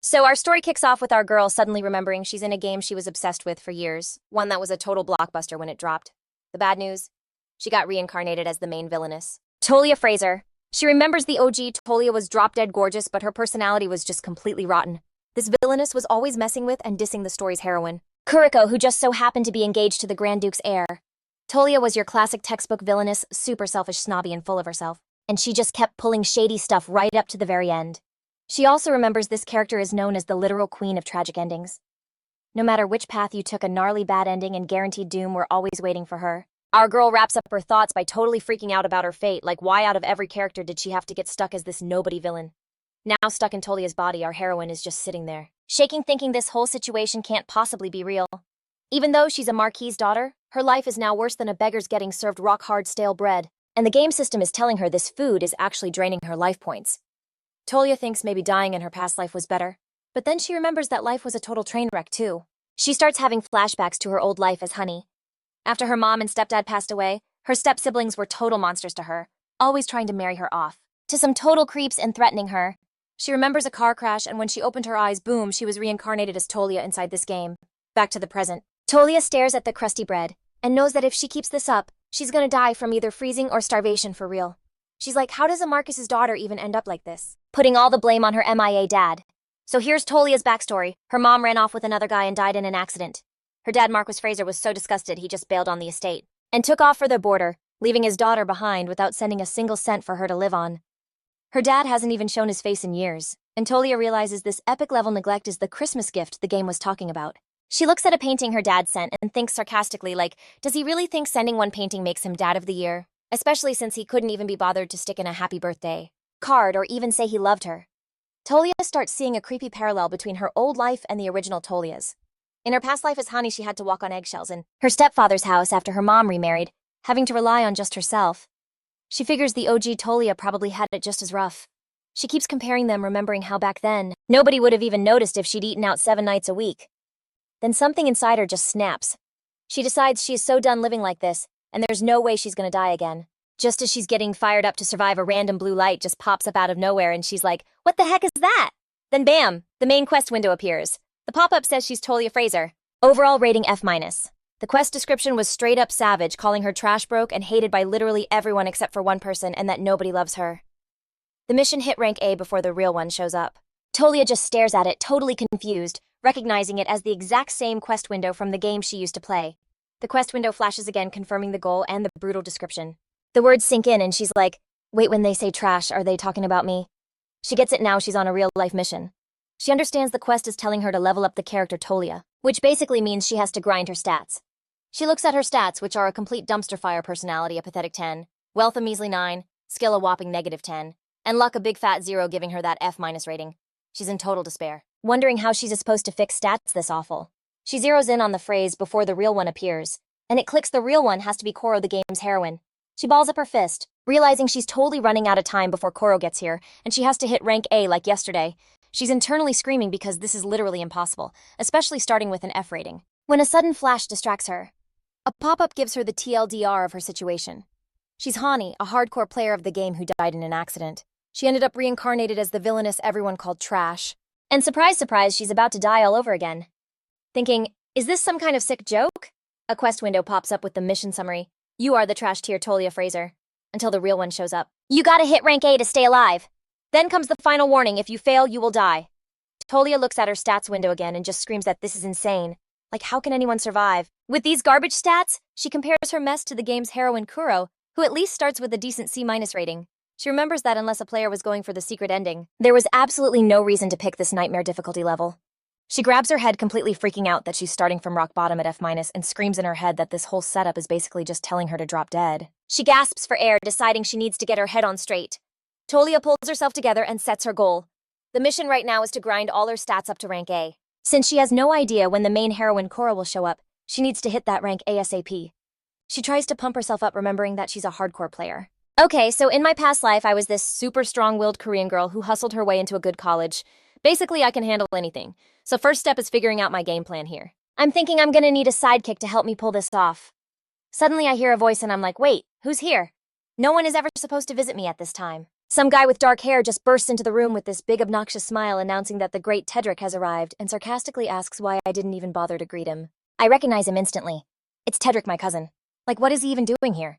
So our story kicks off with our girl suddenly remembering she's in a game she was obsessed with for years, one that was a total blockbuster when it dropped. The bad news? She got reincarnated as the main villainess. Tolia Fraser. She remembers the OG Tolia was drop-dead gorgeous, but her personality was just completely rotten. This villainess was always messing with and dissing the story's heroine, Kuriko, who just so happened to be engaged to the Grand Duke's heir. Tolia was your classic textbook villainess, super selfish, snobby, and full of herself. And she just kept pulling shady stuff right up to the very end. She also remembers this character is known as the literal queen of tragic endings. No matter which path you took, a gnarly bad ending and guaranteed doom were always waiting for her. Our girl wraps up her thoughts by totally freaking out about her fate, like why out of every character did she have to get stuck as this nobody villain? Now stuck in Tolia's body, our heroine is just sitting there, shaking, thinking this whole situation can't possibly be real. Even though she's a marquis's daughter, her life is now worse than a beggar's getting served rock-hard stale bread, and the game system is telling her this food is actually draining her life points. Tolia thinks maybe dying in her past life was better, but then she remembers that life was a total train wreck too. She starts having flashbacks to her old life as Honey. After her mom and stepdad passed away, her step-siblings were total monsters to her, always trying to marry her off, to some total creeps and threatening her. She remembers a car crash, and when she opened her eyes, boom, she was reincarnated as Tolia inside this game. Back to the present. Tolia stares at the crusty bread, and knows that if she keeps this up, she's gonna die from either freezing or starvation for real. She's like, how does a Marcus's daughter even end up like this? Putting all the blame on her MIA dad. So here's Tolia's backstory. Her mom ran off with another guy and died in an accident. Her dad, Marcus Fraser, was so disgusted he just bailed on the estate and took off for the border, leaving his daughter behind without sending a single cent for her to live on. Her dad hasn't even shown his face in years, and Tolia realizes this epic-level neglect is the Christmas gift the game was talking about. She looks at a painting her dad sent and thinks sarcastically, like, does he really think sending one painting makes him Dad of the Year? Especially since he couldn't even be bothered to stick in a happy birthday card or even say he loved her. Tolia starts seeing a creepy parallel between her old life and the original Tolia's. In her past life as Honey, she had to walk on eggshells in her stepfather's house after her mom remarried, having to rely on just herself. She figures the OG Tolia probably had it just as rough. She keeps comparing them, remembering how back then, nobody would have even noticed if she'd eaten out 7 nights a week. Then something inside her just snaps. She decides she is so done living like this, and there's no way she's gonna die again. Just as she's getting fired up to survive, a random blue light just pops up out of nowhere, and she's like, what the heck is that? Then bam, the main quest window appears. The pop-up says she's Tolia Fraser. Overall rating F-. The quest description was straight up savage, calling her trash broke and hated by literally everyone except for one person, and that nobody loves her. The mission hit rank A before the real one shows up. Tolia just stares at it, totally confused, recognizing it as the exact same quest window from the game she used to play. The quest window flashes again, confirming the goal and the brutal description. The words sink in, and she's like, wait, when they say trash, are they talking about me? She gets it now, she's on a real-life mission. She understands the quest is telling her to level up the character Tolia, which basically means she has to grind her stats. She looks at her stats, which are a complete dumpster fire: personality a pathetic 10, wealth a measly 9, skill a whopping -10, and luck a big fat 0, giving her that F- rating. She's in total despair, wondering how she's supposed to fix stats this awful. She zeroes in on the phrase before the real one appears, and it clicks the real one has to be Koro, the game's heroine. She balls up her fist, realizing she's totally running out of time before Koro gets here, and she has to hit rank A like yesterday. She's internally screaming because this is literally impossible, especially starting with an F rating. When a sudden flash distracts her, a pop-up gives her the TLDR of her situation. She's Hani, a hardcore player of the game who died in an accident. She ended up reincarnated as the villainess everyone called trash. And surprise, surprise, she's about to die all over again. Thinking, is this some kind of sick joke? A quest window pops up with the mission summary. You are the trash tier Tolia Fraser. Until the real one shows up. You gotta hit rank A to stay alive. Then comes the final warning: if you fail, you will die. Tolia looks at her stats window again and just screams that this is insane. Like, how can anyone survive? With these garbage stats, she compares her mess to the game's heroine Kuro, who at least starts with a decent C- rating. She remembers that unless a player was going for the secret ending, there was absolutely no reason to pick this nightmare difficulty level. She grabs her head, completely freaking out that she's starting from rock bottom at F-, and screams in her head that this whole setup is basically just telling her to drop dead. She gasps for air, deciding she needs to get her head on straight. Tolia pulls herself together and sets her goal. The mission right now is to grind all her stats up to rank A. Since she has no idea when the main heroine Korra will show up, she needs to hit that rank ASAP. She tries to pump herself up, remembering that she's a hardcore player. Okay, so in my past life, I was this super strong-willed Korean girl who hustled her way into a good college. Basically, I can handle anything. So first step is figuring out my game plan here. I'm thinking I'm gonna need a sidekick to help me pull this off. Suddenly I hear a voice and I'm like, wait, who's here? No one is ever supposed to visit me at this time. Some guy with dark hair just bursts into the room with this big obnoxious smile announcing that the great Tedric has arrived and sarcastically asks why I didn't even bother to greet him. I recognize him instantly. It's Tedric, my cousin. Like, what is he even doing here?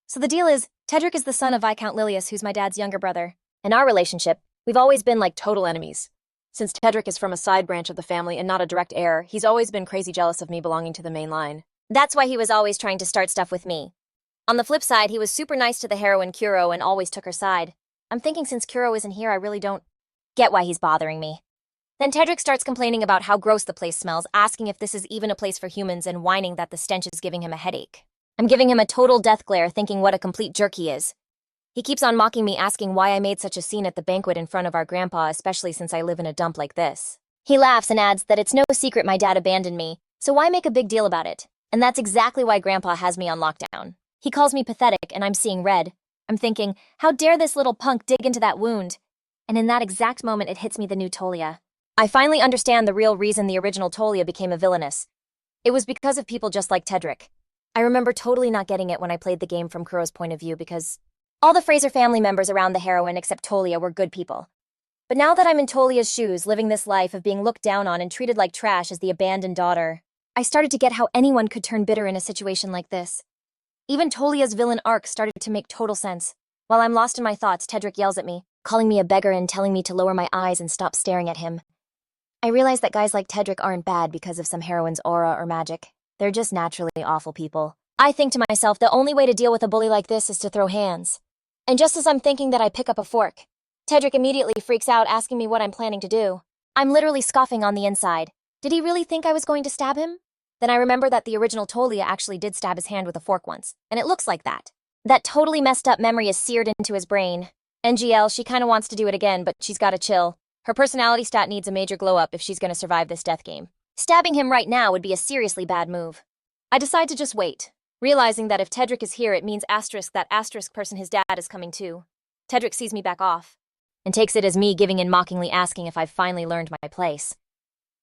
So the deal is, Tedric is the son of Viscount Lilius, who's my dad's younger brother. In our relationship, we've always been like total enemies. Since Tedric is from a side branch of the family and not a direct heir, he's always been crazy jealous of me belonging to the main line. That's why he was always trying to start stuff with me. On the flip side, he was super nice to the heroine Kuro and always took her side. I'm thinking since Kuro isn't here, I really don't get why he's bothering me. Then Tedric starts complaining about how gross the place smells, asking if this is even a place for humans and whining that the stench is giving him a headache. I'm giving him a total death glare, thinking what a complete jerk he is. He keeps on mocking me, asking why I made such a scene at the banquet in front of our grandpa, especially since I live in a dump like this. He laughs and adds that it's no secret my dad abandoned me, so why make a big deal about it? And that's exactly why grandpa has me on lockdown. He calls me pathetic and I'm seeing red. I'm thinking, how dare this little punk dig into that wound? And in that exact moment it hits me, the new Tolia. I finally understand the real reason the original Tolia became a villainess. It was because of people just like Tedric. I remember totally not getting it when I played the game from Kuro's point of view because all the Fraser family members around the heroine except Tolia were good people. But now that I'm in Tolia's shoes, living this life of being looked down on and treated like trash as the abandoned daughter, I started to get how anyone could turn bitter in a situation like this. Even Tolia's villain arc started to make total sense. While I'm lost in my thoughts, Tedric yells at me, calling me a beggar and telling me to lower my eyes and stop staring at him. I realize that guys like Tedric aren't bad because of some heroine's aura or magic. They're just naturally awful people. I think to myself, the only way to deal with a bully like this is to throw hands. And just as I'm thinking that, I pick up a fork. Tedric immediately freaks out, asking me what I'm planning to do. I'm literally scoffing on the inside. Did he really think I was going to stab him? Then I remember that the original Tolia actually did stab his hand with a fork once, and it looks like that. That totally messed up memory is seared into his brain. NGL, she kinda wants to do it again, but she's gotta chill. Her personality stat needs a major glow up if she's gonna survive this death game. Stabbing him right now would be a seriously bad move. I decide to just wait, realizing that if Tedric is here, it means that asterisk person his dad is coming too. Tedric sees me back off, and takes it as me giving in, mockingly asking if I've finally learned my place.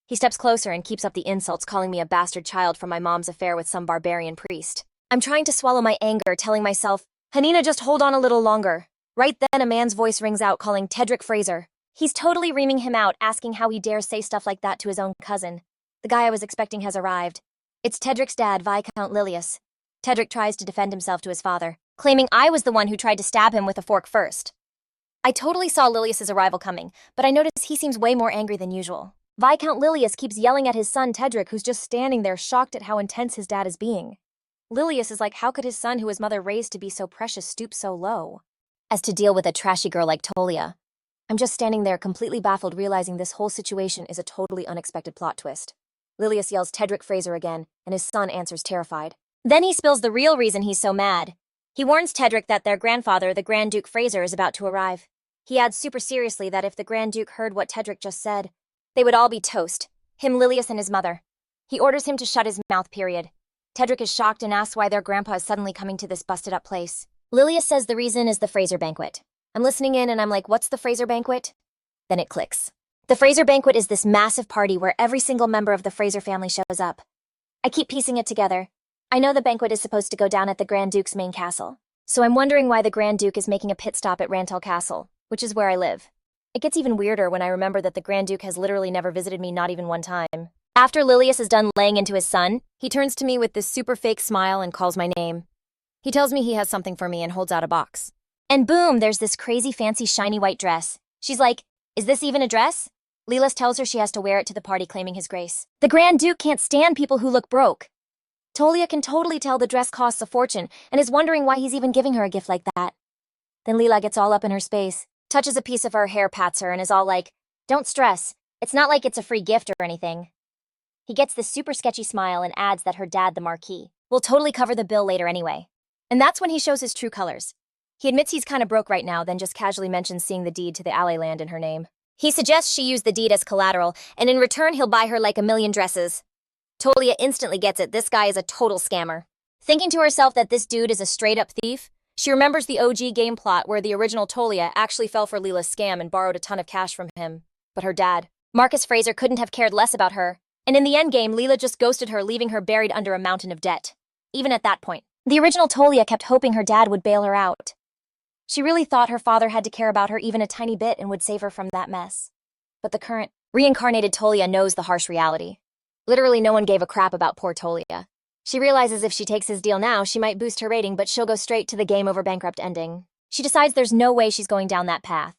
He steps closer and keeps up the insults, calling me a bastard child from my mom's affair with some barbarian priest. I'm trying to swallow my anger, telling myself, Hanina, just hold on a little longer. Right then, a man's voice rings out, calling Tedric Fraser. He's totally reaming him out, asking how he dares say stuff like that to his own cousin. The guy I was expecting has arrived. It's Tedric's dad, Viscount Lilius. Tedric tries to defend himself to his father, claiming I was the one who tried to stab him with a fork first. I totally saw Lilius's arrival coming, but I notice he seems way more angry than usual. Viscount Lilius keeps yelling at his son Tedric, who's just standing there shocked at how intense his dad is being. Lilius is like, how could his son, who his mother raised to be so precious, stoop so low as to deal with a trashy girl like Tolia? I'm just standing there completely baffled, realizing this whole situation is a totally unexpected plot twist. Lilius yells Tedric Fraser again, and his son answers terrified. Then he spills the real reason he's so mad. He warns Tedric that their grandfather, the Grand Duke Fraser, is about to arrive. He adds super seriously that if the Grand Duke heard what Tedric just said, they would all be toast. Him, Lilius, and his mother. He orders him to shut his mouth, period. Tedric is shocked and asks why their grandpa is suddenly coming to this busted-up place. Lilius says the reason is the Fraser banquet. I'm listening in and I'm like, what's the Fraser banquet? Then it clicks. The Fraser banquet is this massive party where every single member of the Fraser family shows up. I keep piecing it together. I know the banquet is supposed to go down at the Grand Duke's main castle, so I'm wondering why the Grand Duke is making a pit stop at Rantel Castle, which is where I live. It gets even weirder when I remember that the Grand Duke has literally never visited me, not even one time. After Lilius is done laying into his son, he turns to me with this super fake smile and calls my name. He tells me he has something for me and holds out a box. And boom, there's this crazy fancy shiny white dress. She's like, is this even a dress? Lilius tells her she has to wear it to the party, claiming his grace. The Grand Duke can't stand people who look broke. Tolia can totally tell the dress costs a fortune and is wondering why he's even giving her a gift like that. Then Lila gets all up in her space, touches a piece of her hair, pats her, and is all like, don't stress. It's not like it's a free gift or anything. He gets this super sketchy smile and adds that her dad, the Marquis, will totally cover the bill later anyway. And that's when he shows his true colors. He admits he's kinda broke right now, then just casually mentions seeing the deed to the alley land in her name. He suggests she use the deed as collateral, and in return he'll buy her like 1,000,000 dresses. Tolia instantly gets it, this guy is a total scammer. Thinking to herself that this dude is a straight-up thief, she remembers the OG game plot where the original Tolia actually fell for Lila's scam and borrowed a ton of cash from him. But her dad, Marcus Fraser, couldn't have cared less about her, and in the endgame, Lila just ghosted her, leaving her buried under a mountain of debt. Even at that point, the original Tolia kept hoping her dad would bail her out. She really thought her father had to care about her even a tiny bit and would save her from that mess. But the current, reincarnated Tolia knows the harsh reality. Literally no one gave a crap about poor Tolia. She realizes if she takes his deal now, she might boost her rating, but she'll go straight to the game over bankrupt ending. She decides there's no way she's going down that path.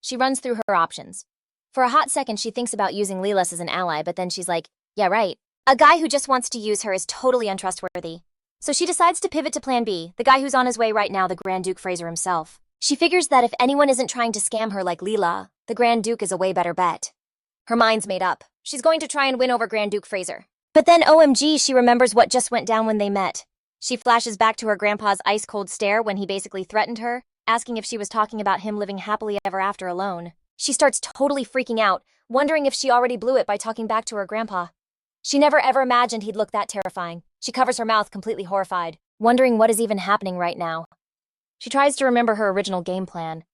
She runs through her options. For a hot second, she thinks about using Lelis as an ally, but then she's like, yeah, right. A guy who just wants to use her is totally untrustworthy. So she decides to pivot to plan B, the guy who's on his way right now, the Grand Duke Fraser himself. She figures that if anyone isn't trying to scam her like Leela, the Grand Duke is a way better bet. Her mind's made up. She's going to try and win over Grand Duke Fraser. But then OMG, she remembers what just went down when they met. She flashes back to her grandpa's ice-cold stare when he basically threatened her, asking if she was talking about him living happily ever after alone. She starts totally freaking out, wondering if she already blew it by talking back to her grandpa. She never ever imagined he'd look that terrifying. She covers her mouth, completely horrified, wondering what is even happening right now. She tries to remember her original game plan.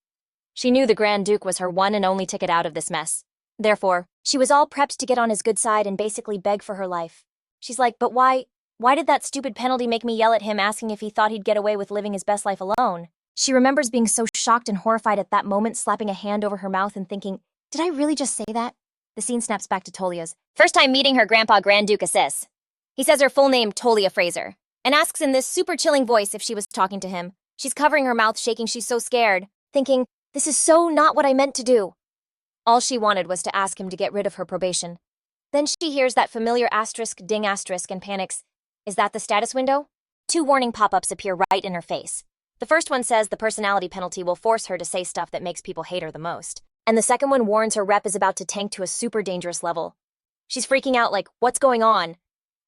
She knew the Grand Duke was her one and only ticket out of this mess. Therefore, she was all prepped to get on his good side and basically beg for her life. She's like, but why did that stupid penalty make me yell at him asking if he thought he'd get away with living his best life alone? She remembers being so shocked and horrified at that moment, slapping a hand over her mouth and thinking, did I really just say that? The scene snaps back to Tolia's first time meeting her grandpa, Grand Duke Assis. He says her full name, Tolia Fraser, and asks in this super chilling voice if she was talking to him. She's covering her mouth, shaking, she's so scared, thinking, this is so not what I meant to do. All she wanted was to ask him to get rid of her probation. Then she hears that familiar asterisk, ding asterisk, and panics. Is that the status window? 2 warning pop-ups appear right in her face. The first one says the personality penalty will force her to say stuff that makes people hate her the most. And the second one warns her rep is about to tank to a super dangerous level. She's freaking out like, what's going on?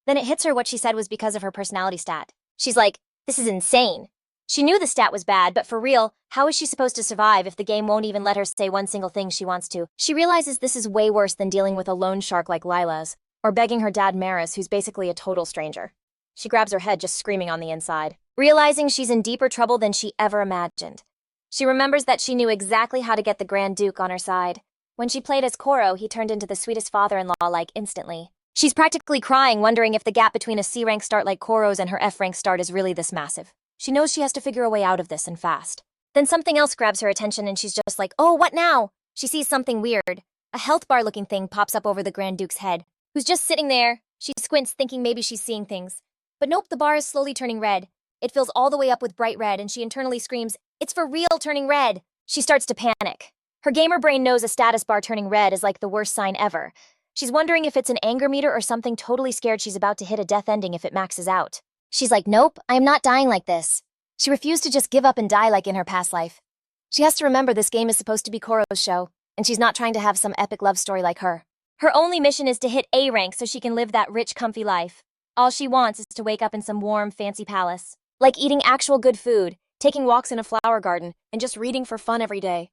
Then it hits her what she said was because of her personality stat. She's like, this is insane. She knew the stat was bad, but for real, how is she supposed to survive if the game won't even let her say one single thing she wants to? She realizes this is way worse than dealing with a loan shark like Lila's, or begging her dad Maris, who's basically a total stranger. She grabs her head, just screaming on the inside, realizing she's in deeper trouble than she ever imagined. She remembers that she knew exactly how to get the Grand Duke on her side. When she played as Koro, he turned into the sweetest father-in-law like instantly. She's practically crying, wondering if the gap between a C-rank start like Koro's and her F-rank start is really this massive. She knows she has to figure a way out of this and fast. Then something else grabs her attention and she's just like, oh, what now? She sees something weird. A health bar looking thing pops up over the Grand Duke's head, who's just sitting there. She squints, thinking maybe she's seeing things. But nope, the bar is slowly turning red. It fills all the way up with bright red and she internally screams, it's for real turning red. She starts to panic. Her gamer brain knows a status bar turning red is like the worst sign ever. She's wondering if it's an anger meter or something, totally scared she's about to hit a death ending if it maxes out. She's like, nope, I am not dying like this. She refused to just give up and die like in her past life. She has to remember this game is supposed to be Koro's show, and she's not trying to have some epic love story like her. Her only mission is to hit A rank so she can live that rich, comfy life. All she wants is to wake up in some warm, fancy palace. Like eating actual good food, taking walks in a flower garden, and just reading for fun every day.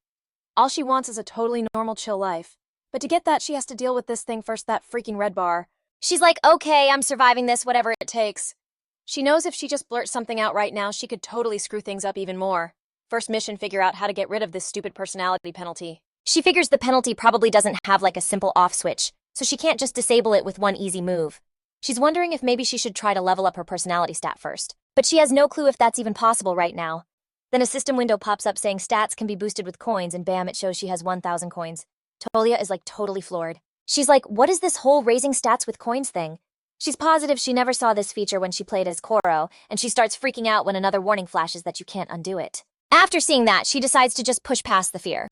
All she wants is a totally normal, chill life. But to get that, she has to deal with this thing first, that freaking red bar. She's like, okay, I'm surviving this, whatever it takes. She knows if she just blurts something out right now, she could totally screw things up even more. First mission, figure out how to get rid of this stupid personality penalty. She figures the penalty probably doesn't have like a simple off switch, so she can't just disable it with one easy move. She's wondering if maybe she should try to level up her personality stat first. But she has no clue if that's even possible right now. Then a system window pops up saying stats can be boosted with coins, and bam, it shows she has 1,000 coins. Tolia is like totally floored. She's like, what is this whole raising stats with coins thing? She's positive she never saw this feature when she played as Koro, and she starts freaking out when another warning flashes that you can't undo it. After seeing that, she decides to just push past the fear.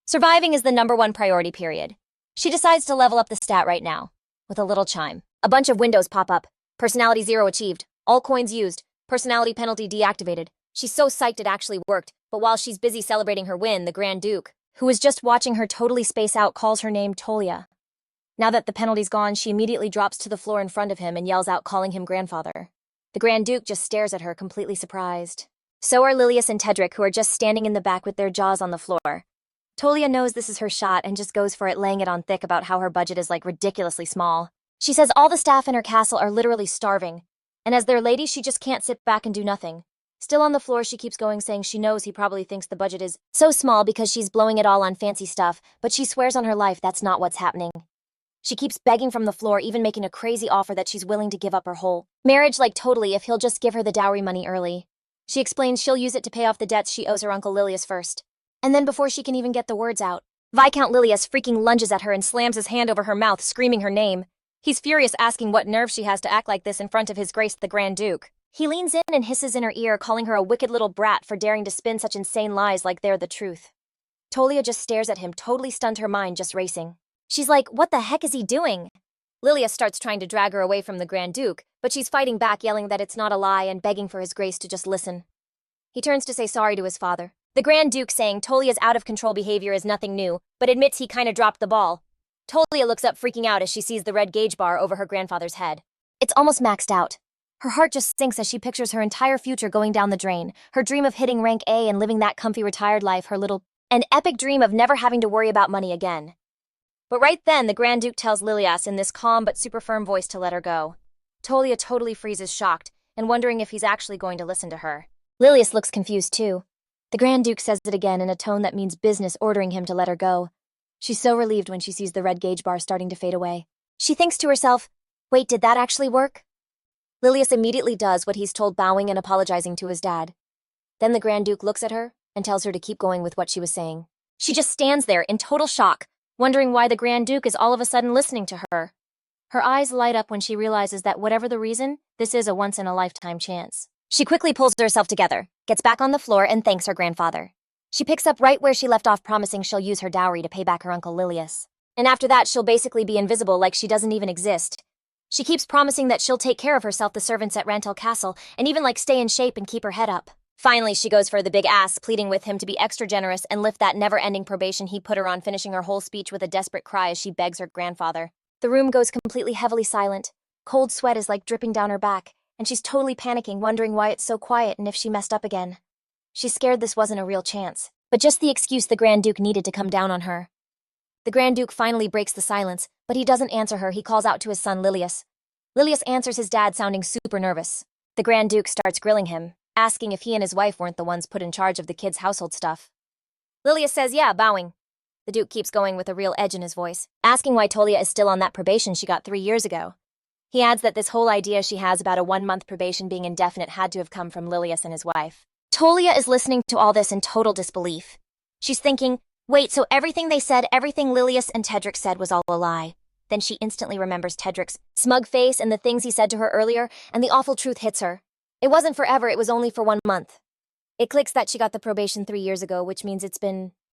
Surviving is the #1 priority, period. She decides to level up the stat right now. With a little chime, a bunch of windows pop up. Personality 0 achieved. All coins used. Personality penalty deactivated. She's so psyched it actually worked, but while she's busy celebrating her win, the Grand Duke, who is just watching her totally space out, calls her name Tolia. Now that the penalty's gone, she immediately drops to the floor in front of him and yells out, calling him grandfather. The Grand Duke just stares at her, completely surprised. So are Lilius and Tedric, who are just standing in the back with their jaws on the floor. Tolia knows this is her shot and just goes for it, laying it on thick about how her budget is like ridiculously small. She says all the staff in her castle are literally starving, and as their lady, she just can't sit back and do nothing. Still on the floor, she keeps going, saying she knows he probably thinks the budget is so small because she's blowing it all on fancy stuff, but she swears on her life that's not what's happening. She keeps begging from the floor, even making a crazy offer that she's willing to give up her whole marriage, like totally, if he'll just give her the dowry money early. She explains she'll use it to pay off the debts she owes her Uncle Lilius first. And then before she can even get the words out, Viscount Lilius freaking lunges at her and slams his hand over her mouth, screaming her name. He's furious, asking what nerve she has to act like this in front of His Grace the Grand Duke. He leans in and hisses in her ear, calling her a wicked little brat for daring to spin such insane lies like they're the truth. Tolia just stares at him, totally stunned, her mind just racing. She's like, what the heck is he doing? Lilius starts trying to drag her away from the Grand Duke, but she's fighting back, yelling that it's not a lie and begging for His Grace to just listen. He turns to say sorry to his father. The Grand Duke saying Tolia's out-of-control behavior is nothing new, but admits he kinda dropped the ball. Tolia looks up, freaking out as she sees the red gauge bar over her grandfather's head. It's almost maxed out. Her heart just sinks as she pictures her entire future going down the drain, her dream of hitting rank A and living that comfy retired life, an epic dream of never having to worry about money again. But right then, the Grand Duke tells Lilias in this calm but super firm voice to let her go. Tolia totally freezes, shocked, and wondering if he's actually going to listen to her. Lilias looks confused too. The Grand Duke says it again in a tone that means business, ordering him to let her go. She's so relieved when she sees the red gauge bar starting to fade away. She thinks to herself, wait, did that actually work? Lilias immediately does what he's told, bowing and apologizing to his dad. Then the Grand Duke looks at her and tells her to keep going with what she was saying. She just stands there in total shock, wondering why the Grand Duke is all of a sudden listening to her. Her eyes light up when she realizes that whatever the reason, this is a once-in-a-lifetime chance. She quickly pulls herself together, gets back on the floor, and thanks her grandfather. She picks up right where she left off, promising she'll use her dowry to pay back her Uncle Lilius. And after that, she'll basically be invisible, like she doesn't even exist. She keeps promising that she'll take care of herself, the servants at Rantel Castle, and even stay in shape and keep her head up. Finally, she goes for the big ass, pleading with him to be extra generous and lift that never-ending probation he put her on, finishing her whole speech with a desperate cry as she begs her grandfather. The room goes completely heavily silent. Cold sweat is dripping down her back, and she's totally panicking, wondering why it's so quiet and if she messed up again. She's scared this wasn't a real chance, but just the excuse the Grand Duke needed to come down on her. The Grand Duke finally breaks the silence, but he doesn't answer her. He calls out to his son Lilius. Lilius answers his dad, sounding super nervous. The Grand Duke starts grilling him, asking if he and his wife weren't the ones put in charge of the kids' household stuff. Lilius says yeah, bowing. The Duke keeps going with a real edge in his voice, asking why Tolia is still on that probation she got 3 years ago. He adds that this whole idea she has about a 1-month probation being indefinite had to have come from Lilius and his wife. Tolia is listening to all this in total disbelief. She's thinking, wait, so everything they said, everything Lilius and Tedric said was all a lie. Then she instantly remembers Tedric's smug face and the things he said to her earlier, and the awful truth hits her. It wasn't forever, it was only for 1 month. It clicks that she got the probation 3 years ago, which means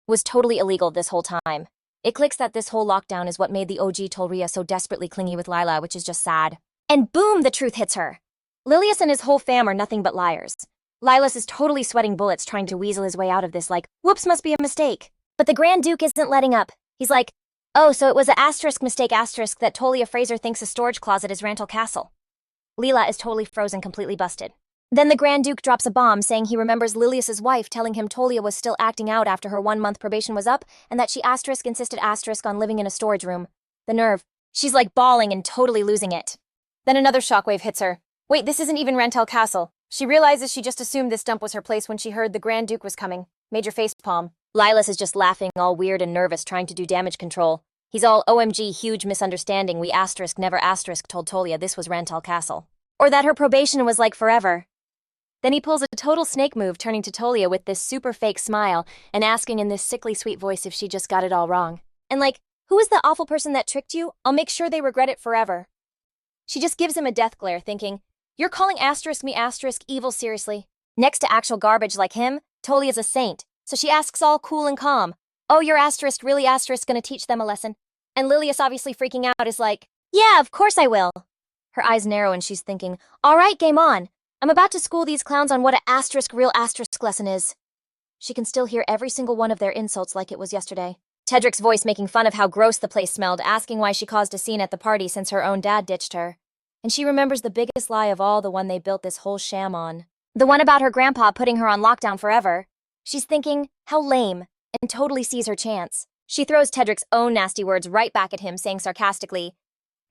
was totally illegal this whole time. It clicks that this whole lockdown is what made the OG Tolia so desperately clingy with Lila, which is just sad. And boom, the truth hits her. Lilius and his whole fam are nothing but liars. Lilas is totally sweating bullets trying to weasel his way out of this, whoops, must be a mistake. But the Grand Duke isn't letting up. He's like, oh, so it was a mistake that Tolia Fraser thinks a storage closet is Rantel Castle. Lila is totally frozen, completely busted. Then the Grand Duke drops a bomb, saying he remembers Lilius's wife telling him Tolia was still acting out after her 1-month probation was up, and that she insisted on living in a storage room. The nerve. She's bawling and totally losing it. Then another shockwave hits her. Wait, this isn't even Rantel Castle. She realizes she just assumed this dump was her place when she heard the Grand Duke was coming. Major facepalm. Lilas is just laughing, all weird and nervous, trying to do damage control. He's all OMG, huge misunderstanding. We never told Tolia this was Rantel Castle. Or that her probation was forever. Then he pulls a total snake move, turning to Tolia with this super fake smile and asking in this sickly sweet voice if she just got it all wrong. And who is the awful person that tricked you? I'll make sure they regret it forever. She just gives him a death glare, thinking, you're calling me evil seriously? Next to actual garbage like him, Tolia's a saint, so she asks all cool and calm, oh, you're really gonna teach them a lesson? And Lilius, obviously freaking out, is like, yeah, of course I will. Her eyes narrow and she's thinking, all right, game on. I'm about to school these clowns on what a real lesson is. She can still hear every single one of their insults like it was yesterday. Tedric's voice making fun of how gross the place smelled, asking why she caused a scene at the party since her own dad ditched her. And she remembers the biggest lie of all, the one they built this whole sham on. The one about her grandpa putting her on lockdown forever. She's thinking, how lame, and totally sees her chance. She throws Tedric's own nasty words right back at him, saying sarcastically,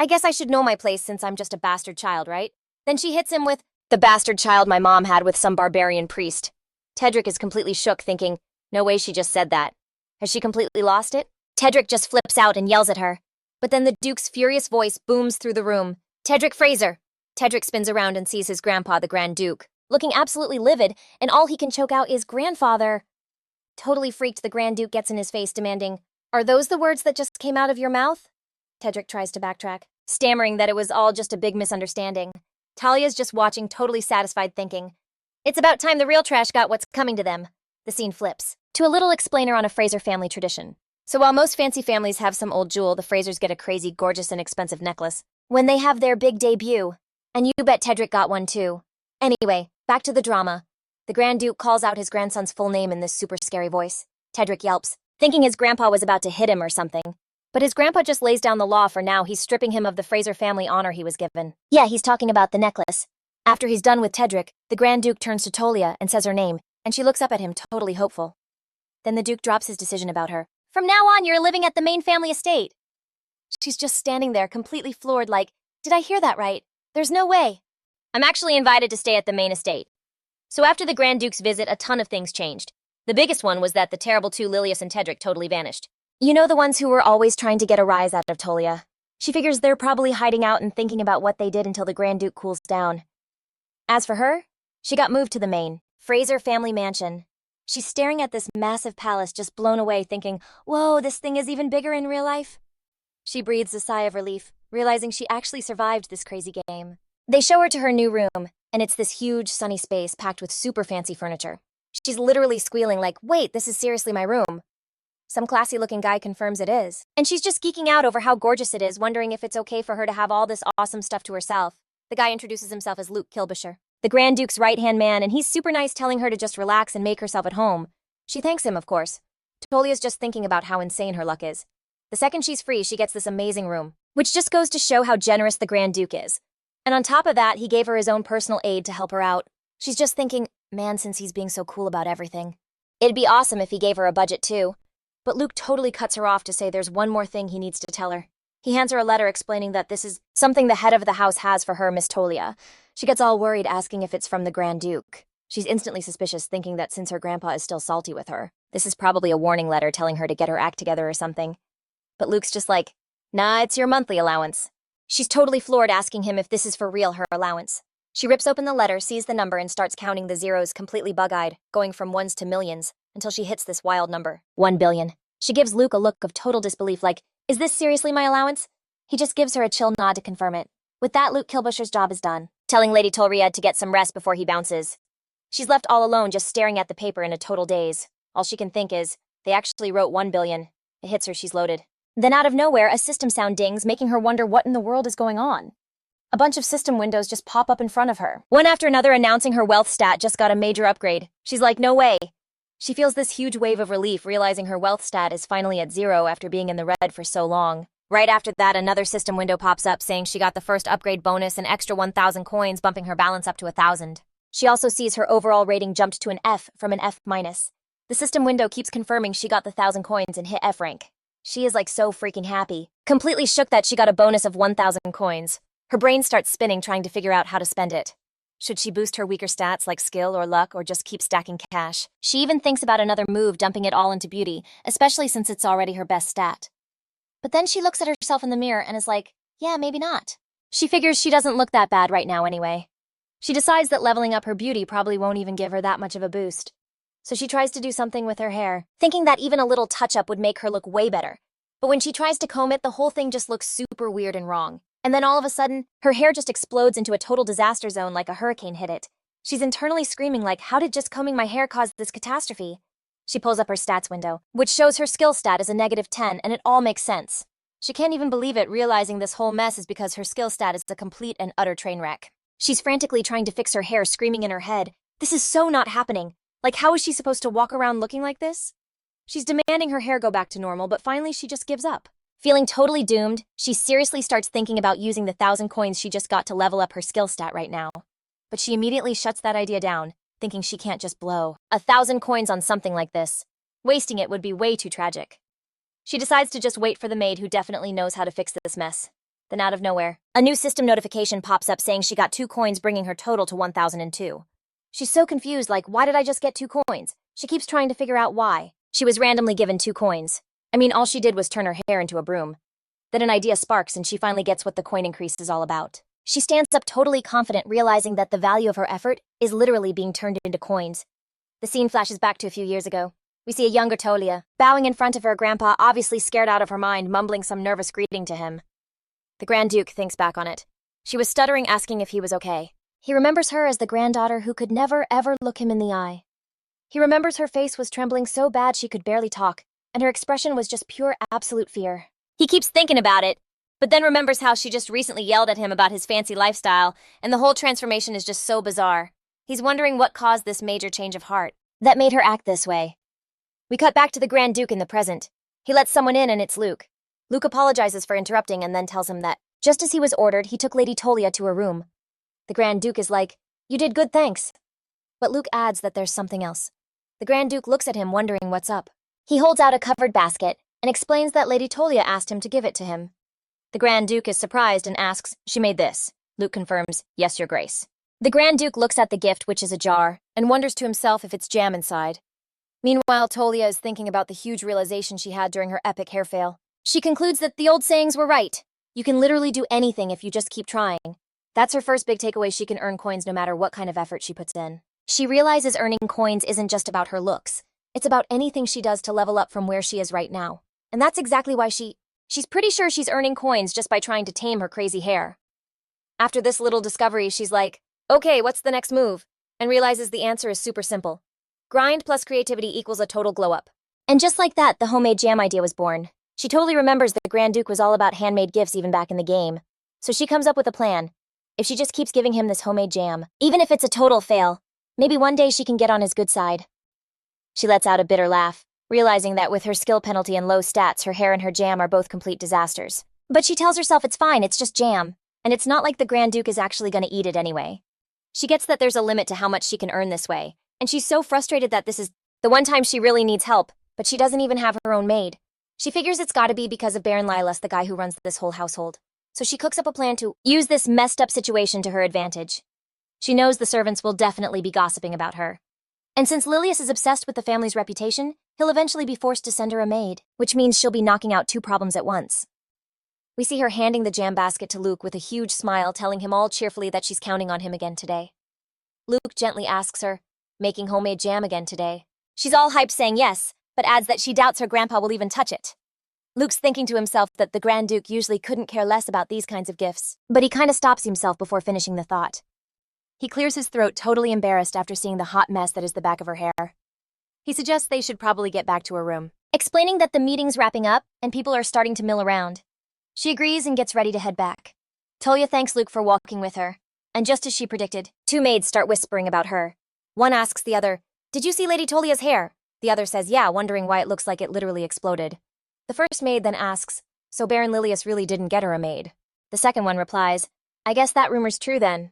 I guess I should know my place since I'm just a bastard child, right? Then she hits him with, the bastard child my mom had with some barbarian priest. Tedric is completely shook, thinking, no way she just said that. Has she completely lost it? Tedric just flips out and yells at her. But then the Duke's furious voice booms through the room. Tedric Fraser! Tedric spins around and sees his grandpa, the Grand Duke. looking absolutely livid, and all he can choke out is grandfather. Totally freaked, the Grand Duke gets in his face, demanding, "Are those the words that just came out of your mouth?" Tedric tries to backtrack, stammering that it was all just a big misunderstanding. Talia's just watching, totally satisfied, thinking, "It's about time the real trash got what's coming to them." The scene flips to a little explainer on a Fraser family tradition. So while most fancy families have some old jewel, the Frasers get a crazy, gorgeous, and expensive necklace when they have their big debut. And you bet Tedric got one too. Anyway, back to the drama. The Grand Duke calls out his grandson's full name in this super scary voice. Tedric yelps, thinking his grandpa was about to hit him or something. But his grandpa just lays down the law for now. He's stripping him of the Fraser family honor he was given. Yeah, he's talking about the necklace. After he's done with Tedric, the Grand Duke turns to Tolia and says her name, and she looks up at him, totally hopeful. Then the Duke drops his decision about her. "From now on, you're living at the main family estate." She's just standing there, completely floored, like, "Did I hear that right? There's no way." "I'm actually invited to stay at the main estate." So after the Grand Duke's visit, a ton of things changed. The biggest one was that the terrible two Lilius and Tedric totally vanished. You know, the ones who were always trying to get a rise out of Tolia. She figures they're probably hiding out and thinking about what they did until the Grand Duke cools down. As for her, she got moved to the main Fraser family mansion. She's staring at this massive palace, just blown away, thinking, "Whoa, this thing is even bigger in real life." She breathes a sigh of relief, realizing she actually survived this crazy game. They show her to her new room, and it's this huge, sunny space packed with super fancy furniture. She's literally squealing like, "Wait, this is seriously my room." Some classy-looking guy confirms it is. And she's just geeking out over how gorgeous it is, wondering if it's okay for her to have all this awesome stuff to herself. The guy introduces himself as Luke Kilbisher, the Grand Duke's right-hand man, and he's super nice, telling her to just relax and make herself at home. She thanks him, of course. Tolia's just thinking about how insane her luck is. The second she's free, she gets this amazing room, which just goes to show how generous the Grand Duke is. And on top of that, he gave her his own personal aide to help her out. She's just thinking, man, since he's being so cool about everything, it'd be awesome if he gave her a budget too. But Luke totally cuts her off to say there's one more thing he needs to tell her. He hands her a letter explaining that this is something the head of the house has for her, Miss Tolia. She gets all worried, asking if it's from the Grand Duke. She's instantly suspicious, thinking that since her grandpa is still salty with her, this is probably a warning letter telling her to get her act together or something. But Luke's just like, "Nah, it's your monthly allowance." She's totally floored, asking him if this is for real, her allowance. She rips open the letter, sees the number, and starts counting the zeros, completely bug-eyed, going from ones to millions, until she hits this wild number, 1 billion. She gives Luke a look of total disbelief, like, "Is this seriously my allowance?" He just gives her a chill nod to confirm it. With that, Luke Kilbusher's job is done, telling Lady Tolried to get some rest before he bounces. She's left all alone, just staring at the paper in a total daze. All she can think is, they actually wrote 1 billion. It hits her, she's loaded. Then out of nowhere, a system sound dings, making her wonder what in the world is going on. A bunch of system windows just pop up in front of her, one after another, announcing her wealth stat just got a major upgrade. She's like, no way. She feels this huge wave of relief, realizing her wealth stat is finally at 0 after being in the red for so long. Right after that, another system window pops up saying she got the first upgrade bonus and extra 1,000 coins, bumping her balance up to 1,000. She also sees her overall rating jumped to an F from an F-. The system window keeps confirming she got the 1,000 coins and hit F rank. She is like so freaking happy, completely shook that she got a bonus of 1,000 coins. Her brain starts spinning, trying to figure out how to spend it. Should she boost her weaker stats like skill or luck, or just keep stacking cash? She even thinks about another move, dumping it all into beauty, especially since it's already her best stat. But then she looks at herself in the mirror and is like, yeah, maybe not. She figures she doesn't look that bad right now anyway. She decides that leveling up her beauty probably won't even give her that much of a boost. So she tries to do something with her hair, thinking that even a little touch-up would make her look way better. But when she tries to comb it, the whole thing just looks super weird and wrong. And then all of a sudden, her hair just explodes into a total disaster zone like a hurricane hit it. She's internally screaming like, how did just combing my hair cause this catastrophe? She pulls up her stats window, which shows her skill stat is a -10, and it all makes sense. She can't even believe it, realizing this whole mess is because her skill stat is a complete and utter train wreck. She's frantically trying to fix her hair, screaming in her head, this is so not happening. Like, how is she supposed to walk around looking like this? She's demanding her hair go back to normal, but finally she just gives up. Feeling totally doomed, she seriously starts thinking about using the 1,000 coins she just got to level up her skill stat right now. But she immediately shuts that idea down, thinking she can't just blow 1,000 coins on something like this. Wasting it would be way too tragic. She decides to just wait for the maid, who definitely knows how to fix this mess. Then out of nowhere, a new system notification pops up saying she got 2 coins, bringing her total to 1,002. She's so confused, like, why did I just get 2 coins? She keeps trying to figure out why. She was randomly given 2 coins. I mean, all she did was turn her hair into a broom. Then an idea sparks and she finally gets what the coin increase is all about. She stands up totally confident, realizing that the value of her effort is literally being turned into coins. The scene flashes back to a few years ago. We see a younger Tolia, bowing in front of her grandpa, obviously scared out of her mind, mumbling some nervous greeting to him. The Grand Duke thinks back on it. She was stuttering, asking if he was okay. He remembers her as the granddaughter who could never, ever look him in the eye. He remembers her face was trembling so bad she could barely talk, and her expression was just pure, absolute fear. He keeps thinking about it, but then remembers how she just recently yelled at him about his fancy lifestyle, and the whole transformation is just so bizarre. He's wondering what caused this major change of heart that made her act this way. We cut back to the Grand Duke in the present. He lets someone in, and it's Luke. Luke apologizes for interrupting and then tells him that, just as he was ordered, he took Lady Tolia to her room. The Grand Duke is like, "You did good, thanks." But Luke adds that there's something else. The Grand Duke looks at him, wondering what's up. He holds out a covered basket and explains that Lady Tolia asked him to give it to him. The Grand Duke is surprised and asks, "She made this?" Luke confirms, "Yes, Your Grace." The Grand Duke looks at the gift, which is a jar, and wonders to himself if it's jam inside. Meanwhile, Tolia is thinking about the huge realization she had during her epic hair fail. She concludes that the old sayings were right. You can literally do anything if you just keep trying. That's her first big takeaway. She can earn coins no matter what kind of effort she puts in. She realizes earning coins isn't just about her looks. It's about anything she does to level up from where she is right now. And that's exactly why she's pretty sure she's earning coins just by trying to tame her crazy hair. After this little discovery, she's like, "Okay, what's the next move?" And realizes the answer is super simple. Grind plus creativity equals a total glow up. And just like that, the homemade jam idea was born. She totally remembers the Grand Duke was all about handmade gifts even back in the game. So she comes up with a plan. If she just keeps giving him this homemade jam, even if it's a total fail, maybe one day she can get on his good side. She lets out a bitter laugh, realizing that with her skill penalty and low stats, her hair and her jam are both complete disasters. But she tells herself it's fine, it's just jam, and it's not like the Grand Duke is actually going to eat it anyway. She gets that there's a limit to how much she can earn this way, and she's so frustrated that this is the one time she really needs help, but she doesn't even have her own maid. She figures it's gotta be because of Baron Lilas, the guy who runs this whole household. So she cooks up a plan to use this messed up situation to her advantage. She knows the servants will definitely be gossiping about her. And since Lilius is obsessed with the family's reputation, he'll eventually be forced to send her a maid, which means she'll be knocking out two problems at once. We see her handing the jam basket to Luke with a huge smile, telling him all cheerfully that she's counting on him again today. Luke gently asks her, "Making homemade jam again today?" She's all hyped saying yes, but adds that she doubts her grandpa will even touch it. Luke's thinking to himself that the Grand Duke usually couldn't care less about these kinds of gifts, but he kinda stops himself before finishing the thought. He clears his throat, totally embarrassed after seeing the hot mess that is the back of her hair. He suggests they should probably get back to her room, explaining that the meeting's wrapping up and people are starting to mill around. She agrees and gets ready to head back. Tolia thanks Luke for walking with her, and just as she predicted, two maids start whispering about her. One asks the other, "Did you see Lady Tolia's hair?" The other says yeah, wondering why it looks like it literally exploded. The first maid then asks, "So Baron Lilius really didn't get her a maid?" The second one replies, "I guess that rumor's true then."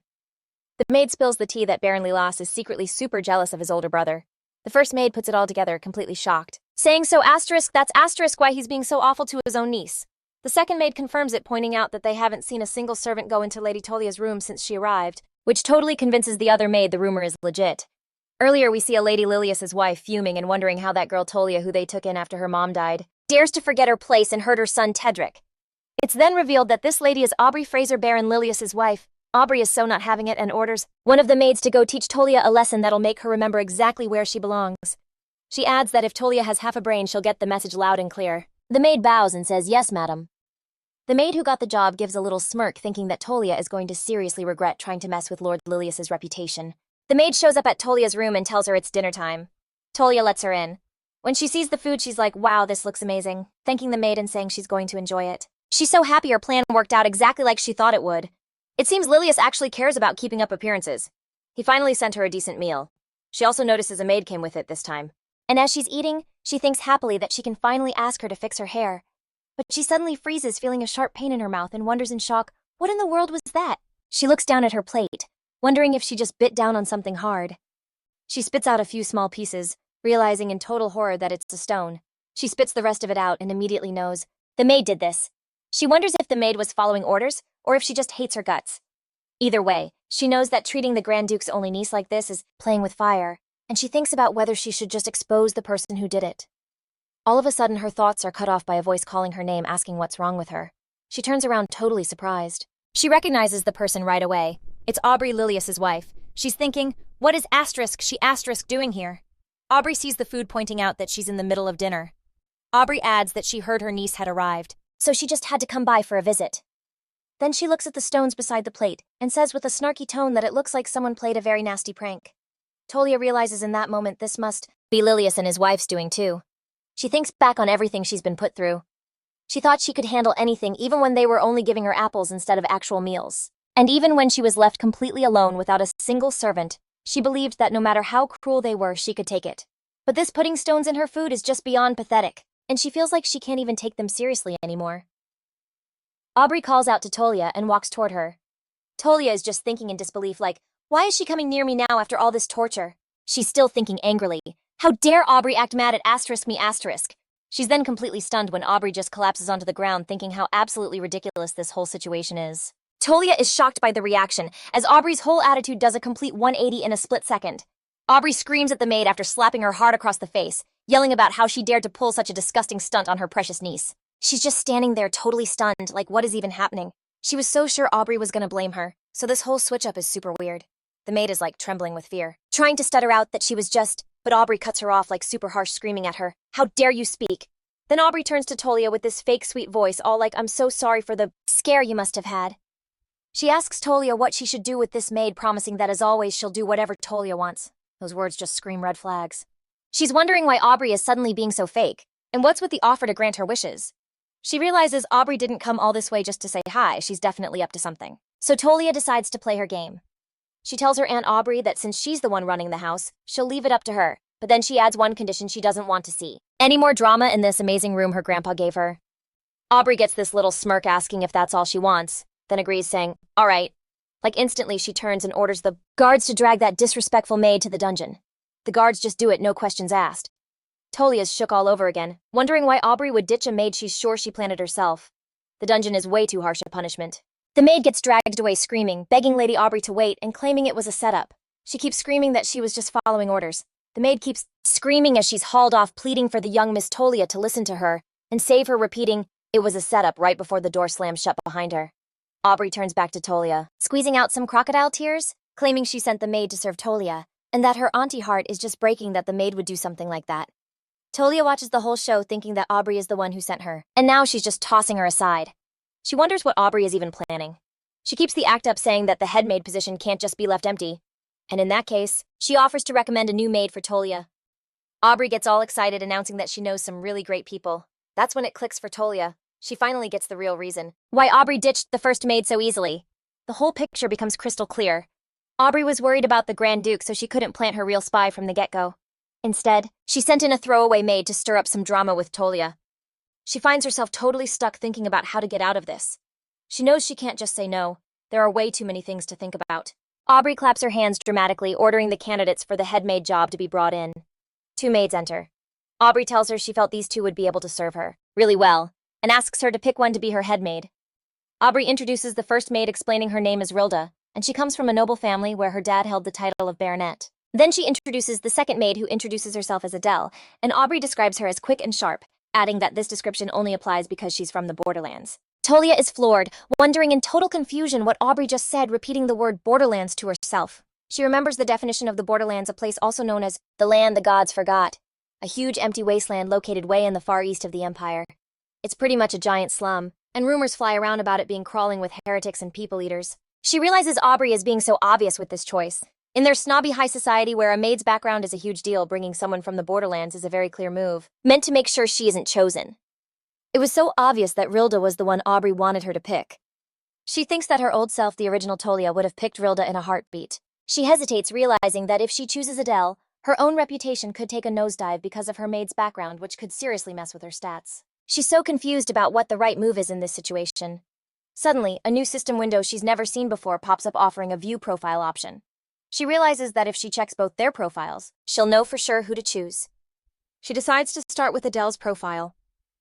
The maid spills the tea that Baron Lilas is secretly super jealous of his older brother. The first maid puts it all together, completely shocked, saying that's asterisk why he's being so awful to his own niece. The second maid confirms it, pointing out that they haven't seen a single servant go into Lady Tolia's room since she arrived, which totally convinces the other maid the rumor is legit. Earlier, we see a Lady Lilius's wife fuming and wondering how that girl Tolia, who they took in after her mom died, dares to forget her place and hurt her son Tedric. It's then revealed that this lady is Aubrey Fraser, Baron Lilius's wife. Aubrey is so not having it and orders one of the maids to go teach Tolia a lesson that'll make her remember exactly where she belongs. She adds that if Tolia has half a brain, she'll get the message loud and clear. The maid bows and says, "Yes, madam." The maid who got the job gives a little smirk, thinking that Tolia is going to seriously regret trying to mess with Lord Lilius's reputation. The maid shows up at Tolia's room and tells her it's dinner time. Tolia lets her in. When she sees the food, she's like, "Wow, this looks amazing," thanking the maid and saying she's going to enjoy it. She's so happy her plan worked out exactly like she thought it would. It seems Lilius actually cares about keeping up appearances. He finally sent her a decent meal. She also notices a maid came with it this time. And as she's eating, she thinks happily that she can finally ask her to fix her hair. But she suddenly freezes, feeling a sharp pain in her mouth, and wonders in shock, what in the world was that? She looks down at her plate, wondering if she just bit down on something hard. She spits out a few small pieces, realizing in total horror that it's a stone. She spits the rest of it out and immediately knows the maid did this. She wonders if the maid was following orders, or if she just hates her guts. Either way, she knows that treating the Grand Duke's only niece like this is playing with fire, and she thinks about whether she should just expose the person who did it. All of a sudden, her thoughts are cut off by a voice calling her name, asking what's wrong with her. She turns around totally surprised. She recognizes the person right away. It's Aubrey Lilius's wife. She's thinking, what is she doing here? Aubrey sees the food, pointing out that she's in the middle of dinner. Aubrey adds that she heard her niece had arrived, so she just had to come by for a visit. Then she looks at the stones beside the plate and says with a snarky tone that it looks like someone played a very nasty prank. Tolia realizes in that moment this must be Lilius and his wife's doing too. She thinks back on everything she's been put through. She thought she could handle anything, even when they were only giving her apples instead of actual meals. And even when she was left completely alone without a single servant, she believed that no matter how cruel they were, she could take it. But this putting stones in her food is just beyond pathetic, and she feels like she can't even take them seriously anymore. Aubrey calls out to Tolia and walks toward her. Tolia is just thinking in disbelief, like, why is she coming near me now after all this torture? She's still thinking angrily, how dare Aubrey act mad at me. She's then completely stunned when Aubrey just collapses onto the ground, thinking how absolutely ridiculous this whole situation is. Tolia is shocked by the reaction, as Aubrey's whole attitude does a complete 180 in a split second. Aubrey screams at the maid after slapping her hard across the face, yelling about how she dared to pull such a disgusting stunt on her precious niece. She's just standing there totally stunned, like what is even happening? She was so sure Aubrey was gonna blame her, so this whole switch-up is super weird. The maid is like trembling with fear, trying to stutter out that she was just, but Aubrey cuts her off like super harsh, screaming at her, how dare you speak? Then Aubrey turns to Tolia with this fake sweet voice, all like, I'm so sorry for the scare you must have had. She asks Tolia what she should do with this maid, promising that as always she'll do whatever Tolia wants. Those words just scream red flags. She's wondering why Aubrey is suddenly being so fake, and what's with the offer to grant her wishes. She realizes Aubrey didn't come all this way just to say hi, she's definitely up to something. So Tolia decides to play her game. She tells her Aunt Aubrey that since she's the one running the house, she'll leave it up to her, but then she adds one condition she doesn't want to see. Any more drama in this amazing room her grandpa gave her. Aubrey gets this little smirk asking if that's all she wants, then agrees saying, all right. Like instantly she turns and orders the guards to drag that disrespectful maid to the dungeon. The guards just do it, no questions asked. Tolia's shook all over again, wondering why Aubrey would ditch a maid she's sure she planted herself. The dungeon is way too harsh a punishment. The maid gets dragged away screaming, begging Lady Aubrey to wait and claiming it was a setup. She keeps screaming that she was just following orders. The maid keeps screaming as she's hauled off, pleading for the young Miss Tolia to listen to her and save her, repeating, it was a setup, right before the door slams shut behind her. Aubrey turns back to Tolia, squeezing out some crocodile tears, claiming she sent the maid to serve Tolia, and that her auntie heart is just breaking that the maid would do something like that. Tolia watches the whole show thinking that Aubrey is the one who sent her, and now she's just tossing her aside. She wonders what Aubrey is even planning. She keeps the act up saying that the head maid position can't just be left empty, and in that case, she offers to recommend a new maid for Tolia. Aubrey gets all excited, announcing that she knows some really great people. That's when it clicks for Tolia. She finally gets the real reason why Aubrey ditched the first maid so easily. The whole picture becomes crystal clear. Aubrey was worried about the Grand Duke, so she couldn't plant her real spy from the get-go. Instead, she sent in a throwaway maid to stir up some drama with Tolia. She finds herself totally stuck thinking about how to get out of this. She knows she can't just say no. There are way too many things to think about. Aubrey claps her hands dramatically, ordering the candidates for the head maid job to be brought in. 2 maids enter. Aubrey tells her she felt these 2 would be able to serve her really well, and asks her to pick one to be her head maid. Aubrey introduces the first maid, explaining her name is Rilda, and she comes from a noble family where her dad held the title of baronet. Then she introduces the second maid, who introduces herself as Adele, and Aubrey describes her as quick and sharp, adding that this description only applies because she's from the borderlands. Tolia is floored, wondering in total confusion what Aubrey just said, repeating the word borderlands to herself. She remembers the definition of the borderlands, a place also known as the land the gods forgot, a huge empty wasteland located way in the far east of the empire. It's pretty much a giant slum, and rumors fly around about it being crawling with heretics and people-eaters. She realizes Aubrey is being so obvious with this choice. In their snobby high society where a maid's background is a huge deal, bringing someone from the borderlands is a very clear move, meant to make sure she isn't chosen. It was so obvious that Rilda was the one Aubrey wanted her to pick. She thinks that her old self, the original Tolia, would have picked Rilda in a heartbeat. She hesitates, realizing that if she chooses Adele, her own reputation could take a nosedive because of her maid's background, which could seriously mess with her stats. She's so confused about what the right move is in this situation. Suddenly, a new system window she's never seen before pops up, offering a view profile option. She realizes that if she checks both their profiles, she'll know for sure who to choose. She decides to start with Adele's profile.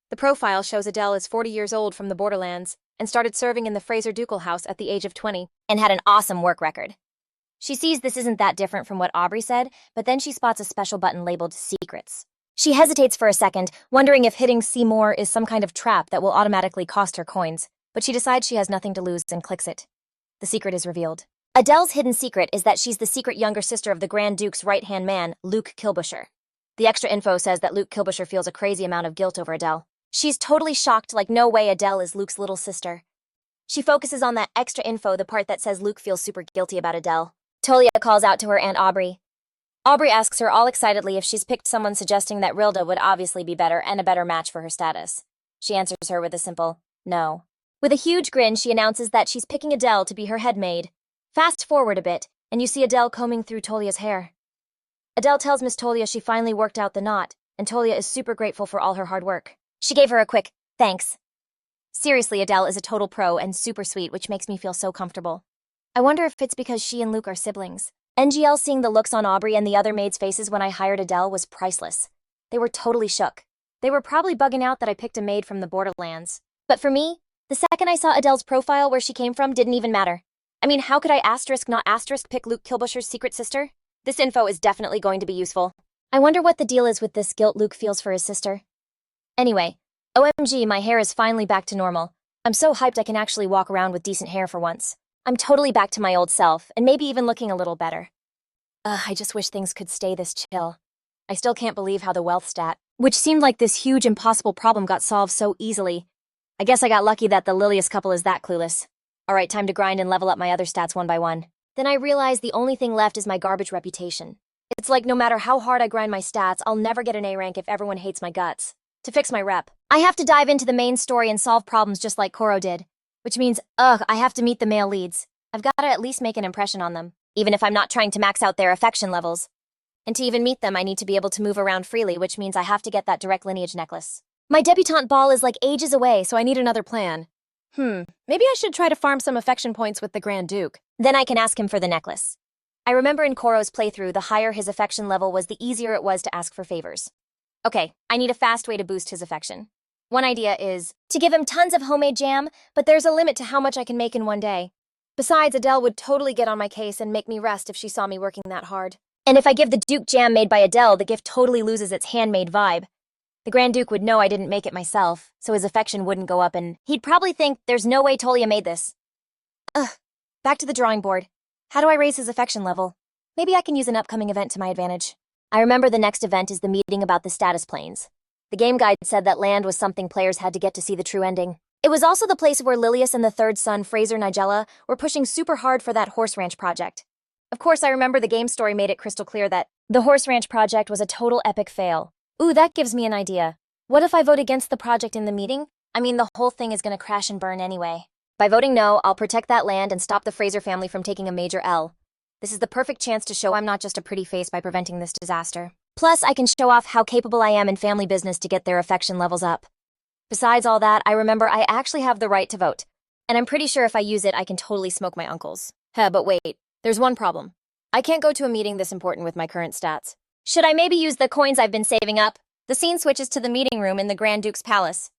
The profile shows Adele is 40 years old, from the borderlands, and started serving in the Fraser ducal house at the age of 20, and had an awesome work record. She sees this isn't that different from what Aubrey said, but then she spots a special button labeled Secrets. She hesitates for a second, wondering if hitting See More is some kind of trap that will automatically cost her coins. but she decides she has nothing to lose and clicks it. The secret is revealed. Adele's hidden secret is that she's the secret younger sister of the Grand Duke's right-hand man, Luke Kilbusher. The extra info says that Luke Kilbusher feels a crazy amount of guilt over Adele. She's totally shocked, like no way Adele is Luke's little sister. She focuses on that extra info, the part that says Luke feels super guilty about Adele. Tolia calls out to her Aunt Aubrey. Aubrey asks her all excitedly if she's picked someone, suggesting that Rilda would obviously be better and a better match for her status. She answers her with a simple no. With a huge grin, she announces that she's picking Adele to be her head maid. Fast forward a bit, and you see Adele combing through Tolia's hair. Adele tells Miss Tolia she finally worked out the knot, and Tolia is super grateful for all her hard work. She gave her a quick thanks. Seriously, Adele is a total pro and super sweet, which makes me feel so comfortable. I wonder if it's because she and Luke are siblings. NGL seeing the looks on Aubrey and the other maids' faces when I hired Adele was priceless. They were totally shook. They were probably bugging out that I picked a maid from the borderlands. But for me, the second I saw Adele's profile where she came from didn't even matter. I mean, how could I not pick Luke Kilbusher's secret sister? This info is definitely going to be useful. I wonder what the deal is with this guilt Luke feels for his sister. Anyway, OMG, my hair is finally back to normal. I'm so hyped I can actually walk around with decent hair for once. I'm totally back to my old self, and maybe even looking a little better. I just wish things could stay this chill. I still can't believe how the wealth stat, which seemed like this huge impossible problem, got solved so easily. I guess I got lucky that the Lilius couple is that clueless. Alright, time to grind and level up my other stats one by one. Then I realize the only thing left is my garbage reputation. It's like no matter how hard I grind my stats, I'll never get an A rank if everyone hates my guts. To fix my rep, I have to dive into the main story and solve problems just like Koro did. Which means, I have to meet the male leads. I've got to at least make an impression on them, even if I'm not trying to max out their affection levels. And to even meet them, I need to be able to move around freely, which means I have to get that direct lineage necklace. My debutante ball is like ages away, so I need another plan. Maybe I should try to farm some affection points with the Grand Duke. Then I can ask him for the necklace. I remember in Koro's playthrough, the higher his affection level was, the easier it was to ask for favors. Okay, I need a fast way to boost his affection. One idea is to give him tons of homemade jam, but there's a limit to how much I can make in one day. Besides, Adele would totally get on my case and make me rest if she saw me working that hard. And if I give the Duke jam made by Adele, the gift totally loses its handmade vibe. The Grand Duke would know I didn't make it myself, so his affection wouldn't go up, and he'd probably think there's no way Tolia made this. Back to the drawing board. How do I raise his affection level? Maybe I can use an upcoming event to my advantage. I remember the next event is the meeting about the status planes. The game guide said that land was something players had to get to see the true ending. It was also the place where Lilius and the third son, Fraser Nigella, were pushing super hard for that horse ranch project. Of course, I remember the game story made it crystal clear that the horse ranch project was a total epic fail. Ooh, that gives me an idea. What if I vote against the project in the meeting? I mean, the whole thing is gonna crash and burn anyway. By voting no, I'll protect that land and stop the Fraser family from taking a major L. This is the perfect chance to show I'm not just a pretty face by preventing this disaster. Plus, I can show off how capable I am in family business to get their affection levels up. Besides all that, I remember I actually have the right to vote. And I'm pretty sure if I use it, I can totally smoke my uncles. But wait, there's one problem. I can't go to a meeting this important with my current stats. Should I maybe use the coins I've been saving up? The scene switches to the meeting room in the Grand Duke's palace.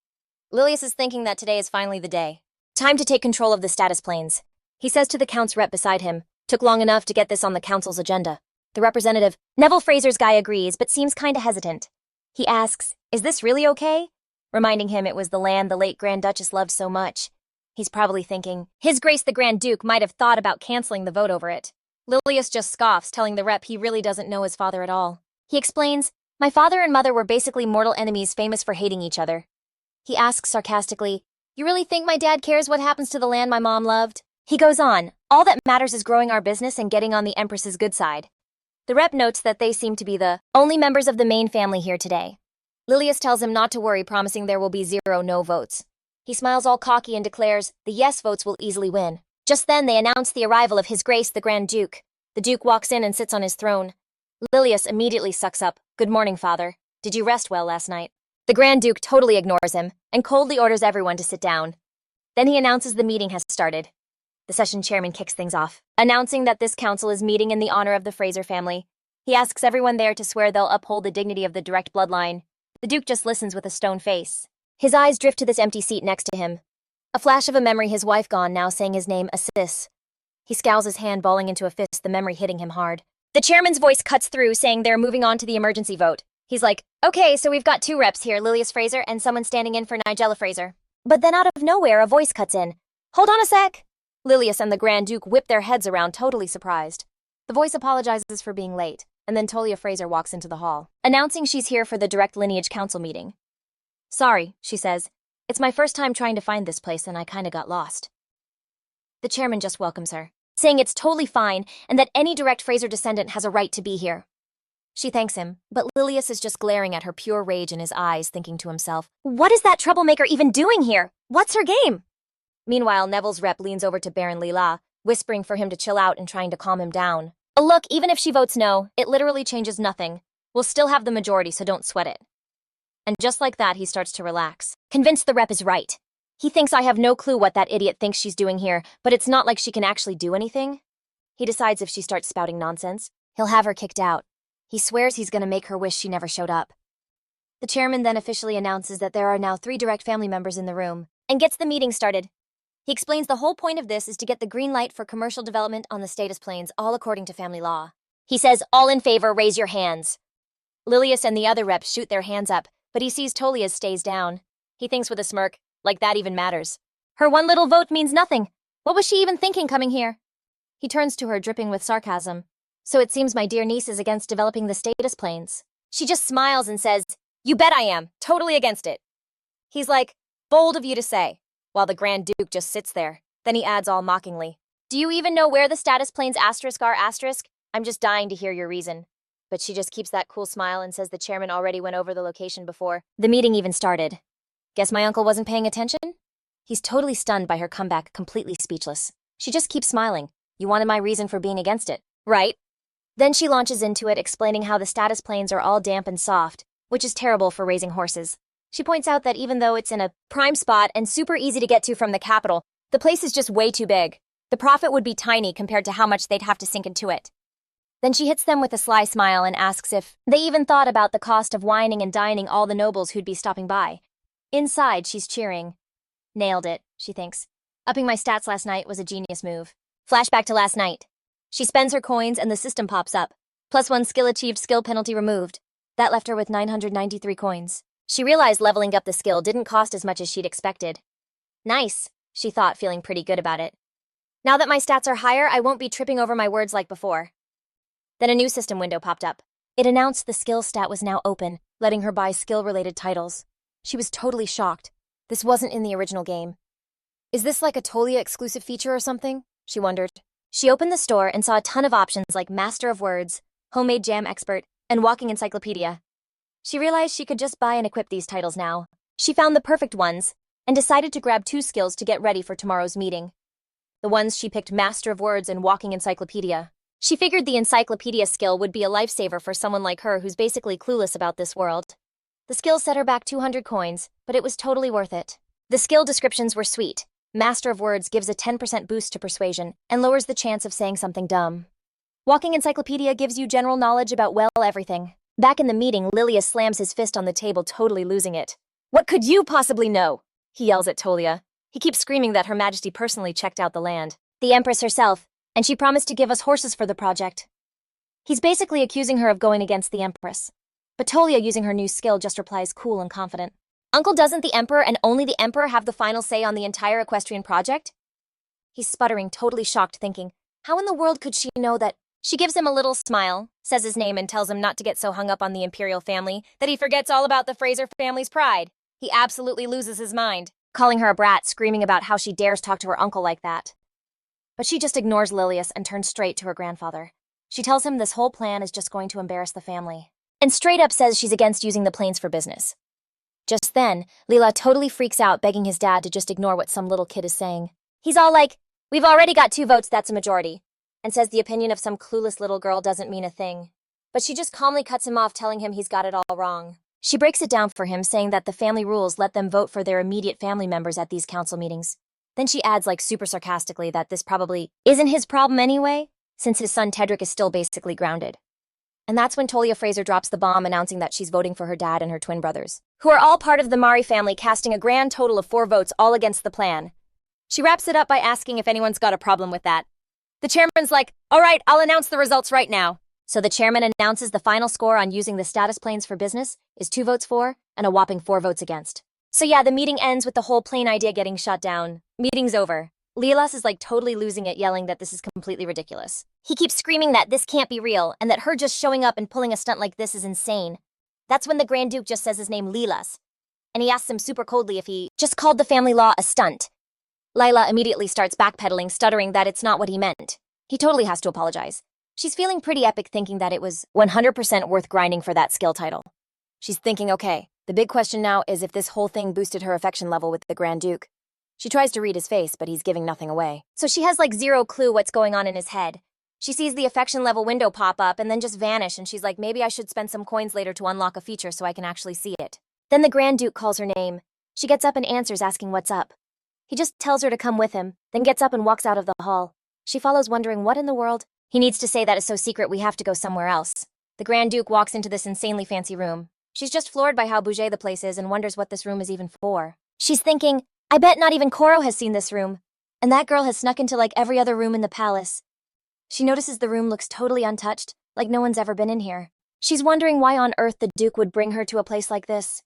Lilius is thinking that today is finally the day. Time to take control of the status planes. He says to the count's rep beside him, took long enough to get this on the council's agenda. The representative, Neville Fraser's guy, agrees, but seems kinda hesitant. He asks, is this really okay? Reminding him it was the land the late Grand Duchess loved so much. He's probably thinking, His Grace the Grand Duke might have thought about canceling the vote over it. Lilius just scoffs, telling the rep he really doesn't know his father at all. He explains, my father and mother were basically mortal enemies famous for hating each other. He asks sarcastically, you really think my dad cares what happens to the land my mom loved? He goes on, all that matters is growing our business and getting on the Empress's good side. The rep notes that they seem to be the only members of the main family here today. Lilius tells him not to worry, promising there will be 0 no votes. He smiles all cocky and declares the yes votes will easily win. Just then they announce the arrival of His Grace the Grand Duke. The Duke walks in and sits on his throne. Lilius immediately sucks up, good morning, father. Did you rest well last night? The Grand Duke totally ignores him and coldly orders everyone to sit down. Then he announces the meeting has started. The session chairman kicks things off, announcing that this council is meeting in the honor of the Fraser family. He asks everyone there to swear they'll uphold the dignity of the direct bloodline. The Duke just listens with a stone face. His eyes drift to this empty seat next to him. A flash of a memory, his wife gone, now saying his name, Assis. He scowls, his hand balling into a fist, the memory hitting him hard. The chairman's voice cuts through, saying they're moving on to the emergency vote. He's like, okay, so we've got 2 reps here, Lilius Fraser and someone standing in for Nigella Fraser. But then out of nowhere, a voice cuts in. Hold on a sec! Lilius and the Grand Duke whip their heads around, totally surprised. The voice apologizes for being late, and then Tolia Fraser walks into the hall, announcing she's here for the Direct Lineage Council meeting. Sorry, she says. It's my first time trying to find this place and I kinda got lost. The chairman just welcomes her, saying it's totally fine and that any direct Fraser descendant has a right to be here. She thanks him, but Lilius is just glaring at her, pure rage in his eyes, thinking to himself, what is that troublemaker even doing here? What's her game? Meanwhile, Neville's rep leans over to Baron Lila, whispering for him to chill out and trying to calm him down. Look, even if she votes no, it literally changes nothing. We'll still have the majority, so don't sweat it. And just like that, he starts to relax, convinced the rep is right. He thinks I have no clue what that idiot thinks she's doing here, but it's not like she can actually do anything. He decides if she starts spouting nonsense, he'll have her kicked out. He swears he's gonna make her wish she never showed up. The chairman then officially announces that there are now 3 direct family members in the room, and gets the meeting started. He explains the whole point of this is to get the green light for commercial development on the status planes, all according to family law. He says, all in favor, raise your hands. Lilius and the other reps shoot their hands up, but he sees Tolia's stays down. He thinks with a smirk, like that even matters. Her one little vote means nothing. What was she even thinking coming here? He turns to her, dripping with sarcasm. So it seems my dear niece is against developing the status planes. She just smiles and says, you bet I am, totally against it. He's like, bold of you to say, while the Grand Duke just sits there. Then he adds all mockingly, do you even know where the status planes are? I'm just dying to hear your reason. But she just keeps that cool smile and says the chairman already went over the location before the meeting even started. Guess my uncle wasn't paying attention? He's totally stunned by her comeback, completely speechless. She just keeps smiling. You wanted my reason for being against it, right? Then she launches into it, explaining how the status planes are all damp and soft, which is terrible for raising horses. She points out that even though it's in a prime spot and super easy to get to from the capital, the place is just way too big. The profit would be tiny compared to how much they'd have to sink into it. Then she hits them with a sly smile and asks if they even thought about the cost of wining and dining all the nobles who'd be stopping by. Inside, she's cheering. Nailed it, she thinks. Upping my stats last night was a genius move. Flashback to last night. She spends her coins and the system pops up. +1 skill achieved, skill penalty removed. That left her with 993 coins. She realized leveling up the skill didn't cost as much as she'd expected. Nice, she thought, feeling pretty good about it. Now that my stats are higher, I won't be tripping over my words like before. Then a new system window popped up. It announced the skill stat was now open, letting her buy skill-related titles. She was totally shocked. This wasn't in the original game. Is this like a Tolia exclusive feature or something? She wondered. She opened the store and saw a ton of options like Master of Words, Homemade Jam Expert, and Walking Encyclopedia. She realized she could just buy and equip these titles now. She found the perfect ones, and decided to grab 2 skills to get ready for tomorrow's meeting. The ones she picked, Master of Words and Walking Encyclopedia. She figured the encyclopedia skill would be a lifesaver for someone like her who's basically clueless about this world. The skill set her back 200 coins, but it was totally worth it. The skill descriptions were sweet. Master of Words gives a 10% boost to persuasion and lowers the chance of saying something dumb. Walking Encyclopedia gives you general knowledge about, well, everything. Back in the meeting, Lilius slams his fist on the table, totally losing it. What could you possibly know? He yells at Tolia. He keeps screaming that Her Majesty personally checked out the land. The Empress herself, and she promised to give us horses for the project. He's basically accusing her of going against the Empress. But Tolia, using her new skill, just replies cool and confident. Uncle, doesn't the Emperor and only the Emperor have the final say on the entire equestrian project? He's sputtering, totally shocked, thinking, how in the world could she know that? She gives him a little smile, says his name and tells him not to get so hung up on the imperial family that he forgets all about the Fraser family's pride. He absolutely loses his mind, calling her a brat, screaming about how she dares talk to her uncle like that. But she just ignores Lilius and turns straight to her grandfather. She tells him this whole plan is just going to embarrass the family, and straight up says she's against using the planes for business. Just then, Lila totally freaks out, begging his dad to just ignore what some little kid is saying. He's all like, we've already got 2 votes, that's a majority, and says the opinion of some clueless little girl doesn't mean a thing. But she just calmly cuts him off, telling him he's got it all wrong. She breaks it down for him, saying that the family rules let them vote for their immediate family members at these council meetings. Then she adds, like super sarcastically, that this probably isn't his problem anyway, since his son Tedric is still basically grounded. And that's when Tolia Fraser drops the bomb, announcing that she's voting for her dad and her twin brothers, who are all part of the Mari family, casting a grand total of 4 votes all against the plan. She wraps it up by asking if anyone's got a problem with that. The chairman's like, all right, I'll announce the results right now. So the chairman announces the final score on using the status planes for business is 2 votes for and a whopping 4 votes against. So yeah, the meeting ends with the whole plane idea getting shot down. Meeting's over. Lilas is like totally losing it, yelling that this is completely ridiculous. He keeps screaming that this can't be real, and that her just showing up and pulling a stunt like this is insane. That's when the Grand Duke just says his name Lilas, and he asks him super coldly if he just called the family law a stunt. Lila immediately starts backpedaling, stuttering that it's not what he meant. He totally has to apologize. She's feeling pretty epic, thinking that it was 100% worth grinding for that skill title. She's thinking, okay, the big question now is if this whole thing boosted her affection level with the Grand Duke. She tries to read his face, but he's giving nothing away. So she has like zero clue what's going on in his head. She sees the affection level window pop up and then just vanish, and she's like, maybe I should spend some coins later to unlock a feature so I can actually see it. Then the Grand Duke calls her name. She gets up and answers, asking what's up. He just tells her to come with him, then gets up and walks out of the hall. She follows, wondering what in the world. He needs to say that is so secret we have to go somewhere else. The Grand Duke walks into this insanely fancy room. She's just floored by how bougé the place is and wonders what this room is even for. She's thinking, I bet not even Koro has seen this room. And that girl has snuck into like every other room in the palace. She notices the room looks totally untouched, like no one's ever been in here. She's wondering why on earth the Duke would bring her to a place like this.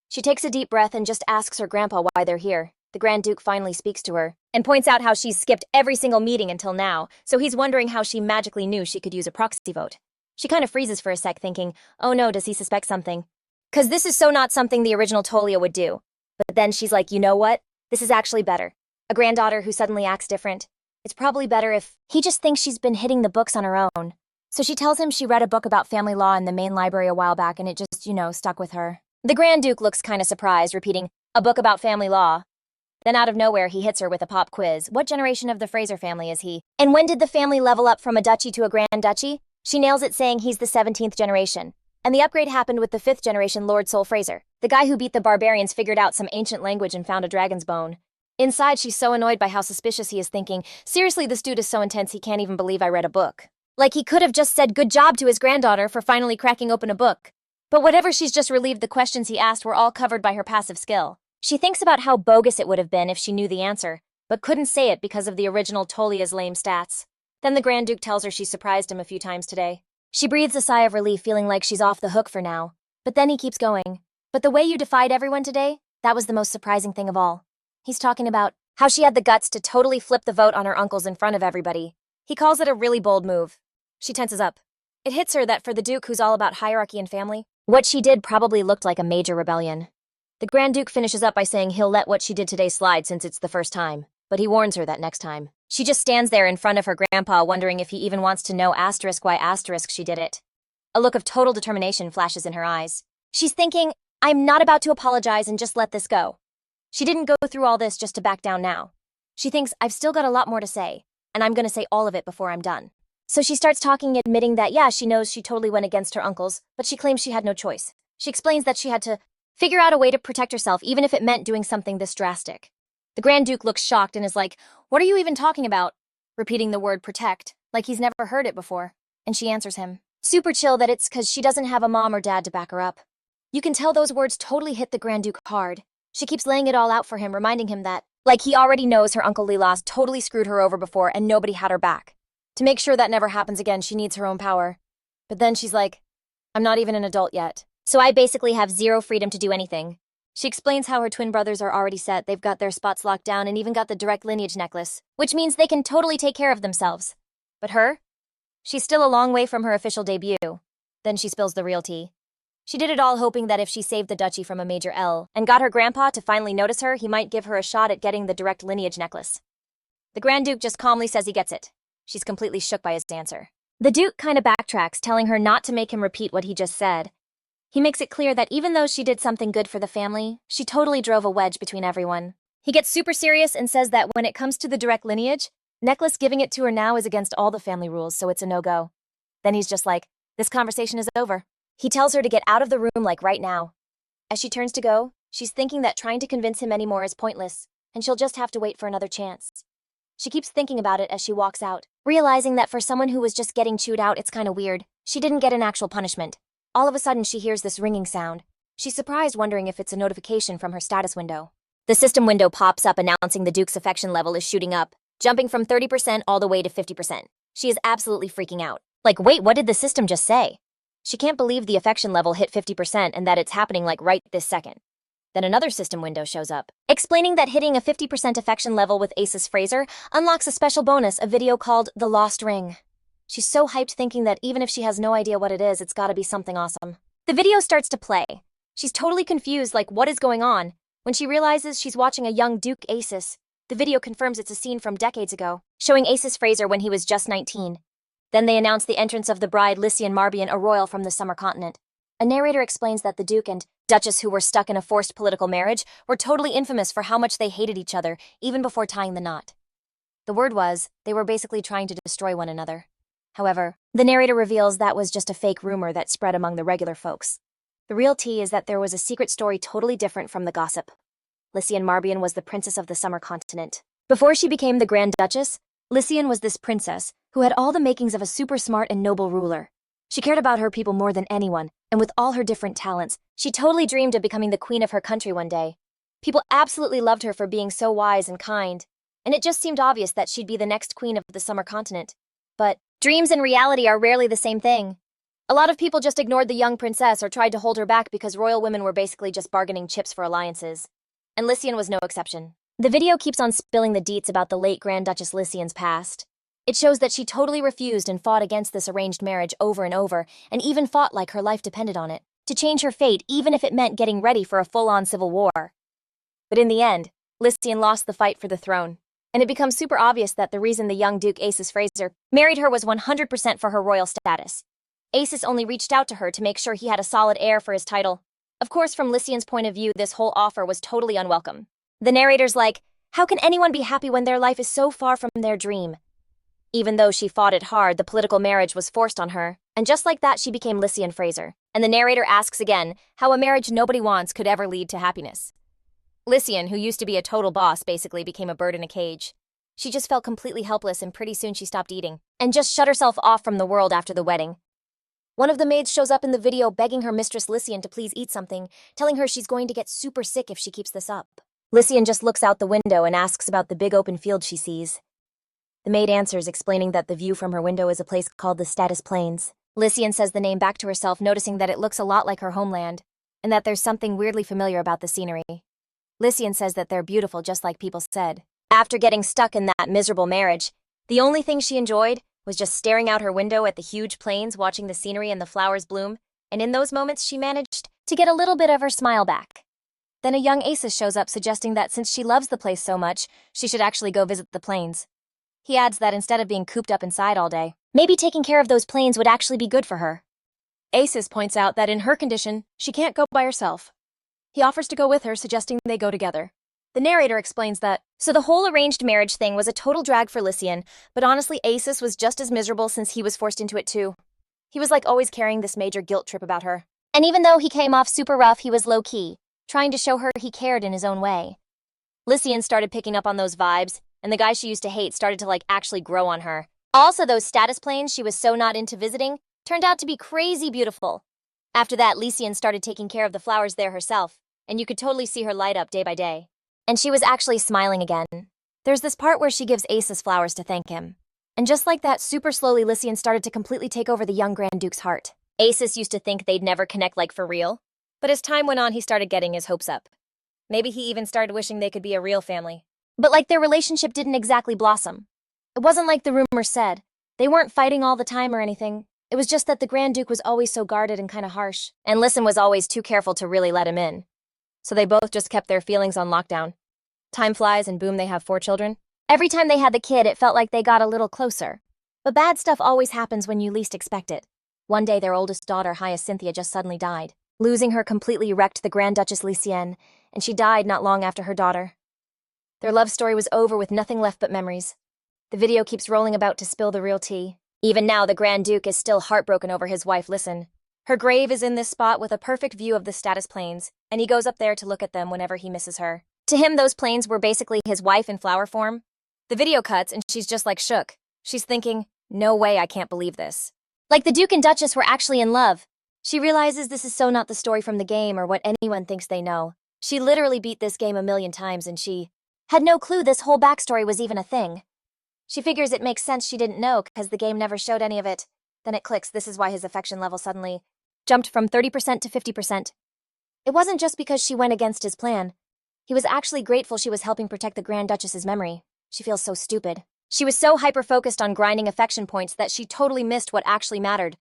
She takes a deep breath and just asks her grandpa why they're here. The Grand Duke finally speaks to her and points out how she's skipped every single meeting until now, so he's wondering how she magically knew she could use a proxy vote. She kind of freezes for a sec, thinking, oh no, does he suspect something? 'Cause this is so not something the original Tolia would do. But then she's like, you know what? This is actually better. A granddaughter who suddenly acts different. It's probably better if he just thinks she's been hitting the books on her own. So she tells him she read a book about family law in the main library a while back and it just, stuck with her. The Grand Duke looks kind of surprised, repeating, a book about family law. Then out of nowhere, he hits her with a pop quiz. What generation of the Fraser family is he? And when did the family level up from a duchy to a grand duchy? She nails it, saying he's the 17th generation. And the upgrade happened with the 5th generation Lord Sol Fraser. The guy who beat the barbarians figured out some ancient language and found a dragon's bone. Inside, she's so annoyed by how suspicious he is, thinking, seriously, this dude is so intense he can't even believe I read a book. Like he could have just said good job to his granddaughter for finally cracking open a book. But whatever, she's just relieved the questions he asked were all covered by her passive skill. She thinks about how bogus it would have been if she knew the answer, but couldn't say it because of the original Tolia's lame stats. Then the Grand Duke tells her she surprised him a few times today. She breathes a sigh of relief, feeling like she's off the hook for now. But then he keeps going. But the way you defied everyone today, that was the most surprising thing of all. He's talking about how she had the guts to totally flip the vote on her uncles in front of everybody. He calls it a really bold move. She tenses up. It hits her that for the Duke, who's all about hierarchy and family, what she did probably looked like a major rebellion. The Grand Duke finishes up by saying he'll let what she did today slide since it's the first time, but he warns her that next time. She just stands there in front of her grandpa, wondering if he even wants to know why she did it. A look of total determination flashes in her eyes. She's thinking, I'm not about to apologize and just let this go. She didn't go through all this just to back down now. She thinks, I've still got a lot more to say, and I'm gonna say all of it before I'm done. So she starts talking, admitting that, yeah, she knows she totally went against her uncles, but she claims she had no choice. She explains that she had to figure out a way to protect herself, even if it meant doing something this drastic. The Grand Duke looks shocked and is like, what are you even talking about? Repeating the word protect, like he's never heard it before. And she answers him, super chill, that it's because she doesn't have a mom or dad to back her up. You can tell those words totally hit the Grand Duke hard. She keeps laying it all out for him, reminding him that, like he already knows her Uncle Lilas totally screwed her over before and nobody had her back. To make sure that never happens again, she needs her own power. But then she's like, I'm not even an adult yet, so I basically have zero freedom to do anything. She explains how her twin brothers are already set, they've got their spots locked down and even got the direct lineage necklace, which means they can totally take care of themselves. But her? She's still a long way from her official debut. Then she spills the real tea. She did it all hoping that if she saved the duchy from a major L and got her grandpa to finally notice her, he might give her a shot at getting the direct lineage necklace. The Grand Duke just calmly says he gets it. She's completely shook by his answer. The Duke kind of backtracks, telling her not to make him repeat what he just said. He makes it clear that even though she did something good for the family, she totally drove a wedge between everyone. He gets super serious and says that when it comes to the direct lineage, Necklace giving it to her now is against all the family rules, so it's a no-go. Then he's just like, this conversation is over. He tells her to get out of the room like right now. As she turns to go, she's thinking that trying to convince him anymore is pointless, and she'll just have to wait for another chance. She keeps thinking about it as she walks out, realizing that for someone who was just getting chewed out, it's kind of weird. She didn't get an actual punishment. All of a sudden, she hears this ringing sound. She's surprised, wondering if it's a notification from her status window. The system window pops up announcing the Duke's affection level is shooting up, jumping from 30% all the way to 50%. She is absolutely freaking out. Like, wait, what did the system just say? She can't believe the affection level hit 50% and that it's happening like right this second. Then another system window shows up, explaining that hitting a 50% affection level with Aces Fraser unlocks a special bonus, a video called The Lost Ring. She's so hyped thinking that even if she has no idea what it is, it's gotta be something awesome. The video starts to play. She's totally confused, like what is going on? When she realizes she's watching a young Duke Aces, the video confirms it's a scene from decades ago, showing Aces Fraser when he was just 19. Then they announce the entrance of the bride Lycian Marbian, a royal from the Summer Continent. A narrator explains that the Duke and Duchess, who were stuck in a forced political marriage, were totally infamous for how much they hated each other, even before tying the knot. The word was, they were basically trying to destroy one another. However, the narrator reveals that was just a fake rumor that spread among the regular folks. The real tea is that there was a secret story totally different from the gossip. Lycian Marbian was the princess of the Summer Continent. Before she became the Grand Duchess, Lycian was this princess who had all the makings of a super smart and noble ruler. She cared about her people more than anyone, and with all her different talents, she totally dreamed of becoming the queen of her country one day. People absolutely loved her for being so wise and kind, and it just seemed obvious that she'd be the next queen of the Summer Continent. But dreams and reality are rarely the same thing. A lot of people just ignored the young princess or tried to hold her back because royal women were basically just bargaining chips for alliances. And Lycian was no exception. The video keeps on spilling the deets about the late Grand Duchess Lycian's past. It shows that she totally refused and fought against this arranged marriage over and over, and even fought like her life depended on it, to change her fate even if it meant getting ready for a full-on civil war. But in the end, Lycian lost the fight for the throne, and it becomes super obvious that the reason the young Duke Aces Fraser married her was 100% for her royal status. Aces only reached out to her to make sure he had a solid heir for his title. Of course, from Lycian's point of view, this whole offer was totally unwelcome. The narrator's like, how can anyone be happy when their life is so far from their dream? Even though she fought it hard, the political marriage was forced on her, and just like that, she became Lycian Fraser. And the narrator asks again how a marriage nobody wants could ever lead to happiness. Lycian, who used to be a total boss, basically became a bird in a cage. She just felt completely helpless, and pretty soon she stopped eating, and just shut herself off from the world after the wedding. One of the maids shows up in the video begging her mistress Lycian to please eat something, telling her she's going to get super sick if she keeps this up. Lycian just looks out the window and asks about the big open field she sees. The maid answers, explaining that the view from her window is a place called the Status Plains. Lycian says the name back to herself, noticing that it looks a lot like her homeland, and that there's something weirdly familiar about the scenery. Lycian says that they're beautiful just like people said. After getting stuck in that miserable marriage, the only thing she enjoyed was just staring out her window at the huge plains, watching the scenery and the flowers bloom, and in those moments she managed to get a little bit of her smile back. Then a young Aces shows up, suggesting that since she loves the place so much, she should actually go visit the plains. He adds that instead of being cooped up inside all day, maybe taking care of those plains would actually be good for her. Aces points out that in her condition, she can't go by herself. He offers to go with her, suggesting they go together. The narrator explains that, so the whole arranged marriage thing was a total drag for Lycian, but honestly Aces was just as miserable since he was forced into it too. He was like always carrying this major guilt trip about her. And even though he came off super rough, he was low-key, trying to show her he cared in his own way. Lycian started picking up on those vibes, and the guy she used to hate started to actually grow on her. Also, those status plains she was so not into visiting turned out to be crazy beautiful. After that, Lycian started taking care of the flowers there herself, and you could totally see her light up day by day. And she was actually smiling again. There's this part where she gives Aces flowers to thank him. And just like that, super slowly Lycian started to completely take over the young Grand Duke's heart. Aces used to think they'd never connect for real, but as time went on, he started getting his hopes up. Maybe he even started wishing they could be a real family. But their relationship didn't exactly blossom. It wasn't like the rumors said. They weren't fighting all the time or anything. It was just that the Grand Duke was always so guarded and kind of harsh, and Lycian was always too careful to really let him in. So they both just kept their feelings on lockdown. Time flies and boom, they have 4 children. Every time they had the kid, it felt like they got a little closer. But bad stuff always happens when you least expect it. One day their oldest daughter, Hyacinthia, just suddenly died. Losing her completely wrecked the Grand Duchess Lycian, and she died not long after her daughter. Their love story was over with nothing left but memories. The video keeps rolling about to spill the real tea. Even now, the Grand Duke is still heartbroken over his wife, Lycian. Her grave is in this spot with a perfect view of the Status Plains, and he goes up there to look at them whenever he misses her. To him, those plains were basically his wife in flower form. The video cuts, and she's just shook. She's thinking, no way, I can't believe this. The Duke and Duchess were actually in love. She realizes this is so not the story from the game or what anyone thinks they know. She literally beat this game a million times, and she had no clue this whole backstory was even a thing. She figures it makes sense she didn't know because the game never showed any of it. Then it clicks, this is why his affection level suddenly jumped from 30% to 50%. It wasn't just because she went against his plan. He was actually grateful she was helping protect the Grand Duchess's memory. She feels so stupid. She was so hyper-focused on grinding affection points that she totally missed what actually mattered.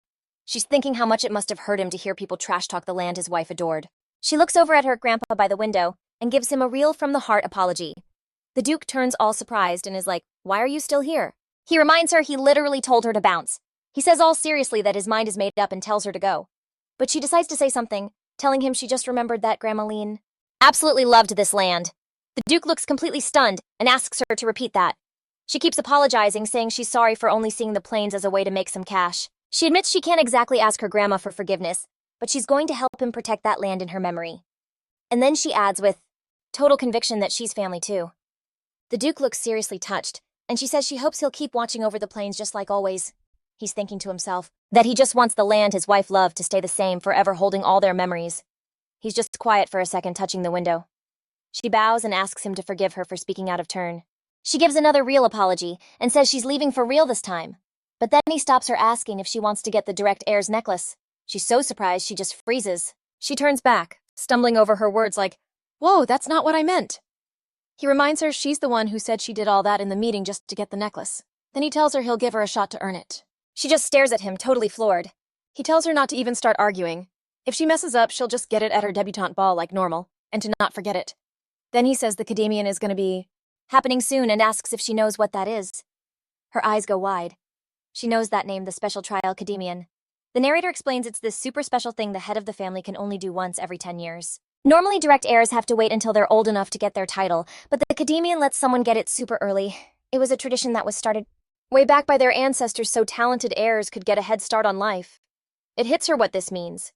She's thinking how much it must have hurt him to hear people trash-talk the land his wife adored. She looks over at her grandpa by the window and gives him a real from-the-heart apology. The Duke turns all surprised and is like, "Why are you still here?" He reminds her he literally told her to bounce. He says all seriously that his mind is made up and tells her to go. But she decides to say something, telling him she just remembered that Grandma Lean absolutely loved this land. The Duke looks completely stunned and asks her to repeat that. She keeps apologizing, saying she's sorry for only seeing the plains as a way to make some cash. She admits she can't exactly ask her grandma for forgiveness, but she's going to help him protect that land in her memory. And then she adds with total conviction that she's family too. The Duke looks seriously touched, and she says she hopes he'll keep watching over the plains just like always. He's thinking to himself that he just wants the land his wife loved to stay the same, forever holding all their memories. He's just quiet for a second, touching the window. She bows and asks him to forgive her for speaking out of turn. She gives another real apology and says she's leaving for real this time. But then he stops her, asking if she wants to get the direct heir's necklace. She's so surprised she just freezes. She turns back, stumbling over her words like, "Whoa, that's not what I meant." He reminds her she's the one who said she did all that in the meeting just to get the necklace. Then he tells her he'll give her a shot to earn it. She just stares at him, totally floored. He tells her not to even start arguing. If she messes up, she'll just get it at her debutante ball like normal, and to not forget it. Then he says the Academian is going to be happening soon and asks if she knows what that is. Her eyes go wide. She knows that name, the Special Trial Academian. The narrator explains it's this super special thing the head of the family can only do once every 10 years. Normally, direct heirs have to wait until they're old enough to get their title, but the Academian lets someone get it super early. It was a tradition that was started way back by their ancestors so talented heirs could get a head start on life. It hits her what this means.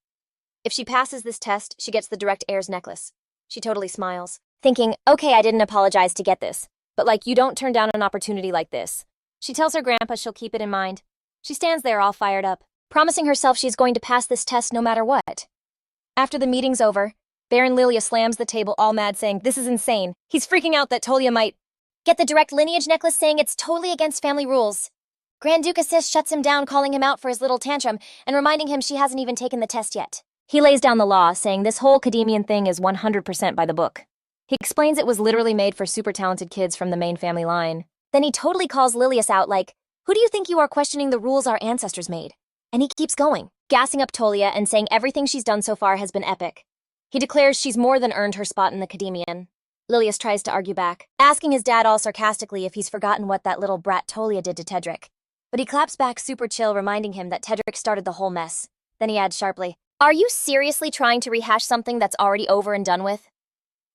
If she passes this test, she gets the direct heir's necklace. She totally smiles, thinking, okay, I didn't apologize to get this, but you don't turn down an opportunity like this. She tells her grandpa she'll keep it in mind. She stands there all fired up, promising herself she's going to pass this test no matter what. After the meeting's over, Baron Lilia slams the table all mad, saying this is insane. He's freaking out that Tolia might get the direct lineage necklace, saying it's totally against family rules. Grand Duke Assist shuts him down, calling him out for his little tantrum and reminding him she hasn't even taken the test yet. He lays down the law, saying this whole Academian thing is 100% by the book. He explains it was literally made for super talented kids from the main family line. Then he totally calls Lilius out like, who do you think you are, questioning the rules our ancestors made? And he keeps going, gassing up Tolia and saying everything she's done so far has been epic. He declares she's more than earned her spot in the Academian. Lilius tries to argue back, asking his dad all sarcastically if he's forgotten what that little brat Tolia did to Tedric. But he claps back super chill, reminding him that Tedric started the whole mess. Then he adds sharply, are you seriously trying to rehash something that's already over and done with?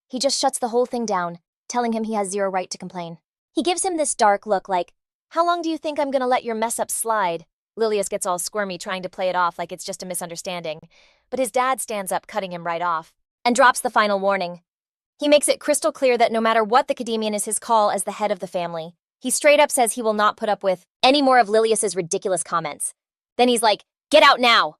He just shuts the whole thing down, telling him he has zero right to complain. He gives him this dark look like, how long do you think I'm gonna let your mess up slide? Lilius gets all squirmy, trying to play it off like it's just a misunderstanding. But his dad stands up, cutting him right off, and drops the final warning. He makes it crystal clear that no matter what, the Academian is his call as the head of the family. He straight up says he will not put up with any more of Lilius's ridiculous comments. Then he's like, get out now!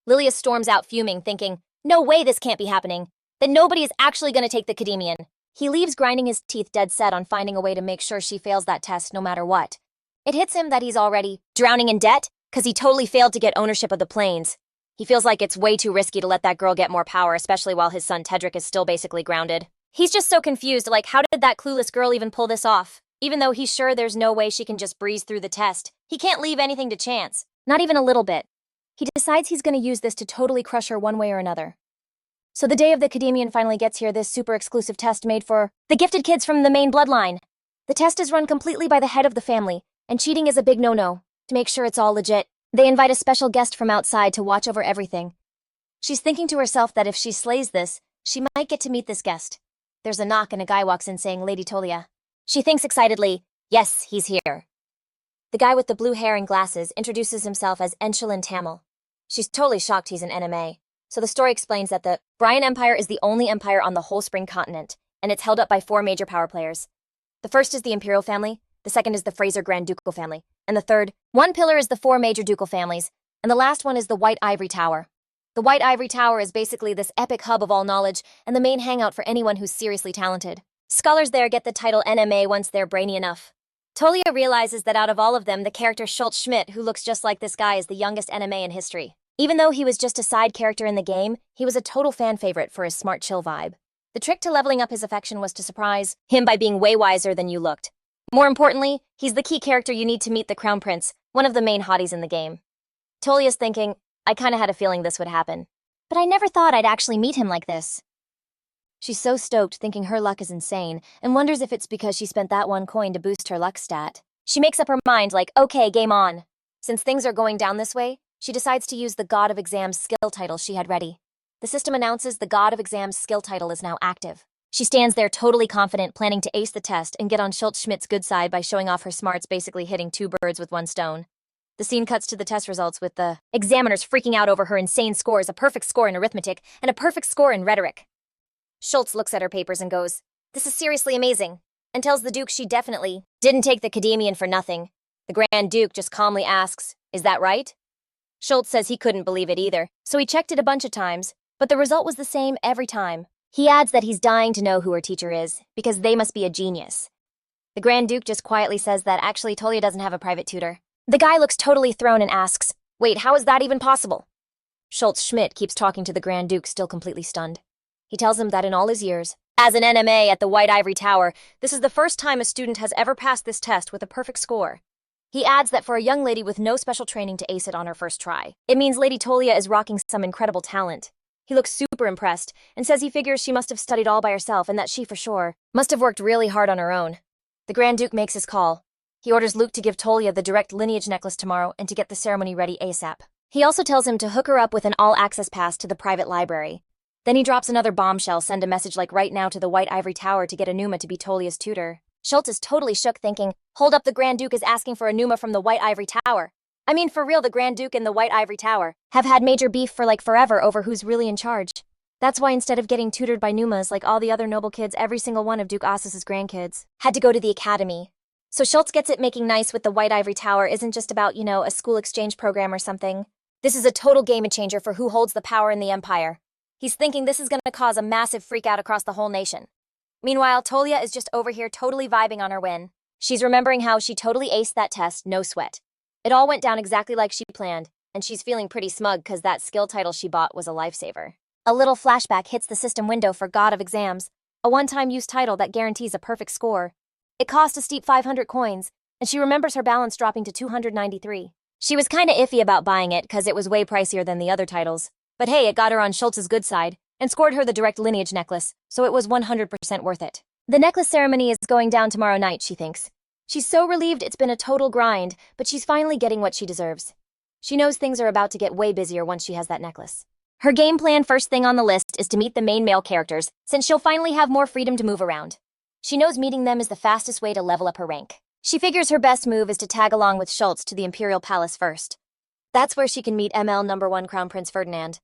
Lilius storms out fuming, thinking, no way this can't be happening. Then nobody is actually going to take the Academian. He leaves, grinding his teeth, dead set on finding a way to make sure she fails that test no matter what. It hits him that he's already drowning in debt because he totally failed to get ownership of the plains. He feels like it's way too risky to let that girl get more power, especially while his son Tedric is still basically grounded. He's just so confused, like how did that clueless girl even pull this off? Even though he's sure there's no way she can just breeze through the test, he can't leave anything to chance. Not even a little bit. He decides he's going to use this to totally crush her one way or another. So the day of the Academian finally gets here, this super exclusive test made for the gifted kids from the main bloodline. The test is run completely by the head of the family, and cheating is a big no-no. To make sure it's all legit, they invite a special guest from outside to watch over everything. She's thinking to herself that if she slays this, she might get to meet this guest. There's a knock and a guy walks in saying, Lady Tolia. She thinks excitedly, yes, he's here. The guy with the blue hair and glasses introduces himself as Enchelin Tamil. She's totally shocked he's an NMA. So the story explains that the Bryan Empire is the only empire on the whole Spring continent, and it's held up by 4 major power players. The first is the Imperial family, the second is the Fraser Grand Ducal family, and the third, one pillar, is the 4 major ducal families, and the last one is the White Ivory Tower. The White Ivory Tower is basically this epic hub of all knowledge and the main hangout for anyone who's seriously talented. Scholars there get the title NMA once they're brainy enough. Tolia realizes that out of all of them, the character Schultz Schmidt, who looks just like this guy, is the youngest NMA in history. Even though he was just a side character in the game, he was a total fan favorite for his smart chill vibe. The trick to leveling up his affection was to surprise him by being way wiser than you looked. More importantly, he's the key character you need to meet the Crown Prince, one of the main hotties in the game. Tolia's thinking, I kinda had a feeling this would happen. But I never thought I'd actually meet him like this. She's so stoked, thinking her luck is insane, and wonders if it's because she spent that one coin to boost her luck stat. She makes up her mind like, okay, game on. Since things are going down this way, she decides to use the God of Exams skill title she had ready. The system announces the God of Exams skill title is now active. She stands there totally confident, planning to ace the test and get on Schultz-Schmidt's good side by showing off her smarts, basically hitting two birds with one stone. The scene cuts to the test results with the examiners freaking out over her insane scores, a perfect score in arithmetic and a perfect score in rhetoric. Schultz looks at her papers and goes, "This is seriously amazing," and tells the Duke she definitely didn't take the Academian for nothing. The Grand Duke just calmly asks, "Is that right?" Schultz says he couldn't believe it either, so he checked it a bunch of times, but the result was the same every time. He adds that he's dying to know who her teacher is, because they must be a genius. The Grand Duke just quietly says that actually Tolia doesn't have a private tutor. The guy looks totally thrown and asks, "Wait, how is that even possible?" Schultz-Schmidt keeps talking to the Grand Duke, still completely stunned. He tells him that in all his years, as an NMA at the White Ivory Tower, this is the first time a student has ever passed this test with a perfect score. He adds that for a young lady with no special training to ace it on her first try, it means Lady Tolia is rocking some incredible talent. He looks super impressed and says he figures she must have studied all by herself and that she, for sure, must have worked really hard on her own. The Grand Duke makes his call. He orders Luke to give Tolia the direct lineage necklace tomorrow and to get the ceremony ready ASAP. He also tells him to hook her up with an all-access pass to the private library. Then he drops another bombshell, send a message like right now to the White Ivory Tower to get Enuma to be Tolia's tutor. Schultz is totally shook, thinking, hold up, the Grand Duke is asking for Enuma from the White Ivory Tower. I mean, for real, the Grand Duke and the White Ivory Tower have had major beef for like forever over who's really in charge. That's why instead of getting tutored by Numas like all the other noble kids, every single one of Duke Ossus's grandkids had to go to the academy. So Schultz gets it, making nice with the White Ivory Tower isn't just about, a school exchange program or something. This is a total game changer for who holds the power in the empire. He's thinking this is going to cause a massive freakout across the whole nation. Meanwhile, Tolia is just over here totally vibing on her win. She's remembering how she totally aced that test, no sweat. It all went down exactly like she planned, and she's feeling pretty smug because that skill title she bought was a lifesaver. A little flashback hits the system window for God of Exams, a one-time use title that guarantees a perfect score. It cost a steep 500 coins, and she remembers her balance dropping to 293. She was kinda iffy about buying it because it was way pricier than the other titles. But hey, it got her on Schultz's good side, and scored her the direct lineage necklace, so it was 100% worth it. The necklace ceremony is going down tomorrow night, she thinks. She's so relieved it's been a total grind, but she's finally getting what she deserves. She knows things are about to get way busier once she has that necklace. Her game plan first thing on the list is to meet the main male characters, since she'll finally have more freedom to move around. She knows meeting them is the fastest way to level up her rank. She figures her best move is to tag along with Schultz to the Imperial Palace first. That's where she can meet ML #1 Crown Prince Ferdinand.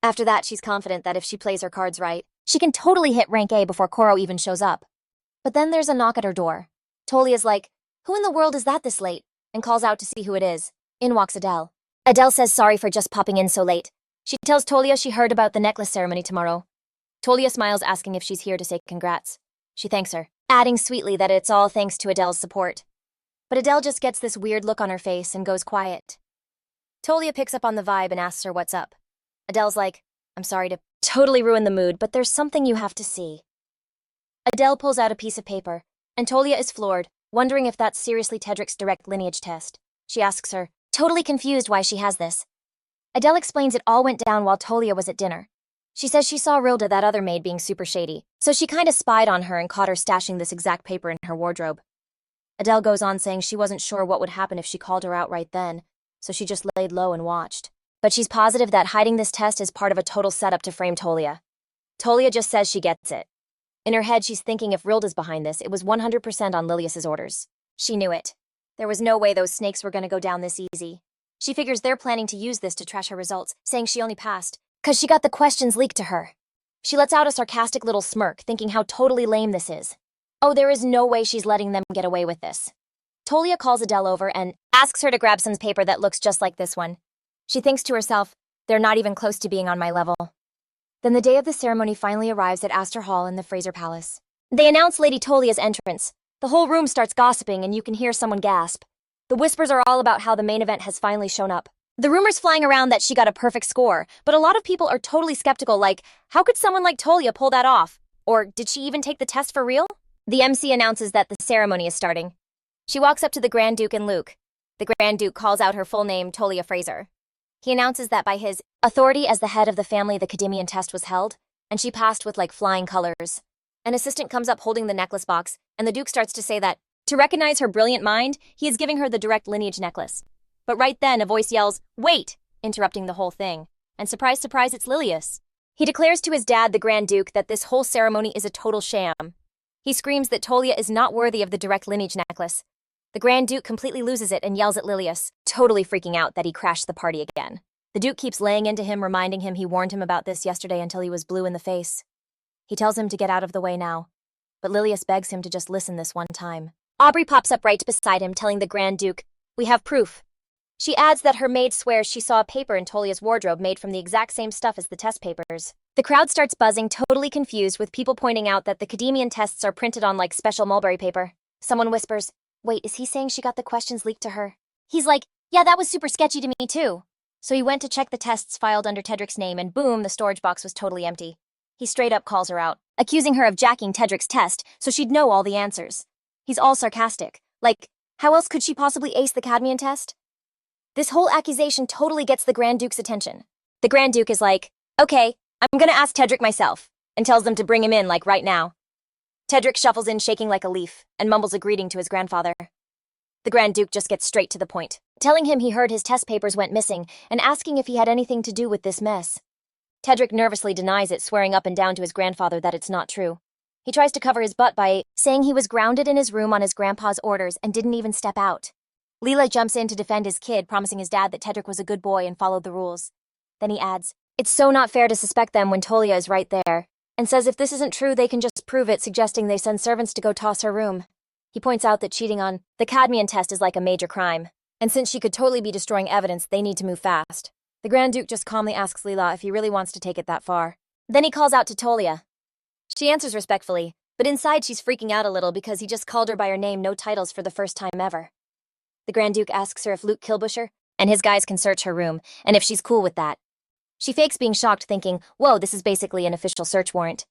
After that, she's confident that if she plays her cards right, she can totally hit rank A before Koro even shows up. But then there's a knock at her door. Tolia's like, "Who in the world is that this late?" and calls out to see who it is. In walks Adele. Adele says sorry for just popping in so late. She tells Tolia she heard about the necklace ceremony tomorrow. Tolia smiles, asking if she's here to say congrats. She thanks her, adding sweetly that it's all thanks to Adele's support. But Adele just gets this weird look on her face and goes quiet. Tolia picks up on the vibe and asks her what's up. Adele's like, "I'm sorry to totally ruin the mood, but there's something you have to see." Adele pulls out a piece of paper, and Tolia is floored, wondering if that's seriously Tedric's direct lineage test. She asks her, totally confused why she has this. Adele explains it all went down while Tolia was at dinner. She says she saw Rilda, that other maid, being super shady, so she kinda spied on her and caught her stashing this exact paper in her wardrobe. Adele goes on saying she wasn't sure what would happen if she called her out right then, so she just laid low and watched. But she's positive that hiding this test is part of a total setup to frame Tolia. Tolia just says she gets it. In her head, she's thinking if Rilda's behind this, it was 100% on Lilius's orders. She knew it. There was no way those snakes were gonna go down this easy. She figures they're planning to use this to trash her results, saying she only passed 'cause she got the questions leaked to her. She lets out a sarcastic little smirk, thinking how totally lame this is. Oh, there is no way she's letting them get away with this. Tolia calls Adele over and asks her to grab some paper that looks just like this one. She thinks to herself, they're not even close to being on my level. Then the day of the ceremony finally arrives at Astor Hall in the Fraser Palace. They announce Lady Tolia's entrance. The whole room starts gossiping and you can hear someone gasp. The whispers are all about how the main event has finally shown up. The rumors flying around that she got a perfect score, but a lot of people are totally skeptical, like, how could someone like Tolia pull that off? Or did she even take the test for real? The MC announces that the ceremony is starting. She walks up to the Grand Duke and Luke. The Grand Duke calls out her full name, Tolia Fraser. He announces that by his authority as the head of the family, the Academian test was held, and she passed with like flying colors. An assistant comes up holding the necklace box, and the Duke starts to say that, to recognize her brilliant mind, he is giving her the direct lineage necklace. But right then, a voice yells, "Wait!" interrupting the whole thing. And surprise, surprise, it's Lilius. He declares to his dad, the Grand Duke, that this whole ceremony is a total sham. He screams that Tolia is not worthy of the direct lineage necklace. The Grand Duke completely loses it and yells at Lilius, totally freaking out that he crashed the party again. The Duke keeps laying into him, reminding him he warned him about this yesterday until he was blue in the face. He tells him to get out of the way now, but Lilius begs him to just listen this one time. Aubrey pops up right beside him, telling the Grand Duke, "We have proof." She adds that her maid swears she saw a paper in Tolia's wardrobe made from the exact same stuff as the test papers. The crowd starts buzzing, totally confused, with people pointing out that the Academian tests are printed on like special mulberry paper. Someone whispers, "Wait, is he saying she got the questions leaked to her?" He's like, "Yeah, that was super sketchy to me too." So he went to check the tests filed under Tedric's name, and boom, the storage box was totally empty. He straight up calls her out, accusing her of jacking Tedric's test so she'd know all the answers. He's all sarcastic. Like, how else could she possibly ace the Cadmian test? This whole accusation totally gets the Grand Duke's attention. The Grand Duke is like, "Okay, I'm gonna ask Tedric myself," and tells them to bring him in like right now. Tedric shuffles in shaking like a leaf and mumbles a greeting to his grandfather. The Grand Duke just gets straight to the point, telling him he heard his test papers went missing and asking if he had anything to do with this mess. Tedric nervously denies it, swearing up and down to his grandfather that it's not true. He tries to cover his butt by saying he was grounded in his room on his grandpa's orders and didn't even step out. Leela jumps in to defend his kid, promising his dad that Tedric was a good boy and followed the rules. Then he adds, "It's so not fair to suspect them when Tolia is right there," and says if this isn't true, they can just prove it, suggesting they send servants to go toss her room. He points out that cheating on the Cadmian test is like a major crime, and since she could totally be destroying evidence, they need to move fast. The Grand Duke just calmly asks Leela if he really wants to take it that far. Then he calls out to Tolia. She answers respectfully, but inside she's freaking out a little because he just called her by her name, no titles, for the first time ever. The Grand Duke asks her if Luke Kilbusher and his guys can search her room, and if she's cool with that. She fakes being shocked, thinking, whoa, this is basically an official search warrant.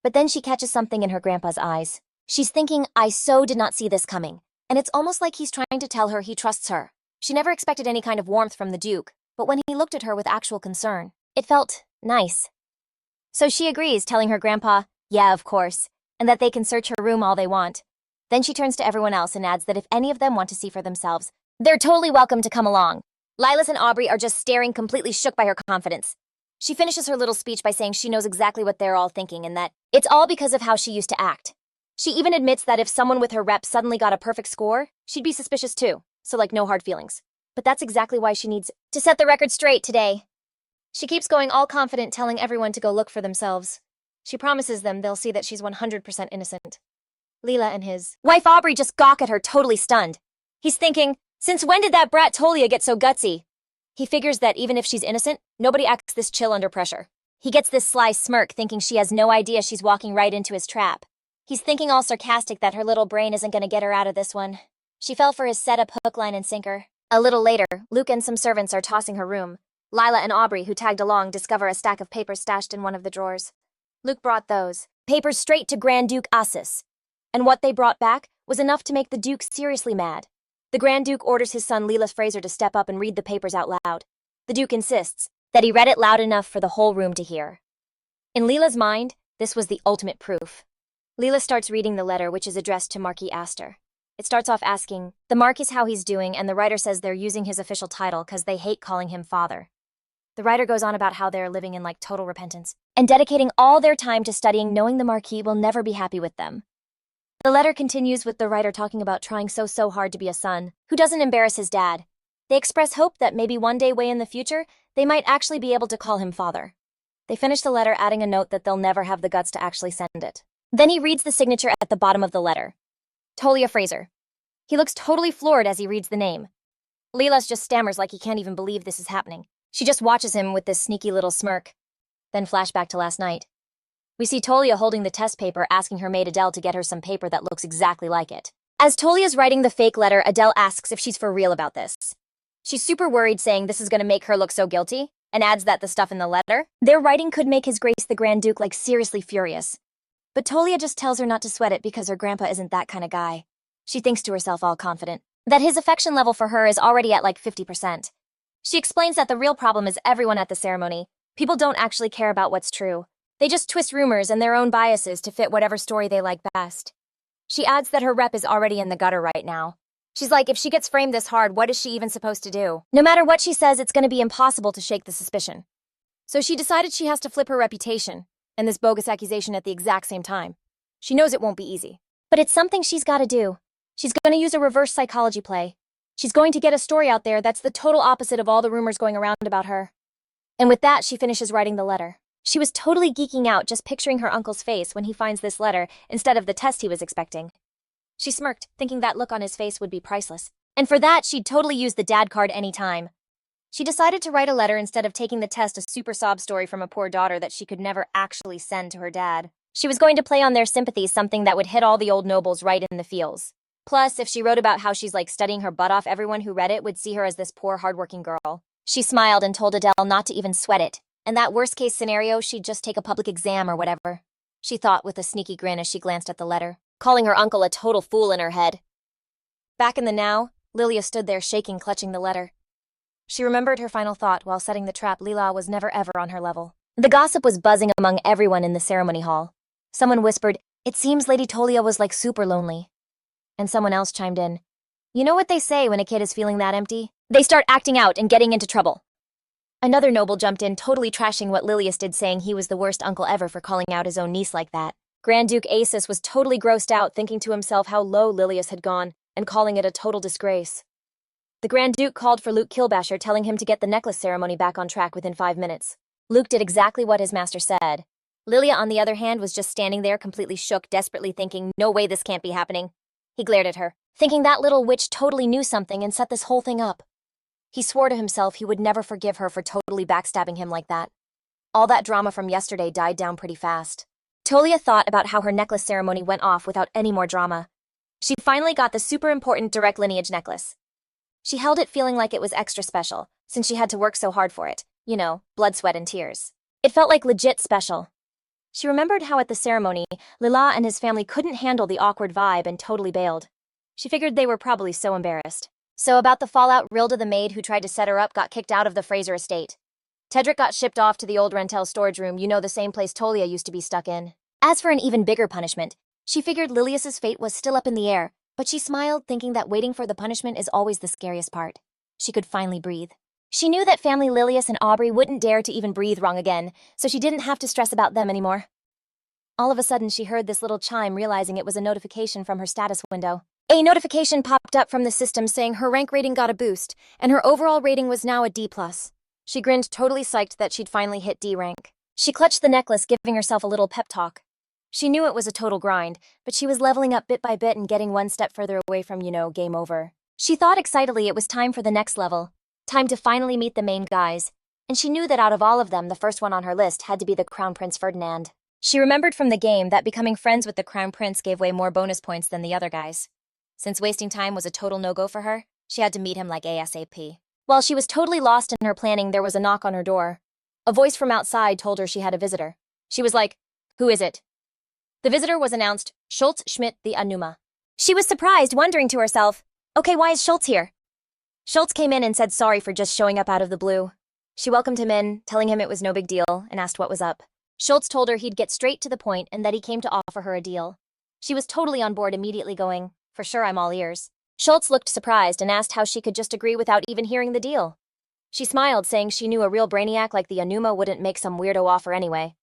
But then she catches something in her grandpa's eyes. She's thinking, I so did not see this coming, and it's almost like he's trying to tell her he trusts her. She never expected any kind of warmth from the Duke, but when he looked at her with actual concern, it felt nice. So she agrees, telling her grandpa, yeah, of course, and that they can search her room all they want. Then she turns to everyone else and adds that if any of them want to see for themselves, they're totally welcome to come along. Lilas and Aubrey are just staring, completely shook by her confidence. She finishes her little speech by saying she knows exactly what they're all thinking and that it's all because of how she used to act. She even admits that if someone with her rep suddenly got a perfect score, she'd be suspicious too, so like no hard feelings. But that's exactly why she needs to set the record straight today. She keeps going all confident, telling everyone to go look for themselves. She promises them they'll see that she's 100% innocent. Leela and his wife Aubrey just gawk at her, totally stunned. He's thinking, since when did that brat Tolia get so gutsy? He figures that even if she's innocent, nobody acts this chill under pressure. He gets this sly smirk, thinking she has no idea she's walking right into his trap. He's thinking all sarcastic that her little brain isn't going to get her out of this one. She fell for his setup, hook, line, and sinker. A little later, Luke and some servants are tossing her room. Lila and Aubrey, who tagged along, discover a stack of papers stashed in one of the drawers. Luke brought those papers straight to Grand Duke Asus, and what they brought back was enough to make the Duke seriously mad. The Grand Duke orders his son Leela Fraser to step up and read the papers out loud. The Duke insists that he read it loud enough for the whole room to hear. In Leela's mind, this was the ultimate proof. Leela starts reading the letter, which is addressed to Marquis Astor. It starts off asking the Marquis how he's doing, and the writer says they're using his official title because they hate calling him father. The writer goes on about how they're living in like total repentance and dedicating all their time to studying, knowing the Marquis will never be happy with them. The letter continues with the writer talking about trying so hard to be a son who doesn't embarrass his dad. They express hope that maybe one day way in the future, they might actually be able to call him father. They finish the letter adding a note that they'll never have the guts to actually send it. Then he reads the signature at the bottom of the letter. Tolia Fraser. He looks totally floored as he reads the name. Leela's just stammers like he can't even believe this is happening. She just watches him with this sneaky little smirk. Then flashback to last night. We see Tolia holding the test paper, asking her maid Adele to get her some paper that looks exactly like it. As Tolia's writing the fake letter, Adele asks if she's for real about this. She's super worried, saying this is gonna make her look so guilty, and adds that the stuff in the letter, their writing could make His Grace the Grand Duke like seriously furious. But Tolia just tells her not to sweat it because her grandpa isn't that kind of guy. She thinks to herself, all confident, that his affection level for her is already at like 50%. She explains that the real problem is everyone at the ceremony. People don't actually care about what's true. They just twist rumors and their own biases to fit whatever story they like best. She adds that her rep is already in the gutter right now. She's like, if she gets framed this hard, what is she even supposed to do? No matter what she says, it's going to be impossible to shake the suspicion. So she decided she has to flip her reputation and this bogus accusation at the exact same time. She knows it won't be easy, but it's something she's got to do. She's going to use a reverse psychology play. She's going to get a story out there that's the total opposite of all the rumors going around about her. And with that, she finishes writing the letter. She was totally geeking out just picturing her uncle's face when he finds this letter instead of the test he was expecting. She smirked, thinking that look on his face would be priceless. And for that, she'd totally use the dad card anytime. She decided to write a letter instead of taking the test, a super sob story from a poor daughter that she could never actually send to her dad. She was going to play on their sympathies, something that would hit all the old nobles right in the feels. Plus, if she wrote about how she's like studying her butt off, everyone who read it would see her as this poor, hardworking girl. She smiled and told Adele not to even sweat it, and that worst-case scenario, she'd just take a public exam or whatever. She thought with a sneaky grin as she glanced at the letter, calling her uncle a total fool in her head. Back in the now, Lilia stood there shaking, clutching the letter. She remembered her final thought while setting the trap. Lila was never ever on her level. The gossip was buzzing among everyone in the ceremony hall. Someone whispered, "It seems Lady Tolia was like super lonely." And someone else chimed in, "You know what they say when a kid is feeling that empty? They start acting out and getting into trouble." Another noble jumped in, totally trashing what Lilius did, saying he was the worst uncle ever for calling out his own niece like that. Grand Duke Asus was totally grossed out, thinking to himself how low Lilius had gone, and calling it a total disgrace. The Grand Duke called for Luke Kilbasher, telling him to get the necklace ceremony back on track within 5 minutes. Luke did exactly what his master said. Lilia, on the other hand, was just standing there completely shook, desperately thinking, no way, this can't be happening. He glared at her, thinking that little witch totally knew something and set this whole thing up. He swore to himself he would never forgive her for totally backstabbing him like that. All that drama from yesterday died down pretty fast. Tolia thought about how her necklace ceremony went off without any more drama. She finally got the super important direct lineage necklace. She held it feeling like it was extra special, since she had to work so hard for it. You know, blood, sweat, and tears. It felt like legit special. She remembered how at the ceremony, Lila and his family couldn't handle the awkward vibe and totally bailed. She figured they were probably so embarrassed. So about the fallout, Rilda, the maid who tried to set her up, got kicked out of the Fraser estate. Tedric got shipped off to the old Rentel storage room, you know, the same place Tolia used to be stuck in. As for an even bigger punishment, she figured Lilius's fate was still up in the air, but she smiled, thinking that waiting for the punishment is always the scariest part. She could finally breathe. She knew that family Lilius and Aubrey wouldn't dare to even breathe wrong again, so she didn't have to stress about them anymore. All of a sudden, she heard this little chime, realizing it was a notification from her status window. A notification popped up from the system saying her rank rating got a boost, and her overall rating was now a D+. She grinned, totally psyched that she'd finally hit D rank. She clutched the necklace, giving herself a little pep talk. She knew it was a total grind, but she was leveling up bit by bit and getting one step further away from, game over. She thought excitedly it was time for the next level. Time to finally meet the main guys. And she knew that out of all of them, the first one on her list had to be the Crown Prince Ferdinand. She remembered from the game that becoming friends with the Crown Prince gave way more bonus points than the other guys. Since wasting time was a total no-go for her, she had to meet him like ASAP. While she was totally lost in her planning, there was a knock on her door. A voice from outside told her she had a visitor. She was like, "Who is it?" The visitor was announced, Schultz Schmidt the Anuma. She was surprised, wondering to herself, okay, why is Schultz here? Schultz came in and said sorry for just showing up out of the blue. She welcomed him in, telling him it was no big deal, and asked what was up. Schultz told her he'd get straight to the point and that he came to offer her a deal. She was totally on board, immediately going, "For sure, I'm all ears." Schultz looked surprised and asked how she could just agree without even hearing the deal. She smiled, saying she knew a real brainiac like the Anuma wouldn't make some weirdo offer anyway.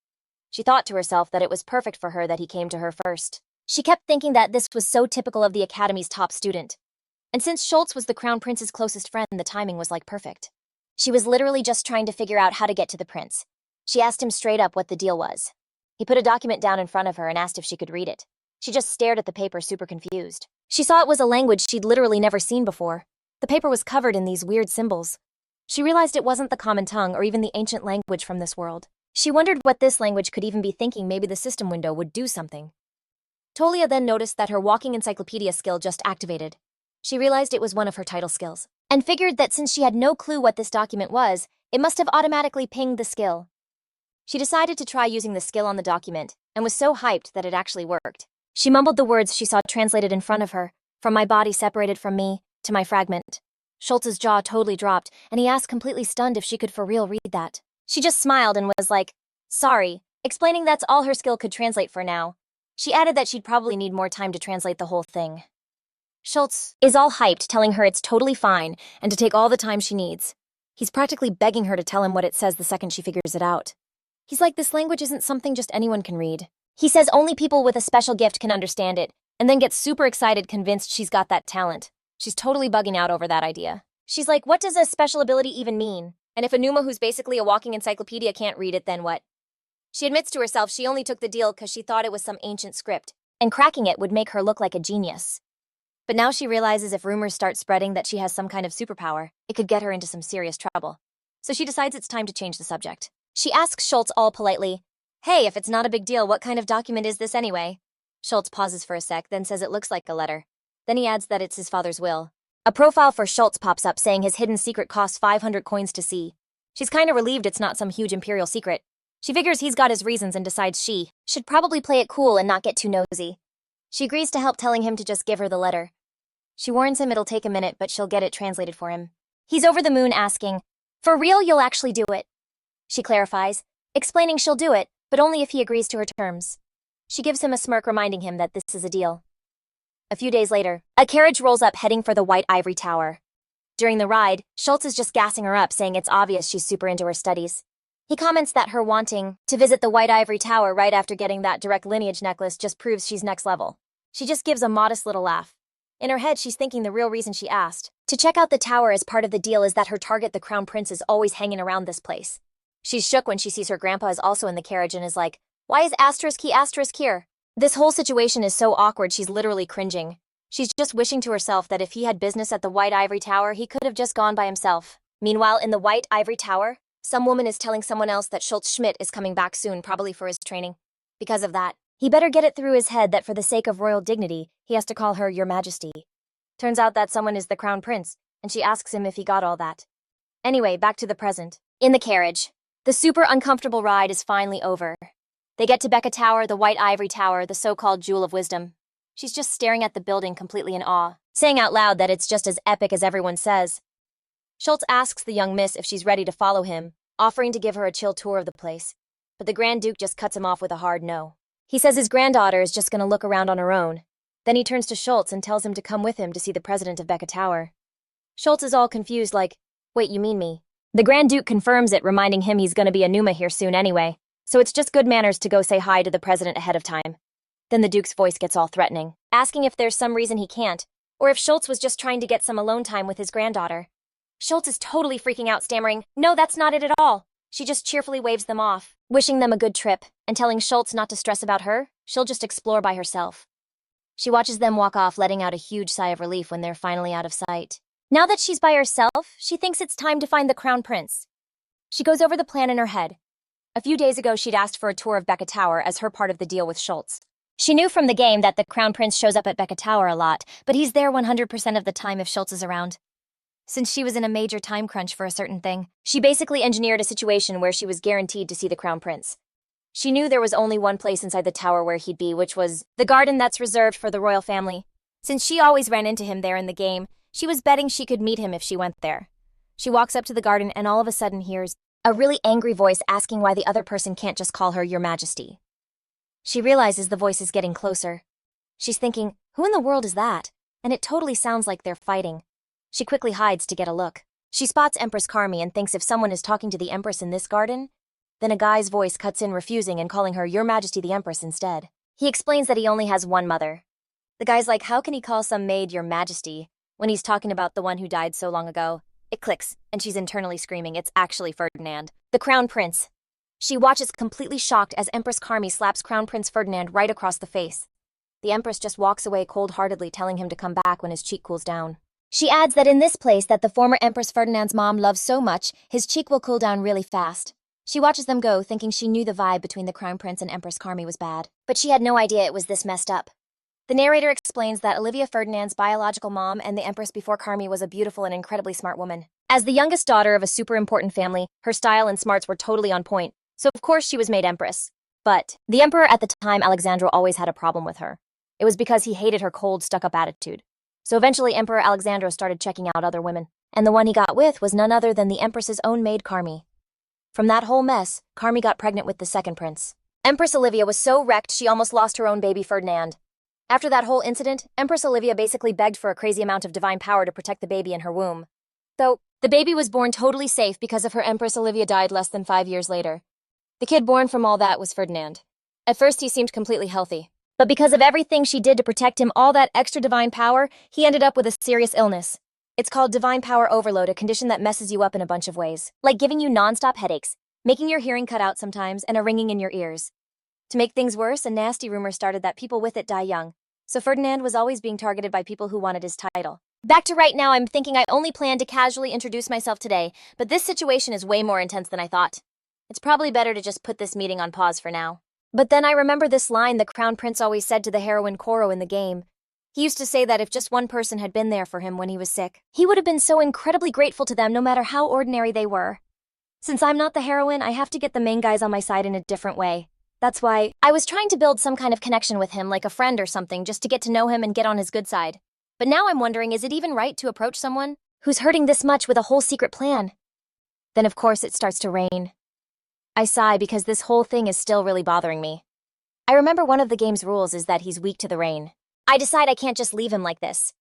She thought to herself that it was perfect for her that he came to her first. She kept thinking that this was so typical of the Academy's top student. And since Schultz was the Crown Prince's closest friend, the timing was like perfect. She was literally just trying to figure out how to get to the prince. She asked him straight up what the deal was. He put a document down in front of her and asked if she could read it. She just stared at the paper, super confused. She saw it was a language she'd literally never seen before. The paper was covered in these weird symbols. She realized it wasn't the common tongue or even the ancient language from this world. She wondered what this language could even be, thinking maybe the system window would do something. Tolia then noticed that her walking encyclopedia skill just activated. She realized it was one of her title skills. and figured that since she had no clue what this document was, it must have automatically pinged the skill. She decided to try using the skill on the document, and was so hyped that it actually worked. She mumbled the words she saw translated in front of her, from my body separated from me, to my fragment. Schultz's jaw totally dropped, and he asked completely stunned if she could for real read that. She just smiled and was like, sorry, explaining that's all her skill could translate for now. She added that she'd probably need more time to translate the whole thing. Schultz is all hyped, telling her it's totally fine and to take all the time she needs. He's practically begging her to tell him what it says the second she figures it out. He's like, this language isn't something just anyone can read. He says only people with a special gift can understand it, and then gets super excited convinced she's got that talent. She's totally bugging out over that idea. She's like, what does a special ability even mean? And if a Numa who's basically a walking encyclopedia can't read it, then what? She admits to herself she only took the deal because she thought it was some ancient script, and cracking it would make her look like a genius. But now she realizes if rumors start spreading that she has some kind of superpower, it could get her into some serious trouble. So she decides it's time to change the subject. She asks Schultz all politely, hey, if it's not a big deal, what kind of document is this anyway? Schultz pauses for a sec, then says it looks like a letter. Then he adds that it's his father's will. A profile for Schultz pops up saying his hidden secret costs 500 coins to see. She's kinda relieved it's not some huge imperial secret. She figures he's got his reasons and decides she should probably play it cool and not get too nosy. She agrees to help, telling him to just give her the letter. She warns him it'll take a minute, but she'll get it translated for him. He's over the moon, asking, for real, you'll actually do it? She clarifies, explaining she'll do it, but only if he agrees to her terms. She gives him a smirk, reminding him that this is a deal. A few days later, a carriage rolls up heading for the White Ivory Tower. During the ride, Schultz is just gassing her up, saying it's obvious she's super into her studies. He comments that her wanting to visit the White Ivory Tower right after getting that direct lineage necklace just proves she's next level. She just gives a modest little laugh. In her head, she's thinking the real reason she asked to check out the tower as part of the deal is that her target, the Crown Prince, is always hanging around this place. She's shook when she sees her grandpa is also in the carriage and is like, why is asterisk here? This whole situation is so awkward she's literally cringing. She's just wishing to herself that if he had business at the White Ivory Tower, he could have just gone by himself. Meanwhile, in the White Ivory Tower, some woman is telling someone else that Schultz Schmidt is coming back soon, probably for his training. Because of that, he better get it through his head that for the sake of royal dignity, he has to call her Your Majesty. Turns out that someone is the Crown Prince, and she asks him if he got all that. Anyway, back to the present. In the carriage, the super uncomfortable ride is finally over. They get to Becca Tower, the White Ivory Tower, the so-called Jewel of Wisdom. She's just staring at the building completely in awe, saying out loud that it's just as epic as everyone says. Schultz asks the young miss if she's ready to follow him, offering to give her a chill tour of the place. But the Grand Duke just cuts him off with a hard no. He says his granddaughter is just going to look around on her own. Then he turns to Schultz and tells him to come with him to see the president of Becca Tower. Schultz is all confused, like, wait, you mean me? The Grand Duke confirms it, reminding him he's going to be a Numa here soon anyway, so it's just good manners to go say hi to the president ahead of time. Then the Duke's voice gets all threatening, asking if there's some reason he can't, or if Schultz was just trying to get some alone time with his granddaughter. Schultz is totally freaking out, stammering, no, that's not it at all. She just cheerfully waves them off, wishing them a good trip, and telling Schultz not to stress about her, she'll just explore by herself. She watches them walk off, letting out a huge sigh of relief when they're finally out of sight. Now that she's by herself, she thinks it's time to find the Crown Prince. She goes over the plan in her head. A few days ago, she'd asked for a tour of Becca Tower as her part of the deal with Schultz. She knew from the game that the Crown Prince shows up at Becca Tower a lot, but he's there 100% of the time if Schultz is around. Since she was in a major time crunch for a certain thing, she basically engineered a situation where she was guaranteed to see the Crown Prince. She knew there was only one place inside the tower where he'd be, which was the garden that's reserved for the royal family. Since she always ran into him there in the game, she was betting she could meet him if she went there. She walks up to the garden and all of a sudden hears a really angry voice asking why the other person can't just call her Your Majesty. She realizes the voice is getting closer. She's thinking, who in the world is that? And it totally sounds like they're fighting. She quickly hides to get a look. She spots Empress Carmi and thinks if someone is talking to the Empress in this garden, then a guy's voice cuts in, refusing and calling her Your Majesty the Empress instead. He explains that he only has one mother. The guy's like, how can he call some maid Your Majesty when he's talking about the one who died so long ago? It clicks, and she's internally screaming it's actually Ferdinand, the Crown Prince. She watches completely shocked as Empress Carmi slaps Crown Prince Ferdinand right across the face. The Empress just walks away cold-heartedly, telling him to come back when his cheek cools down. She adds that in this place that the former Empress Ferdinand's mom loves so much, his cheek will cool down really fast. She watches them go, thinking she knew the vibe between the Crown Prince and Empress Carmi was bad. But she had no idea it was this messed up. The narrator explains that Olivia Ferdinand's biological mom and the Empress before Carmi was a beautiful and incredibly smart woman. As the youngest daughter of a super important family, her style and smarts were totally on point, so of course she was made Empress. But the Emperor at the time, Alexandro, always had a problem with her. It was because he hated her cold, stuck-up attitude. So eventually Emperor Alexandro started checking out other women, and the one he got with was none other than the Empress's own maid Carmi. From that whole mess, Carmi got pregnant with the second prince. Empress Olivia was so wrecked she almost lost her own baby Ferdinand. After that whole incident, Empress Olivia basically begged for a crazy amount of divine power to protect the baby in her womb. Though, the baby was born totally safe because of her. Empress Olivia died less than 5 years later. The kid born from all that was Ferdinand. At first he seemed completely healthy, but because of everything she did to protect him, all that extra divine power, he ended up with a serious illness. It's called divine power overload, a condition that messes you up in a bunch of ways, like giving you non-stop headaches, making your hearing cut out sometimes, and a ringing in your ears. To make things worse, a nasty rumor started that people with it die young. So Ferdinand was always being targeted by people who wanted his title. Back to right now, I'm thinking I only planned to casually introduce myself today, but this situation is way more intense than I thought. It's probably better to just put this meeting on pause for now. But then I remember this line the Crown Prince always said to the heroine Koro in the game. He used to say that if just one person had been there for him when he was sick, he would have been so incredibly grateful to them no matter how ordinary they were. Since I'm not the heroine, I have to get the main guys on my side in a different way. That's why I was trying to build some kind of connection with him, like a friend or something, just to get to know him and get on his good side. But now I'm wondering, is it even right to approach someone who's hurting this much with a whole secret plan? Then of course it starts to rain. I sigh because this whole thing is still really bothering me. I remember one of the game's rules is that he's weak to the rain. I decide I can't just leave him like this.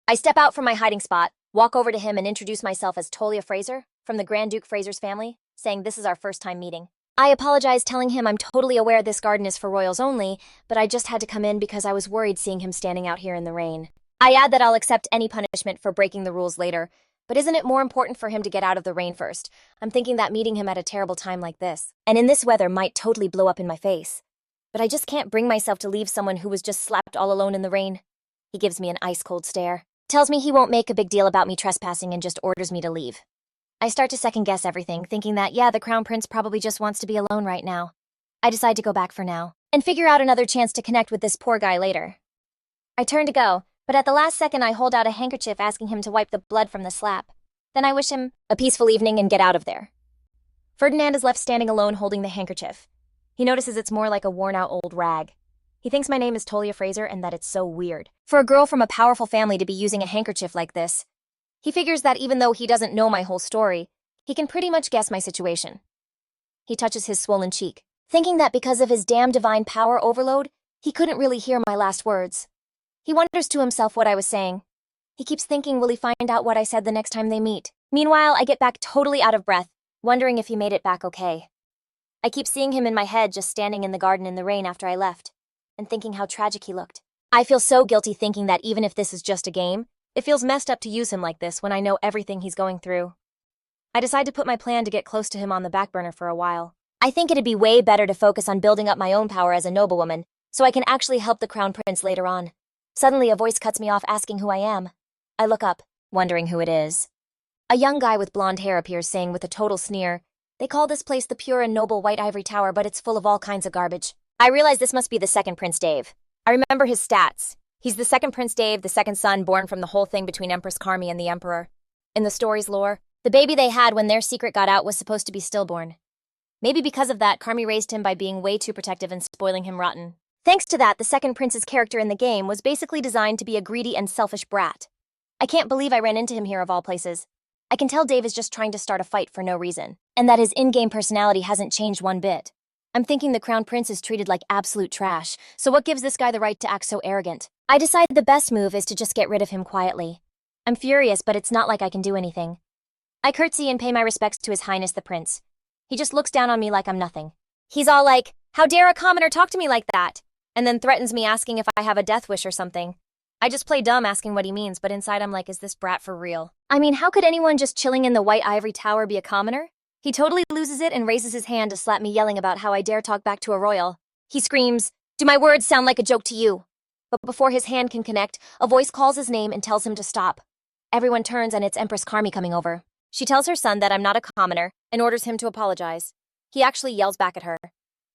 I step out from my hiding spot, walk over to him and introduce myself as Tolia Fraser, from the Grand Duke Fraser's family, saying this is our first time meeting. I apologize, telling him I'm totally aware this garden is for royals only, but I just had to come in because I was worried seeing him standing out here in the rain. I add that I'll accept any punishment for breaking the rules later, but isn't it more important for him to get out of the rain first? I'm thinking that meeting him at a terrible time like this, and in this weather, might totally blow up in my face. But I just can't bring myself to leave someone who was just slapped all alone in the rain. He gives me an ice-cold stare, tells me he won't make a big deal about me trespassing and just orders me to leave. I start to second-guess everything, thinking that, yeah, the Crown Prince probably just wants to be alone right now. I decide to go back for now, and figure out another chance to connect with this poor guy later. I turn to go, but at the last second I hold out a handkerchief asking him to wipe the blood from the slap. Then I wish him a peaceful evening and get out of there. Ferdinand is left standing alone holding the handkerchief. He notices it's more like a worn-out old rag. He thinks my name is Tolia Fraser and that it's so weird for a girl from a powerful family to be using a handkerchief like this. He figures that even though he doesn't know my whole story, he can pretty much guess my situation. He touches his swollen cheek, thinking that because of his damn divine power overload, he couldn't really hear my last words. He wonders to himself what I was saying. He keeps thinking, will he find out what I said the next time they meet? Meanwhile, I get back totally out of breath, wondering if he made it back okay. I keep seeing him in my head just standing in the garden in the rain after I left, and thinking how tragic he looked. I feel so guilty thinking that even if this is just a game, it feels messed up to use him like this when I know everything he's going through. I decide to put my plan to get close to him on the back burner for a while. I think it'd be way better to focus on building up my own power as a noblewoman, so I can actually help the Crown Prince later on. Suddenly, a voice cuts me off asking who I am. I look up, wondering who it is. A young guy with blonde hair appears saying with a total sneer, "They call this place the pure and noble White Ivory Tower, but it's full of all kinds of garbage." I realize this must be the second Prince Dave. I remember his stats. He's the second Prince Dave, the second son born from the whole thing between Empress Carmi and the Emperor. In the story's lore, the baby they had when their secret got out was supposed to be stillborn. Maybe because of that, Carmi raised him by being way too protective and spoiling him rotten. Thanks to that, the second prince's character in the game was basically designed to be a greedy and selfish brat. I can't believe I ran into him here of all places. I can tell Dave is just trying to start a fight for no reason, and that his in-game personality hasn't changed one bit. I'm thinking the Crown Prince is treated like absolute trash, so what gives this guy the right to act so arrogant? I decide the best move is to just get rid of him quietly. I'm furious, but it's not like I can do anything. I curtsy and pay my respects to His Highness the Prince. He just looks down on me like I'm nothing. He's all like, "How dare a commoner talk to me like that?" And then threatens me asking if I have a death wish or something. I just play dumb asking what he means, but inside I'm like, is this brat for real? I mean, how could anyone just chilling in the White Ivory Tower be a commoner? He totally loses it and raises his hand to slap me, yelling about how I dare talk back to a royal. He screams, "Do my words sound like a joke to you?" But before his hand can connect, a voice calls his name and tells him to stop. Everyone turns and it's Empress Carmi coming over. She tells her son that I'm not a commoner and orders him to apologize. He actually yells back at her.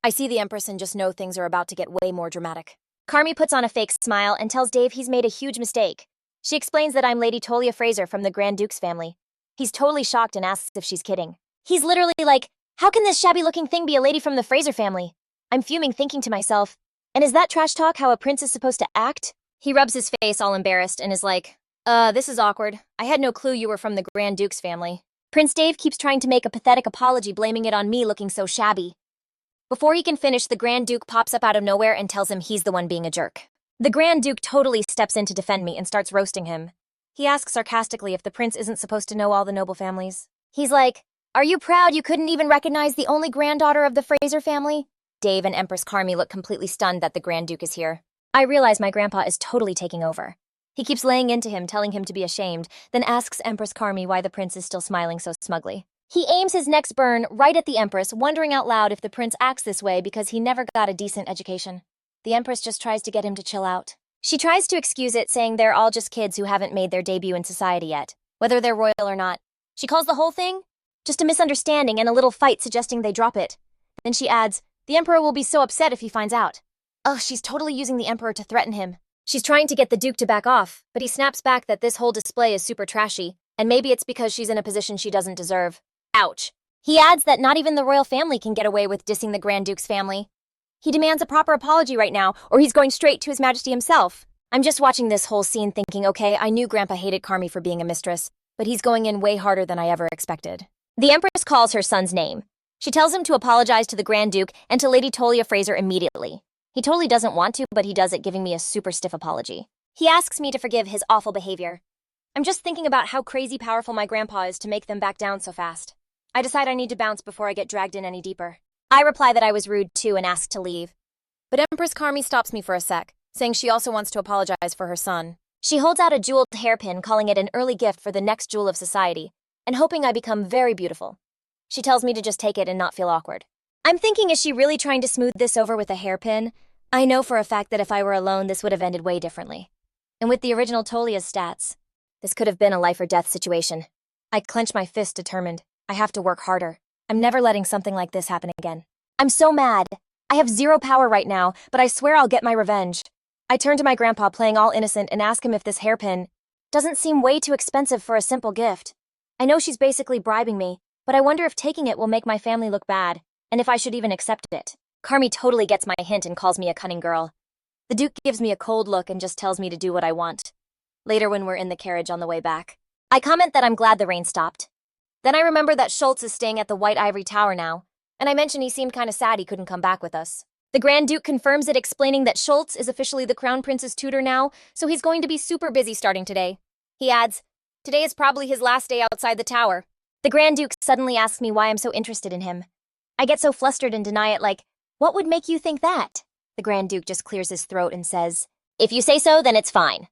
I see the Empress and just know things are about to get way more dramatic. Carmi puts on a fake smile and tells Dave he's made a huge mistake. She explains that I'm Lady Tolia Fraser from the Grand Duke's family. He's totally shocked and asks if she's kidding. He's literally like, how can this shabby-looking thing be a lady from the Fraser family? I'm fuming, thinking to myself, and is that trash talk how a prince is supposed to act? He rubs his face all embarrassed and is like, this is awkward. I had no clue you were from the Grand Duke's family. Prince Dave keeps trying to make a pathetic apology, blaming it on me looking so shabby. Before he can finish, the Grand Duke pops up out of nowhere and tells him he's the one being a jerk. The Grand Duke totally steps in to defend me and starts roasting him. He asks sarcastically if the prince isn't supposed to know all the noble families. He's like, are you proud you couldn't even recognize the only granddaughter of the Fraser family? Dave and Empress Carmi look completely stunned that the Grand Duke is here. I realize my grandpa is totally taking over. He keeps laying into him, telling him to be ashamed, then asks Empress Carmi why the prince is still smiling so smugly. He aims his next burn right at the Empress, wondering out loud if the prince acts this way because he never got a decent education. The Empress just tries to get him to chill out. She tries to excuse it, saying they're all just kids who haven't made their debut in society yet, whether they're royal or not. She calls the whole thing just a misunderstanding and a little fight, suggesting they drop it. Then she adds, the Emperor will be so upset if he finds out. Oh, she's totally using the Emperor to threaten him. She's trying to get the Duke to back off, but he snaps back that this whole display is super trashy, and maybe it's because she's in a position she doesn't deserve. Ouch. He adds that not even the royal family can get away with dissing the Grand Duke's family. He demands a proper apology right now, or he's going straight to His Majesty himself. I'm just watching this whole scene thinking, okay, I knew Grandpa hated Carmi for being a mistress, but he's going in way harder than I ever expected. The Empress calls her son's name. She tells him to apologize to the Grand Duke and to Lady Tolia Fraser immediately. He totally doesn't want to, but he does it, giving me a super stiff apology. He asks me to forgive his awful behavior. I'm just thinking about how crazy powerful my grandpa is to make them back down so fast. I decide I need to bounce before I get dragged in any deeper. I reply that I was rude too and ask to leave. But Empress Carmi stops me for a sec, saying she also wants to apologize for her son. She holds out a jeweled hairpin, calling it an early gift for the next jewel of society, and hoping I become very beautiful. She tells me to just take it and not feel awkward. I'm thinking, is she really trying to smooth this over with a hairpin? I know for a fact that if I were alone, this would have ended way differently. And with the original Tolia's stats, this could have been a life or death situation. I clench my fist, determined. I have to work harder. I'm never letting something like this happen again. I'm so mad. I have zero power right now, but I swear I'll get my revenge. I turn to my grandpa, playing all innocent, and ask him if this hairpin doesn't seem way too expensive for a simple gift. I know she's basically bribing me, but I wonder if taking it will make my family look bad, and if I should even accept it. Carmi totally gets my hint and calls me a cunning girl. The Duke gives me a cold look and just tells me to do what I want. Later, when we're in the carriage on the way back, I comment that I'm glad the rain stopped. Then I remember that Schultz is staying at the White Ivory Tower now, and I mention he seemed kind of sad he couldn't come back with us. The Grand Duke confirms it, explaining that Schultz is officially the Crown Prince's tutor now, so he's going to be super busy starting today. He adds, today is probably his last day outside the tower. The Grand Duke suddenly asks me why I'm so interested in him. I get so flustered and deny it, like, what would make you think that? The Grand Duke just clears his throat and says, if you say so, then it's fine.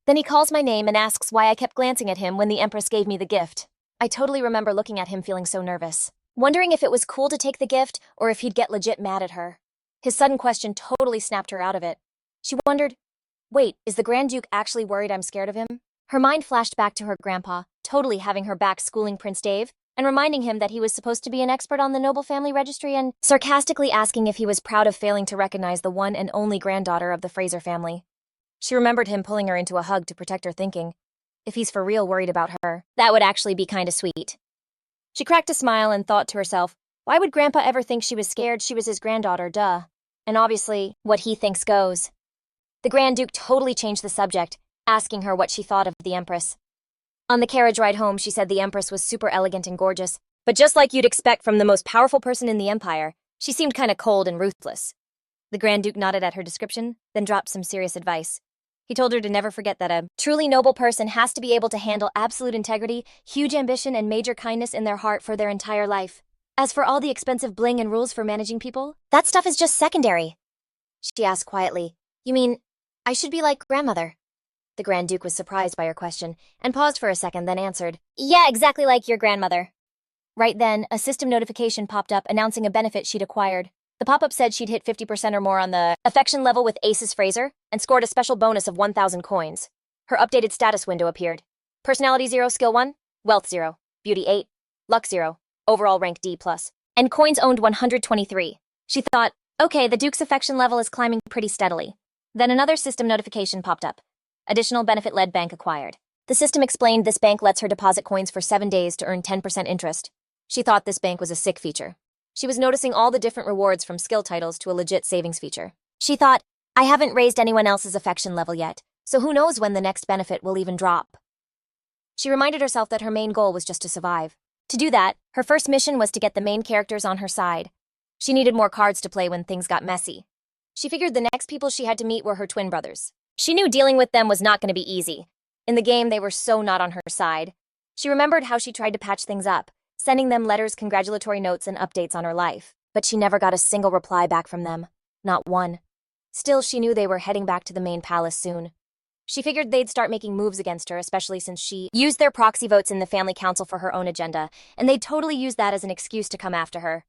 Then he calls my name and asks why I kept glancing at him when the Empress gave me the gift. I totally remember looking at him feeling so nervous, wondering if it was cool to take the gift or if he'd get legit mad at her. His sudden question totally snapped her out of it. She wondered, wait, is the Grand Duke actually worried I'm scared of him? Her mind flashed back to her grandpa, totally having her back schooling Prince Dave, and reminding him that he was supposed to be an expert on the noble family registry, and sarcastically asking if he was proud of failing to recognize the one and only granddaughter of the Fraser family. She remembered him pulling her into a hug to protect her, thinking, if he's for real worried about her, that would actually be kinda sweet. She cracked a smile and thought to herself, why would Grandpa ever think she was scared? She was his granddaughter, duh. And obviously, what he thinks goes. The Grand Duke totally changed the subject, asking her what she thought of the Empress. On the carriage ride home, she said the Empress was super elegant and gorgeous, but just like you'd expect from the most powerful person in the Empire, she seemed kinda cold and ruthless. The Grand Duke nodded at her description, then dropped some serious advice. He told her to never forget that a truly noble person has to be able to handle absolute integrity, huge ambition, and major kindness in their heart for their entire life. As for all the expensive bling and rules for managing people, that stuff is just secondary. She asked quietly, you mean, I should be like grandmother? The Grand Duke was surprised by her question, and paused for a second, then answered, yeah, exactly like your grandmother. Right then, a system notification popped up announcing a benefit she'd acquired. The pop-up said she'd hit 50% or more on the affection level with Aces Fraser, and scored a special bonus of 1,000 coins. Her updated status window appeared. Personality 0, skill 1, wealth 0, beauty 8, luck 0, overall rank D+, and coins owned 123. She thought, Okay, the Duke's affection level is climbing pretty steadily. Then another system notification popped up. Additional benefit-led bank acquired. The system explained this bank lets her deposit coins for 7 days to earn 10% interest. She thought this bank was a sick feature. She was noticing all the different rewards from skill titles to a legit savings feature. She thought, I haven't raised anyone else's affection level yet, so who knows when the next benefit will even drop. She reminded herself that her main goal was just to survive. To do that, her first mission was to get the main characters on her side. She needed more cards to play when things got messy. She figured the next people she had to meet were her twin brothers. She knew dealing with them was not going to be easy. In the game, they were so not on her side. She remembered how she tried to patch things up, sending them letters, congratulatory notes, and updates on her life. But she never got a single reply back from them. Not one. Still, she knew they were heading back to the main palace soon. She figured they'd start making moves against her, especially since she used their proxy votes in the family council for her own agenda, and they'd totally use that as an excuse to come after her.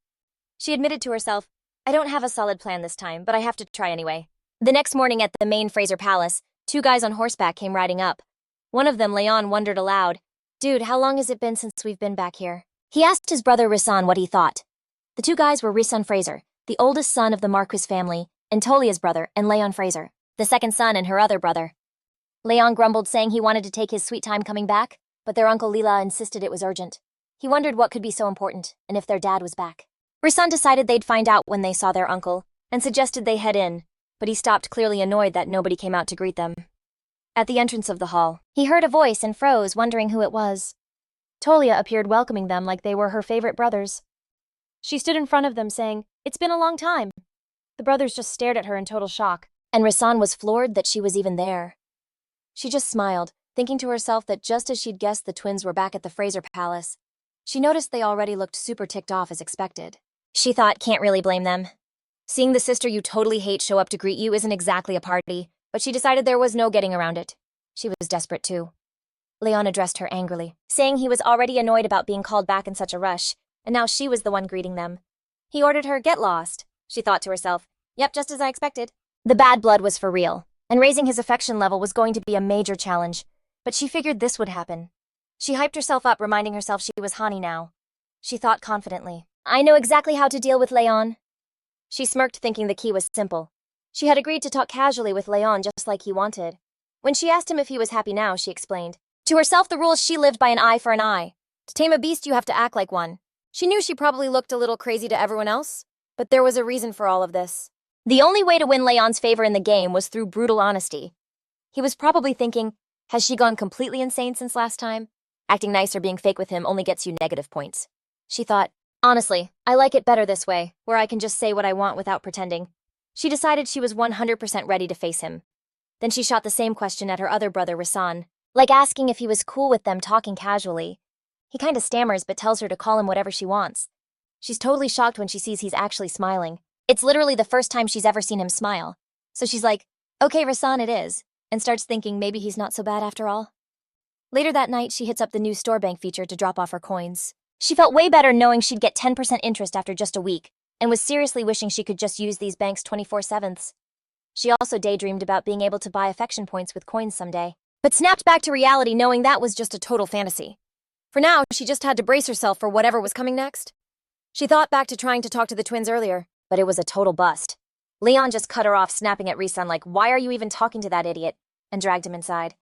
She admitted to herself, I don't have a solid plan this time, but I have to try anyway. The next morning at the main Fraser Palace, 2 guys on horseback came riding up. One of them, Leon, wondered aloud, Dude, how long has it been since we've been back here? He asked his brother Risan what he thought. The 2 guys were Risan Fraser, the oldest son of the Marquis family, and Tolia's brother, and Leon Fraser, the second son and her other brother. Leon grumbled, saying he wanted to take his sweet time coming back, but their uncle Lila insisted it was urgent. He wondered what could be so important, and if their dad was back. Risan decided they'd find out when they saw their uncle, and suggested they head in, but he stopped, clearly annoyed that nobody came out to greet them. At the entrance of the hall, he heard a voice and froze, wondering who it was. Tolia appeared, welcoming them like they were her favorite brothers. She stood in front of them, saying, It's been a long time. The brothers just stared at her in total shock, and Risan was floored that she was even there. She just smiled, thinking to herself that just as she'd guessed the twins were back at the Fraser Palace, she noticed they already looked super ticked off as expected. She thought, can't really blame them. Seeing the sister you totally hate show up to greet you isn't exactly a party, but she decided there was no getting around it. She was desperate too. Leon addressed her angrily, saying he was already annoyed about being called back in such a rush, and now she was the one greeting them. He ordered her, get lost. She thought to herself, yep, just as I expected. The bad blood was for real, and raising his affection level was going to be a major challenge, but she figured this would happen. She hyped herself up, reminding herself she was Hani now. She thought confidently, I know exactly how to deal with Leon. She smirked, thinking the key was simple. She had agreed to talk casually with Leon just like he wanted. When she asked him if he was happy now, she explained. To herself, the rules she lived by, an eye for an eye. To tame a beast, you have to act like one. She knew she probably looked a little crazy to everyone else, but there was a reason for all of this. The only way to win Leon's favor in the game was through brutal honesty. He was probably thinking, has she gone completely insane since last time? Acting nice or being fake with him only gets you negative points. She thought, honestly, I like it better this way, where I can just say what I want without pretending. She decided she was 100% ready to face him. Then she shot the same question at her other brother, Risan, like asking if he was cool with them talking casually. He kinda stammers but tells her to call him whatever she wants. She's totally shocked when she sees he's actually smiling. It's literally the first time she's ever seen him smile. So she's like, okay, Risan, it is, and starts thinking maybe he's not so bad after all. Later that night, she hits up the new store bank feature to drop off her coins. She felt way better knowing she'd get 10% interest after just a week, and was seriously wishing she could just use these banks 24/7. She also daydreamed about being able to buy affection points with coins someday, but snapped back to reality knowing that was just a total fantasy. For now, she just had to brace herself for whatever was coming next. She thought back to trying to talk to the twins earlier, but it was a total bust. Leon just cut her off, snapping at Risan like, why are you even talking to that idiot? And dragged him inside.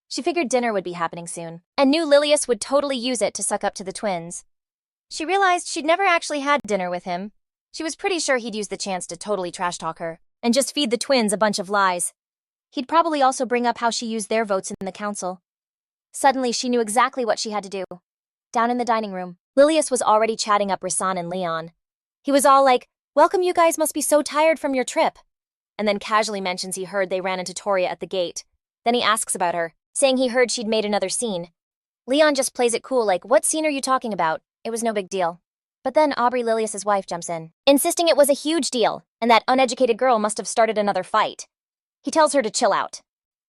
She figured dinner would be happening soon, and knew Lilius would totally use it to suck up to the twins. She realized she'd never actually had dinner with him. She was pretty sure he'd use the chance to totally trash talk her, and just feed the twins a bunch of lies. He'd probably also bring up how she used their votes in the council. Suddenly, she knew exactly what she had to do. Down in the dining room, Lilius was already chatting up Risan and Leon. He was all like, welcome, you guys must be so tired from your trip. And then casually mentions he heard they ran into Toria at the gate. Then he asks about her, saying he heard she'd made another scene. Leon just plays it cool like, what scene are you talking about? It was no big deal. But then Aubrey, Lilius's wife, jumps in, insisting it was a huge deal, and that uneducated girl must have started another fight. He tells her to chill out.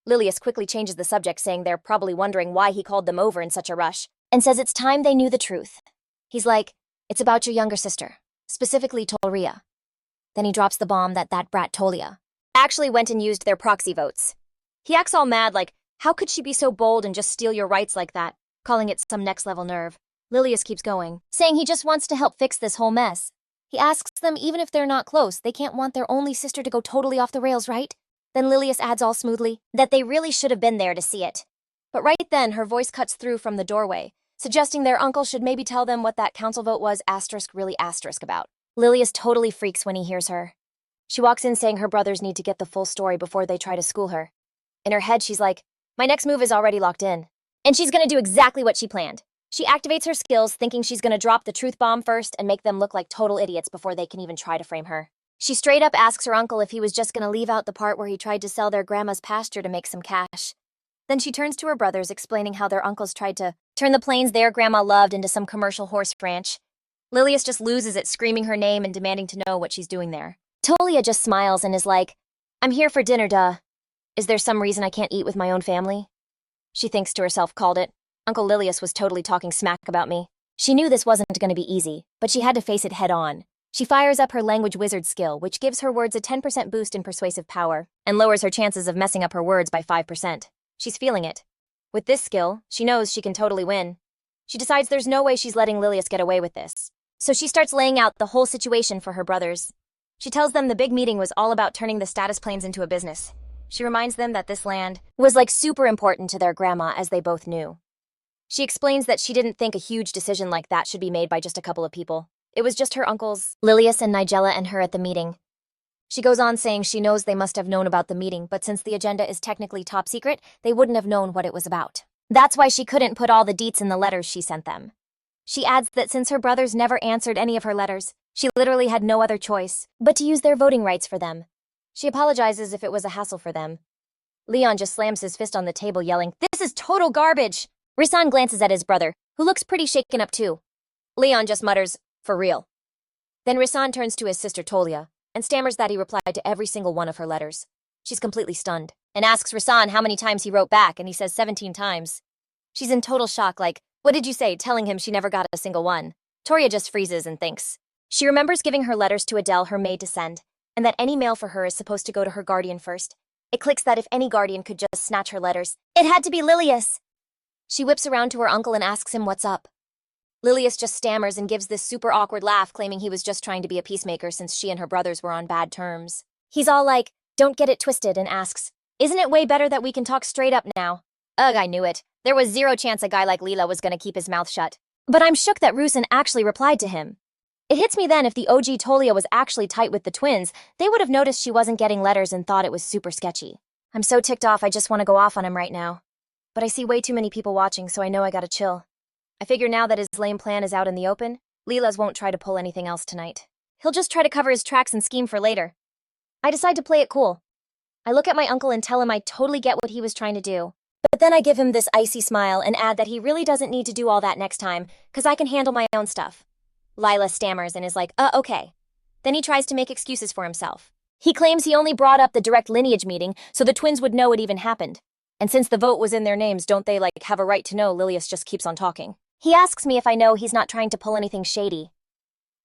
Lilius quickly changes the subject, saying they're probably wondering why he called them over in such a rush, and says it's time they knew the truth. He's like, it's about your younger sister, specifically Tolia. Then he drops the bomb that brat Tolia actually went and used their proxy votes. He acts all mad like, how could she be so bold and just steal your rights like that, calling it some next-level nerve. Lilius keeps going, saying he just wants to help fix this whole mess. He asks them even if they're not close, they can't want their only sister to go totally off the rails, right? Then Lilius adds all smoothly that they really should have been there to see it. But right then, her voice cuts through from the doorway, suggesting their uncle should maybe tell them what that council vote was really about. Lilius totally freaks when he hears her. She walks in saying her brothers need to get the full story before they try to school her. In her head, she's like, my next move is already locked in. And she's gonna do exactly what she planned. She activates her skills, thinking she's gonna drop the truth bomb first and make them look like total idiots before they can even try to frame her. She straight up asks her uncle if he was just gonna leave out the part where he tried to sell their grandma's pasture to make some cash. Then she turns to her brothers, explaining how their uncles tried to turn the plains their grandma loved into some commercial horse ranch. Lilius just loses it, screaming her name and demanding to know what she's doing there. Tolia just smiles and is like, I'm here for dinner, duh. Is there some reason I can't eat with my own family? She thinks to herself, called it. Uncle Lilius was totally talking smack about me. She knew this wasn't going to be easy, but she had to face it head on. She fires up her language wizard skill, which gives her words a 10% boost in persuasive power, and lowers her chances of messing up her words by 5%. She's feeling it. With this skill, she knows she can totally win. She decides there's no way she's letting Lilius get away with this. So she starts laying out the whole situation for her brothers. She tells them the big meeting was all about turning the status plains into a business. She reminds them that this land was like super important to their grandma, as they both knew. She explains that she didn't think a huge decision like that should be made by just a couple of people. It was just her uncles, Lilius and Nigella, and her at the meeting. She goes on saying she knows they must have known about the meeting, but since the agenda is technically top secret, they wouldn't have known what it was about. That's why she couldn't put all the deets in the letters she sent them. She adds that since her brothers never answered any of her letters, she literally had no other choice but to use their voting rights for them. She apologizes if it was a hassle for them. Leon just slams his fist on the table, yelling, "This is total garbage!" Risan glances at his brother, who looks pretty shaken up too. Leon just mutters, "For real." Then Risan turns to his sister Tolia, and stammers that he replied to every single one of her letters. She's completely stunned, and asks Risan how many times he wrote back, and he says 17 times. She's in total shock, like, "What did you say?" telling him she never got a single one. Toria just freezes and thinks. She remembers giving her letters to Adele, her maid, to send, and that any mail for her is supposed to go to her guardian first. It clicks that if any guardian could just snatch her letters, it had to be Lilius. She whips around to her uncle and asks him what's up. Lilius just stammers and gives this super awkward laugh, claiming he was just trying to be a peacemaker since she and her brothers were on bad terms. He's all like, "Don't get it twisted," and asks, "Isn't it way better that we can talk straight up now?" Ugh, I knew it. There was zero chance a guy like Leela was gonna keep his mouth shut. But I'm shook that Rusin actually replied to him. It hits me then if the OG Tolia was actually tight with the twins, they would have noticed she wasn't getting letters and thought it was super sketchy. I'm so ticked off I just want to go off on him right now. But I see way too many people watching, so I know I gotta chill. I figure now that his lame plan is out in the open, Leela's won't try to pull anything else tonight. He'll just try to cover his tracks and scheme for later. I decide to play it cool. I look at my uncle and tell him I totally get what he was trying to do. But then I give him this icy smile and add that he really doesn't need to do all that next time, cause I can handle my own stuff. Lila stammers and is like, okay. Then he tries to make excuses for himself. He claims he only brought up the direct lineage meeting so the twins would know it even happened. And since the vote was in their names, don't they, have a right to know? Lilius just keeps on talking. He asks me if I know he's not trying to pull anything shady.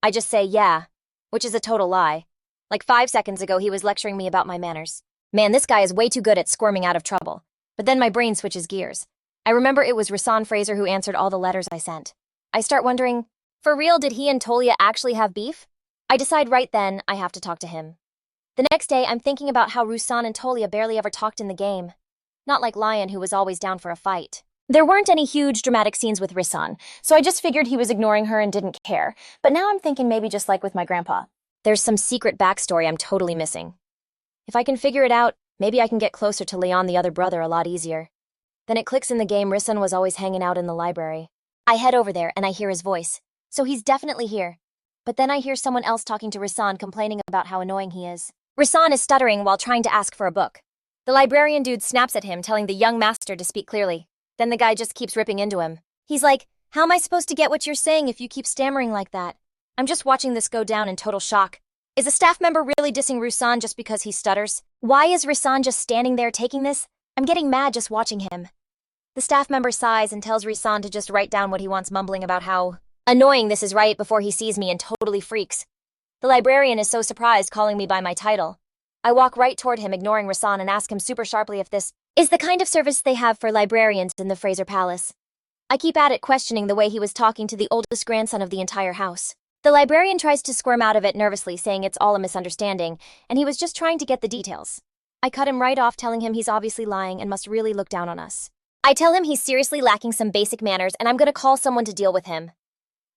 I just say, yeah, which is a total lie. 5 seconds ago, he was lecturing me about my manners. Man, this guy is way too good at squirming out of trouble. But then my brain switches gears. I remember it was Rasan Fraser who answered all the letters I sent. I start wondering, for real, did he and Tolia actually have beef? I decide right then I have to talk to him. The next day, I'm thinking about how Rusan and Tolia barely ever talked in the game. Not like Lion, who was always down for a fight. There weren't any huge dramatic scenes with Risan, so I just figured he was ignoring her and didn't care. But now I'm thinking maybe just like with my grandpa. There's some secret backstory I'm totally missing. If I can figure it out, maybe I can get closer to Leon, the other brother, a lot easier. Then it clicks in the game. Risan was always hanging out in the library. I head over there and I hear his voice. So he's definitely here. But then I hear someone else talking to Risan, complaining about how annoying he is. Risan is stuttering while trying to ask for a book. The librarian dude snaps at him, telling the young master to speak clearly. Then the guy just keeps ripping into him. He's like, "How am I supposed to get what you're saying if you keep stammering like that?" I'm just watching this go down in total shock. Is a staff member really dissing Rusan just because he stutters? Why is Risan just standing there taking this? I'm getting mad just watching him. The staff member sighs and tells Risan to just write down what he wants, mumbling about how annoying this is right before he sees me and totally freaks. The librarian is so surprised, calling me by my title. I walk right toward him, ignoring Risan, and ask him super sharply if this is the kind of service they have for librarians in the Fraser Palace. I keep at it, questioning the way he was talking to the oldest grandson of the entire house. The librarian tries to squirm out of it nervously, saying it's all a misunderstanding, and he was just trying to get the details. I cut him right off, telling him he's obviously lying and must really look down on us. I tell him he's seriously lacking some basic manners and I'm gonna call someone to deal with him.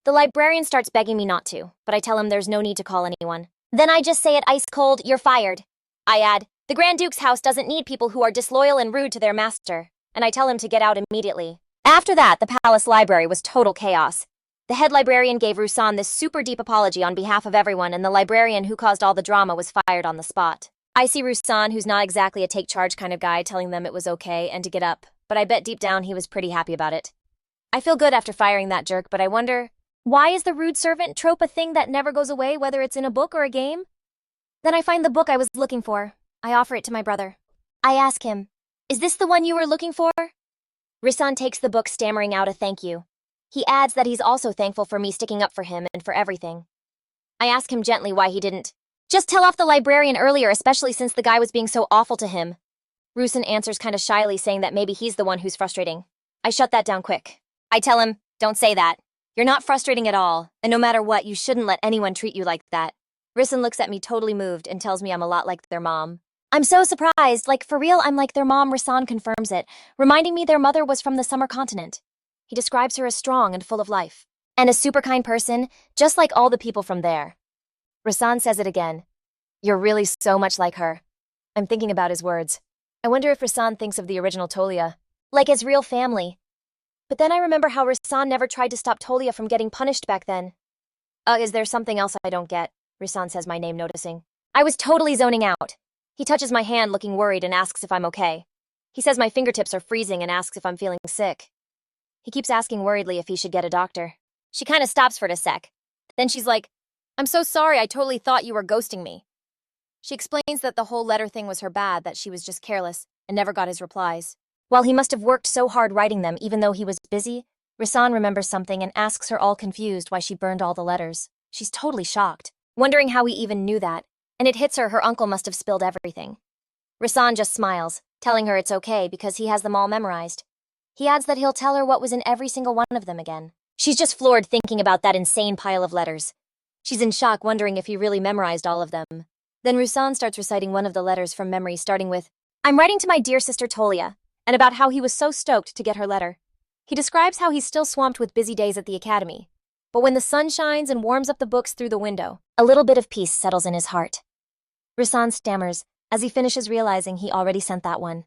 The librarian starts begging me not to, but I tell him there's no need to call anyone. Then I just say it ice cold, "You're fired." I add, "The Grand Duke's house doesn't need people who are disloyal and rude to their master," and I tell him to get out immediately. After that, the palace library was total chaos. The head librarian gave Rusan this super deep apology on behalf of everyone, and the librarian who caused all the drama was fired on the spot. I see Rusan, who's not exactly a take charge kind of guy, telling them it was okay and to get up, but I bet deep down he was pretty happy about it. I feel good after firing that jerk, but I wonder, why is the rude servant trope a thing that never goes away, whether it's in a book or a game? Then I find the book I was looking for. I offer it to my brother. I ask him, "Is this the one you were looking for?" Rusan takes the book, stammering out a thank you. He adds that he's also thankful for me sticking up for him and for everything. I ask him gently why he didn't just tell off the librarian earlier, especially since the guy was being so awful to him. Rusan answers kind of shyly, saying that maybe he's the one who's frustrating. I shut that down quick. I tell him, "Don't say that. You're not frustrating at all, and no matter what, you shouldn't let anyone treat you like that." Rusan looks at me totally moved and tells me I'm a lot like their mom. I'm so surprised, like for real I'm like their mom. Rusan confirms it, reminding me their mother was from the summer continent. He describes her as strong and full of life, and a super kind person, just like all the people from there. Rusan says it again. "You're really so much like her." I'm thinking about his words. I wonder if Rusan thinks of the original Tolia, like his real family. But then I remember how Rusan never tried to stop Tolia from getting punished back then. Is there something else I don't get?" Rusan says my name, noticing. I was totally zoning out. He touches my hand, looking worried, and asks if I'm okay. He says my fingertips are freezing and asks if I'm feeling sick. He keeps asking worriedly if he should get a doctor. She kind of stops for a sec. Then she's like, "I'm so sorry, I totally thought you were ghosting me." She explains that the whole letter thing was her bad, that she was just careless and never got his replies. While he must have worked so hard writing them, even though he was busy, Rusan remembers something and asks her, all confused, why she burned all the letters. She's totally shocked, wondering how he even knew that, and it hits her uncle must have spilled everything. Rusan just smiles, telling her it's okay because he has them all memorized. He adds that he'll tell her what was in every single one of them again. She's just floored thinking about that insane pile of letters. She's in shock, wondering if he really memorized all of them. Then Rusan starts reciting one of the letters from memory, starting with, "I'm writing to my dear sister Tolia," and about how he was so stoked to get her letter. He describes how he's still swamped with busy days at the academy. But when the sun shines and warms up the books through the window, a little bit of peace settles in his heart. Rusan stammers, as he finishes, realizing he already sent that one.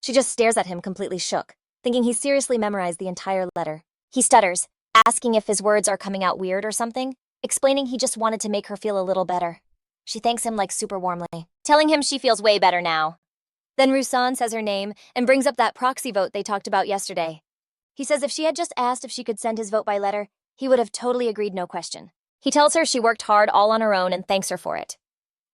She just stares at him, completely shook, thinking he seriously memorized the entire letter. He stutters, asking if his words are coming out weird or something, explaining he just wanted to make her feel a little better. She thanks him like super warmly, telling him she feels way better now. Then Rusan says her name and brings up that proxy vote they talked about yesterday. He says if she had just asked if she could send his vote by letter, he would have totally agreed, no question. He tells her she worked hard all on her own and thanks her for it.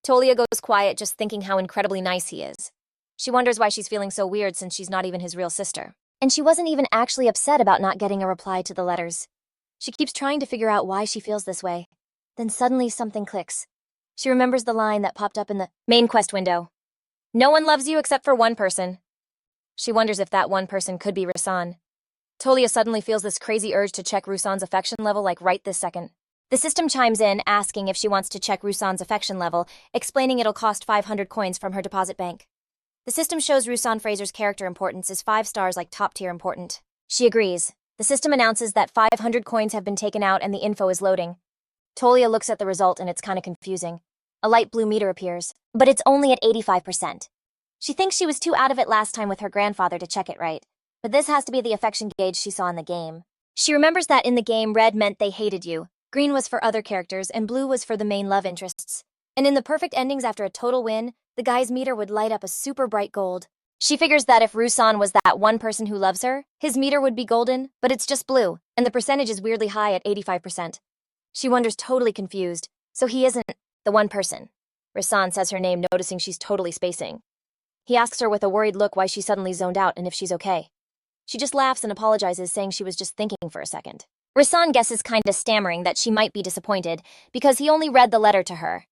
Tolia goes quiet, just thinking how incredibly nice he is. She wonders why she's feeling so weird since she's not even his real sister. And she wasn't even actually upset about not getting a reply to the letters. She keeps trying to figure out why she feels this way. Then suddenly something clicks. She remembers the line that popped up in the main quest window. "No one loves you except for one person." She wonders if that one person could be Rusan. Tolia suddenly feels this crazy urge to check Rusan's affection level like right this second. The system chimes in, asking if she wants to check Rusan's affection level, explaining it'll cost 500 coins from her deposit bank. The system shows Rusan Fraser's character importance is 5 stars, like top tier important. She agrees. The system announces that 500 coins have been taken out and the info is loading. Tolia looks at the result and it's kind of confusing. A light blue meter appears, but it's only at 85%. She thinks she was too out of it last time with her grandfather to check it right, but this has to be the affection gauge she saw in the game. She remembers that in the game, red meant they hated you, green was for other characters, and blue was for the main love interests. And in the perfect endings after a total win, the guy's meter would light up a super bright gold. She figures that if Rusan was that one person who loves her, his meter would be golden, but it's just blue, and the percentage is weirdly high at 85%. She wonders, totally confused, so he isn't the one person. Rusan says her name, noticing she's totally spacing. He asks her with a worried look why she suddenly zoned out and if she's okay. She just laughs and apologizes, saying she was just thinking for a second. Rusan guesses, kinda stammering, that she might be disappointed because he only read the letter to her.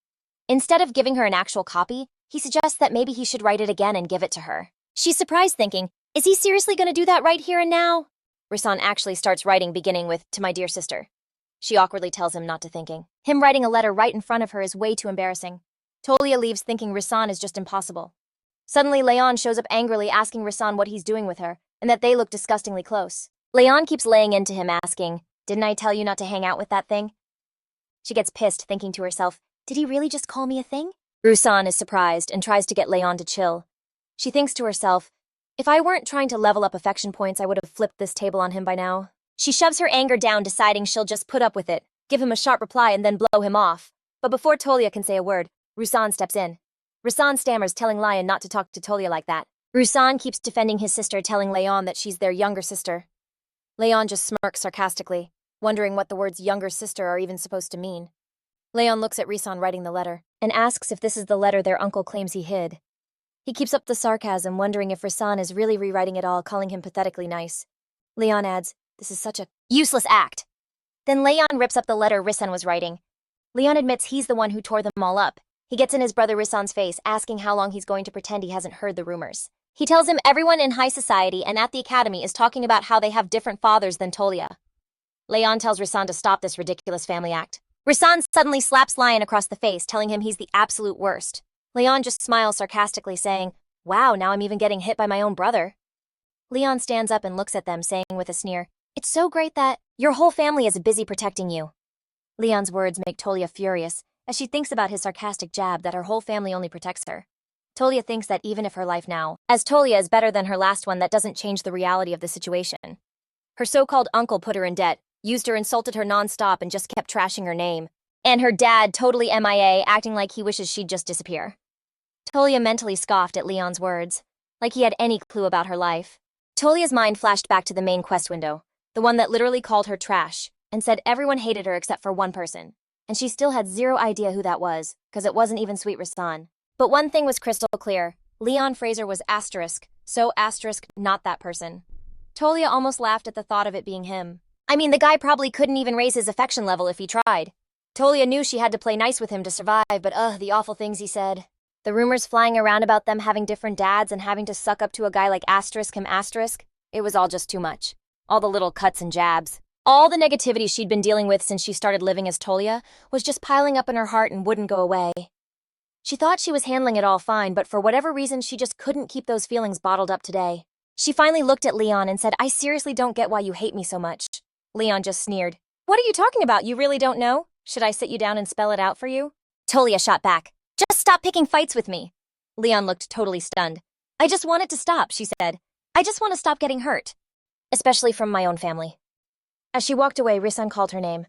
Instead of giving her an actual copy, he suggests that maybe he should write it again and give it to her. She's surprised, thinking, is he seriously gonna do that right here and now? Rusan actually starts writing, beginning with, "To my dear sister." She awkwardly tells him not to thinking. Him writing a letter right in front of her is way too embarrassing. Tolia leaves thinking Rasan is just impossible. Suddenly, Leon shows up angrily asking Rasan what he's doing with her, and that they look disgustingly close. Leon keeps laying into him asking, "Didn't I tell you not to hang out with that thing?" She gets pissed, thinking to herself, "Did he really just call me a thing?" Rasan is surprised and tries to get Leon to chill. She thinks to herself, "If I weren't trying to level up affection points, I would have flipped this table on him by now." She shoves her anger down, deciding she'll just put up with it, give him a sharp reply, and then blow him off. But before Tolia can say a word, Rasan steps in. Rasan stammers, telling Lion not to talk to Tolia like that. Rasan keeps defending his sister, telling Leon that she's their younger sister. Leon just smirks sarcastically, wondering what the words younger sister are even supposed to mean. Leon looks at Rasan writing the letter, and asks if this is the letter their uncle claims he hid. He keeps up the sarcasm, wondering if Rasan is really rewriting it all, calling him pathetically nice. Leon adds, "This is such a useless act." Then Leon rips up the letter Rasan was writing. Leon admits he's the one who tore them all up. He gets in his brother Rasan's face, asking how long he's going to pretend he hasn't heard the rumors. He tells him everyone in high society and at the academy is talking about how they have different fathers than Tolia. Leon tells Rasan to stop this ridiculous family act. Rasan suddenly slaps Lion across the face, telling him he's the absolute worst. Leon just smiles sarcastically, saying, "Wow, now I'm even getting hit by my own brother." Leon stands up and looks at them, saying with a sneer, "It's so great that your whole family is busy protecting you." Leon's words make Tolia furious, as she thinks about his sarcastic jab that her whole family only protects her. Tolia thinks that even if her life now, as Tolia, is better than her last one, that doesn't change the reality of the situation. Her so-called uncle put her in debt, used her, insulted her non-stop, and just kept trashing her name. And her dad totally MIA, acting like he wishes she'd just disappear. Tolia mentally scoffed at Leon's words, like he had any clue about her life. Tolia's mind flashed back to the main quest window, the one that literally called her trash, and said everyone hated her except for one person. And she still had zero idea who that was, because it wasn't even Sweet Rasan. But one thing was crystal clear. Leon Fraser was asterisk, so asterisk not that person. Tolia almost laughed at the thought of it being him. I mean, the guy probably couldn't even raise his affection level if he tried. Tolia knew she had to play nice with him to survive, but the awful things he said. The rumors flying around about them having different dads and having to suck up to a guy like asterisk him asterisk, it was all just too much. All the little cuts and jabs. All the negativity she'd been dealing with since she started living as Tolia was just piling up in her heart and wouldn't go away. She thought she was handling it all fine, but for whatever reason she just couldn't keep those feelings bottled up today. She finally looked at Leon and said, "I seriously don't get why you hate me so much." Leon just sneered. "What are you talking about? You really don't know? Should I sit you down and spell it out for you?" Tolia shot back. "Just stop picking fights with me." Leon looked totally stunned. "I just want it to stop," she said. "I just want to stop getting hurt. Especially from my own family." As she walked away, Rasan called her name.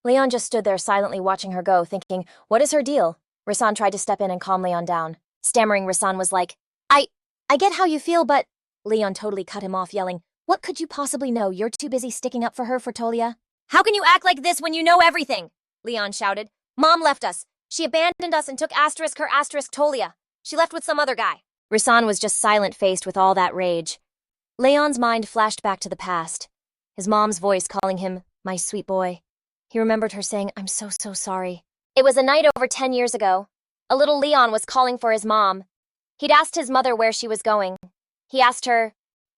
Leon just stood there silently watching her go, thinking, what is her deal? Rasan tried to step in and calm Leon down. Stammering, Rasan was like, I get how you feel, but... Leon totally cut him off, yelling, "What could you possibly know? You're too busy sticking up for her, for Tolia." "How can you act like this when you know everything?" Leon shouted. "Mom left us. She abandoned us and took asterisk her asterisk Tolia. She left with some other guy." Rasan was just silent-faced with all that rage. Leon's mind flashed back to the past. His mom's voice calling him, "My sweet boy." He remembered her saying, "I'm so sorry." It was a night over 10 years ago. A little Leon was calling for his mom. He'd asked his mother where she was going. He asked her,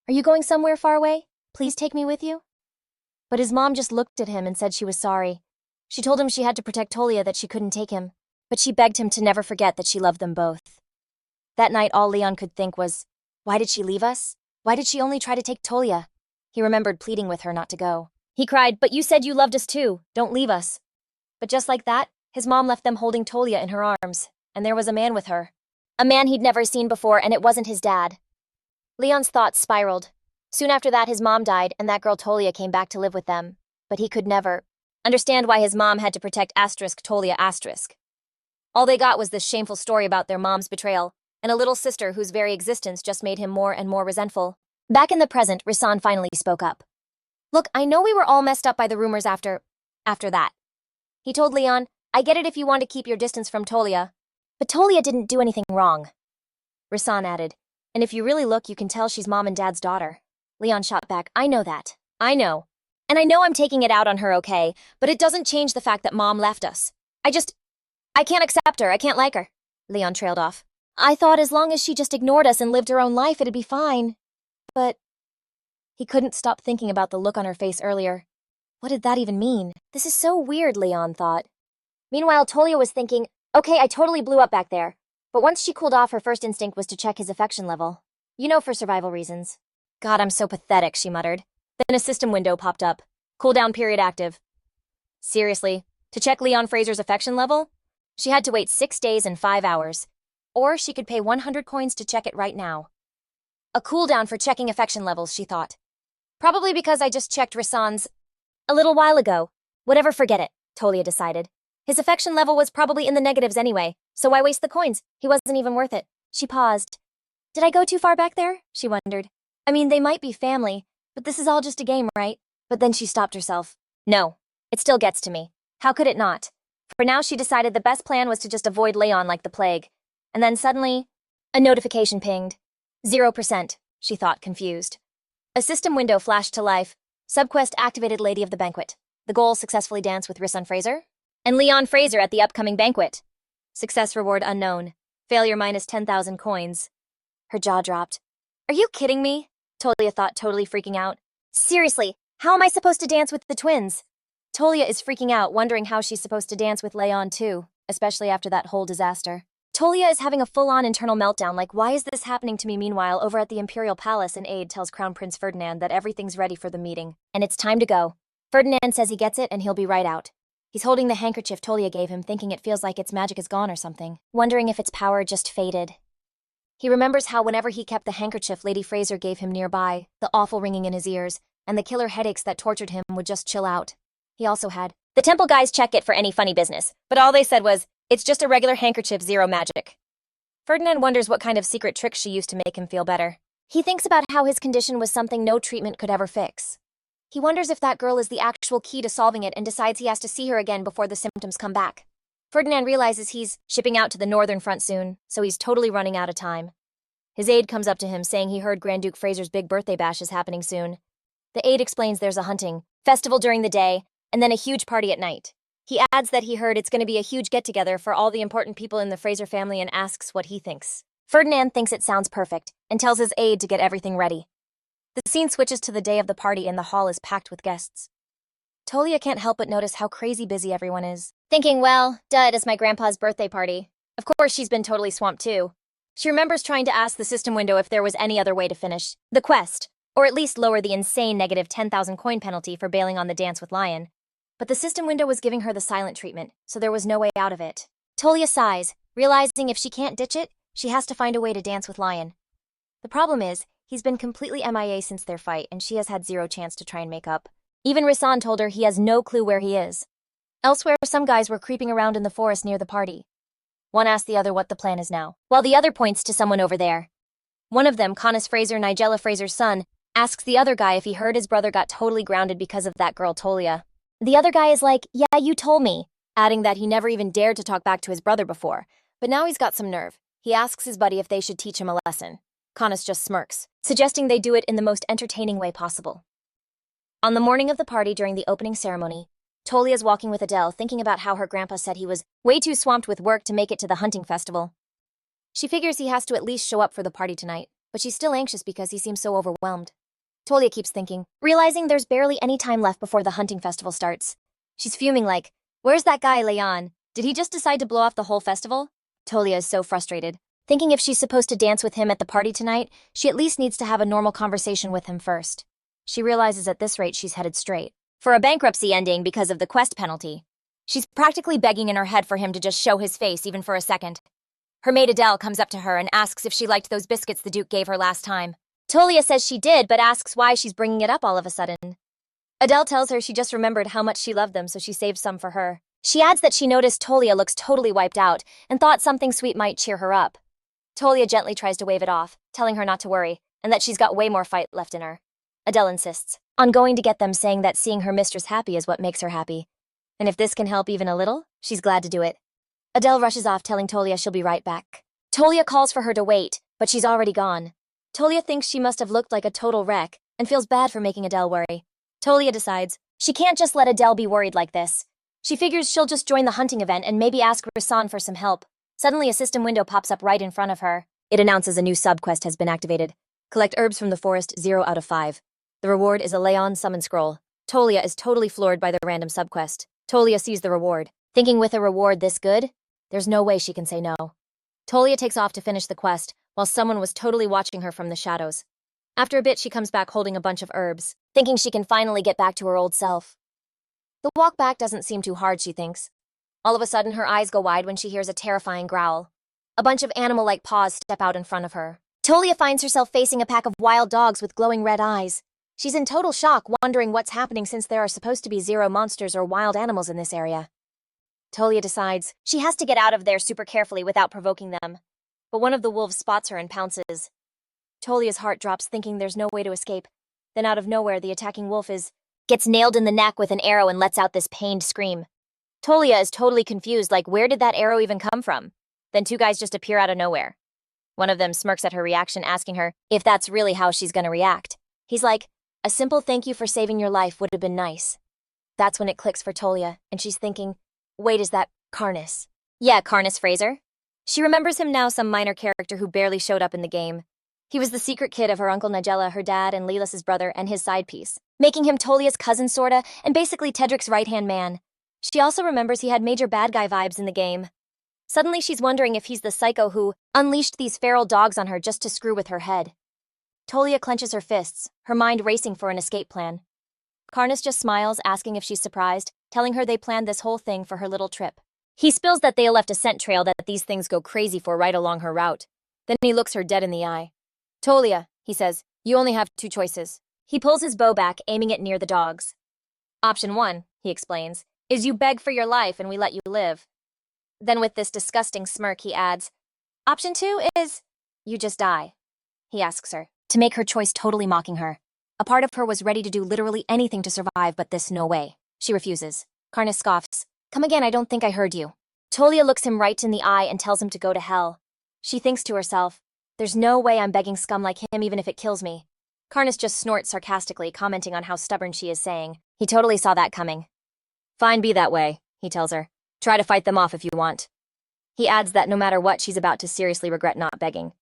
"Are you going somewhere far away? Please take me with you?" But his mom just looked at him and said she was sorry. She told him she had to protect Tolia, that she couldn't take him. But she begged him to never forget that she loved them both. That night, all Leon could think was, why did she leave us? Why did she only try to take Tolia? He remembered pleading with her not to go. He cried, "But you said you loved us too. Don't leave us." But just like that, his mom left them holding Tolia in her arms, and there was a man with her. A man he'd never seen before, and it wasn't his dad. Leon's thoughts spiraled. Soon after that, his mom died, and that girl Tolia came back to live with them. But he could never understand why his mom had to protect asterisk Tolia asterisk. All they got was this shameful story about their mom's betrayal, and a little sister whose very existence just made him more and more resentful. Back in the present, Rasan finally spoke up. "Look, I know we were all messed up by the rumors after that." He told Leon, "I get it if you want to keep your distance from Tolia, but Tolia didn't do anything wrong." Rasan added, "And if you really look, you can tell she's mom and dad's daughter." Leon shot back, "I know that. I know. And I know I'm taking it out on her, okay, but it doesn't change the fact that mom left us. I can't accept her. I can't like her." Leon trailed off. "I thought as long as she just ignored us and lived her own life, it'd be fine." But he couldn't stop thinking about the look on her face earlier. What did that even mean? This is so weird, Leon thought. Meanwhile, Tolia was thinking, okay, I totally blew up back there. But once she cooled off, her first instinct was to check his affection level. You know, for survival reasons. God, I'm so pathetic, she muttered. Then a system window popped up. Cooldown period active. Seriously, to check Leon Fraser's affection level? She had to wait 6 days and 5 hours. Or she could pay 100 coins to check it right now. A cooldown for checking affection levels, she thought. Probably because I just checked Rasan's a little while ago. Whatever, forget it, Tolia decided. His affection level was probably in the negatives anyway, so why waste the coins? He wasn't even worth it. She paused. Did I go too far back there? She wondered. I mean, they might be family, but this is all just a game, right? But then she stopped herself. No, it still gets to me. How could it not? For now, she decided the best plan was to just avoid Leon like the plague. And then suddenly, a notification pinged. 0%, she thought, confused. A system window flashed to life. Subquest activated Lady of the Banquet. The goal, successfully dance with Risson Fraser and Leon Fraser at the upcoming banquet. Success reward unknown. Failure minus 10,000 coins. Her jaw dropped. Are you kidding me? Tolia thought, totally freaking out. Seriously, how am I supposed to dance with the twins? Tolia is freaking out, wondering how she's supposed to dance with Leon too, especially after that whole disaster. Tolia is having a full-on internal meltdown, like, why is this happening to me? Meanwhile, over at the Imperial Palace, an aide tells Crown Prince Ferdinand that everything's ready for the meeting, and it's time to go. Ferdinand says he gets it and he'll be right out. He's holding the handkerchief Tolia gave him, thinking it feels like its magic is gone or something, wondering if its power just faded. He remembers how whenever he kept the handkerchief Lady Fraser gave him nearby, the awful ringing in his ears, and the killer headaches that tortured him would just chill out. He also had the temple guys check it for any funny business, but all they said was, it's just a regular handkerchief, zero magic. Ferdinand wonders what kind of secret tricks she used to make him feel better. He thinks about how his condition was something no treatment could ever fix. He wonders if that girl is the actual key to solving it and decides he has to see her again before the symptoms come back. Ferdinand realizes he's shipping out to the northern front soon, so he's totally running out of time. His aide comes up to him saying he heard Grand Duke Fraser's big birthday bash is happening soon. The aide explains there's a hunting festival during the day and then a huge party at night. He adds that he heard it's going to be a huge get-together for all the important people in the Fraser family and asks what he thinks. Ferdinand thinks it sounds perfect and tells his aide to get everything ready. The scene switches to the day of the party and the hall is packed with guests. Tolia can't help but notice how crazy busy everyone is. Thinking, well, duh, it's my grandpa's birthday party. Of course, she's been totally swamped too. She remembers trying to ask the system window if there was any other way to finish the quest, or at least lower the insane negative 10,000 coin penalty for bailing on the dance with Lion. But the system window was giving her the silent treatment, so there was no way out of it. Tolia sighs, realizing if she can't ditch it, she has to find a way to dance with Lion. The problem is, he's been completely MIA since their fight, and she has had zero chance to try and make up. Even Risson told her he has no clue where he is. Elsewhere, some guys were creeping around in the forest near the party. One asked the other what the plan is now, while the other points to someone over there. One of them, Connus Fraser, Nigella Fraser's son, asks the other guy if he heard his brother got totally grounded because of that girl Tolia. The other guy is like, yeah, you told me, adding that he never even dared to talk back to his brother before, but now he's got some nerve. He asks his buddy if they should teach him a lesson. Connus just smirks, suggesting they do it in the most entertaining way possible. On the morning of the party during the opening ceremony, Tolia's walking with Adele, thinking about how her grandpa said he was way too swamped with work to make it to the hunting festival. She figures he has to at least show up for the party tonight, but she's still anxious because he seems so overwhelmed. Tolia keeps thinking, realizing there's barely any time left before the hunting festival starts. She's fuming like, where's that guy, Leon? Did he just decide to blow off the whole festival? Tolia is so frustrated, thinking if she's supposed to dance with him at the party tonight, she at least needs to have a normal conversation with him first. She realizes at this rate she's headed straight for a bankruptcy ending because of the quest penalty. She's practically begging in her head for him to just show his face even for a second. Her maid Adele comes up to her and asks if she liked those biscuits the Duke gave her last time. Tolia says she did, but asks why she's bringing it up all of a sudden. Adele tells her she just remembered how much she loved them, so she saved some for her. She adds that she noticed Tolia looks totally wiped out and thought something sweet might cheer her up. Tolia gently tries to wave it off, telling her not to worry, and that she's got way more fight left in her. Adele insists on going to get them, saying that seeing her mistress happy is what makes her happy. And if this can help even a little, she's glad to do it. Adele rushes off, telling Tolia she'll be right back. Tolia calls for her to wait, but she's already gone. Tolia thinks she must have looked like a total wreck and feels bad for making Adele worry. Tolia decides she can't just let Adele be worried like this. She figures she'll just join the hunting event and maybe ask Risson for some help. Suddenly, a system window pops up right in front of her. It announces a new sub-quest has been activated. Collect herbs from the forest, 0 out of 5. The reward is a Leon summon scroll. Tolia is totally floored by the random subquest. Tolia sees the reward. Thinking with a reward this good, there's no way she can say no. Tolia takes off to finish the quest, while someone was totally watching her from the shadows. After a bit, she comes back holding a bunch of herbs, thinking she can finally get back to her old self. The walk back doesn't seem too hard, she thinks. All of a sudden, her eyes go wide when she hears a terrifying growl. A bunch of animal-like paws step out in front of her. Tolia finds herself facing a pack of wild dogs with glowing red eyes. She's in total shock, wondering what's happening since there are supposed to be zero monsters or wild animals in this area. Tolia decides she has to get out of there super carefully without provoking them. But one of the wolves spots her and pounces. Tolia's heart drops, thinking there's no way to escape. Then out of nowhere, the attacking wolf gets nailed in the neck with an arrow and lets out this pained scream. Tolia is totally confused, like where did that arrow even come from? Then two guys just appear out of nowhere. One of them smirks at her reaction, asking her if that's really how she's gonna react. He's like, a simple thank you for saving your life would have been nice. That's when it clicks for Tolia, and she's thinking, wait, is that Carnus? Yeah, Carnus Fraser. She remembers him now, some minor character who barely showed up in the game. He was the secret kid of her uncle Nigella, her dad, and Leelis' brother, and his side piece, making him Tolia's cousin sorta, and basically Tedric's right-hand man. She also remembers he had major bad guy vibes in the game. Suddenly she's wondering if he's the psycho who unleashed these feral dogs on her just to screw with her head. Tolia clenches her fists, her mind racing for an escape plan. Carnus just smiles, asking if she's surprised, telling her they planned this whole thing for her little trip. He spills that they left a scent trail that these things go crazy for right along her route. Then he looks her dead in the eye. Tolia, he says, you only have two choices. He pulls his bow back, aiming it near the dogs. Option 1, he explains, is you beg for your life and we let you live. Then with this disgusting smirk, he adds, Option 2 is, you just die. He asks her to make her choice, totally mocking her. A part of her was ready to do literally anything to survive, but this no way. She refuses. Carnus scoffs. Come again, I don't think I heard you. Tolia looks him right in the eye and tells him to go to hell. She thinks to herself, there's no way I'm begging scum like him even if it kills me. Carnus just snorts sarcastically, commenting on how stubborn she is, saying, he totally saw that coming. Fine, be that way, he tells her. Try to fight them off if you want. He adds that no matter what, she's about to seriously regret not begging.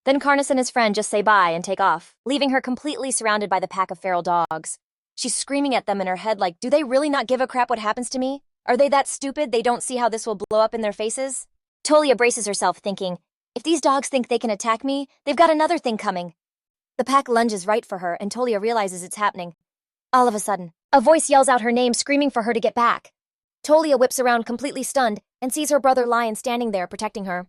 Then Carnus and his friend just say bye and take off, leaving her completely surrounded by the pack of feral dogs. She's screaming at them in her head like, do they really not give a crap what happens to me? Are they that stupid they don't see how this will blow up in their faces? Tolia braces herself, thinking, if these dogs think they can attack me, they've got another thing coming. The pack lunges right for her, and Tolia realizes it's happening. All of a sudden, a voice yells out her name, screaming for her to get back. Tolia whips around completely stunned and sees her brother Lion standing there protecting her.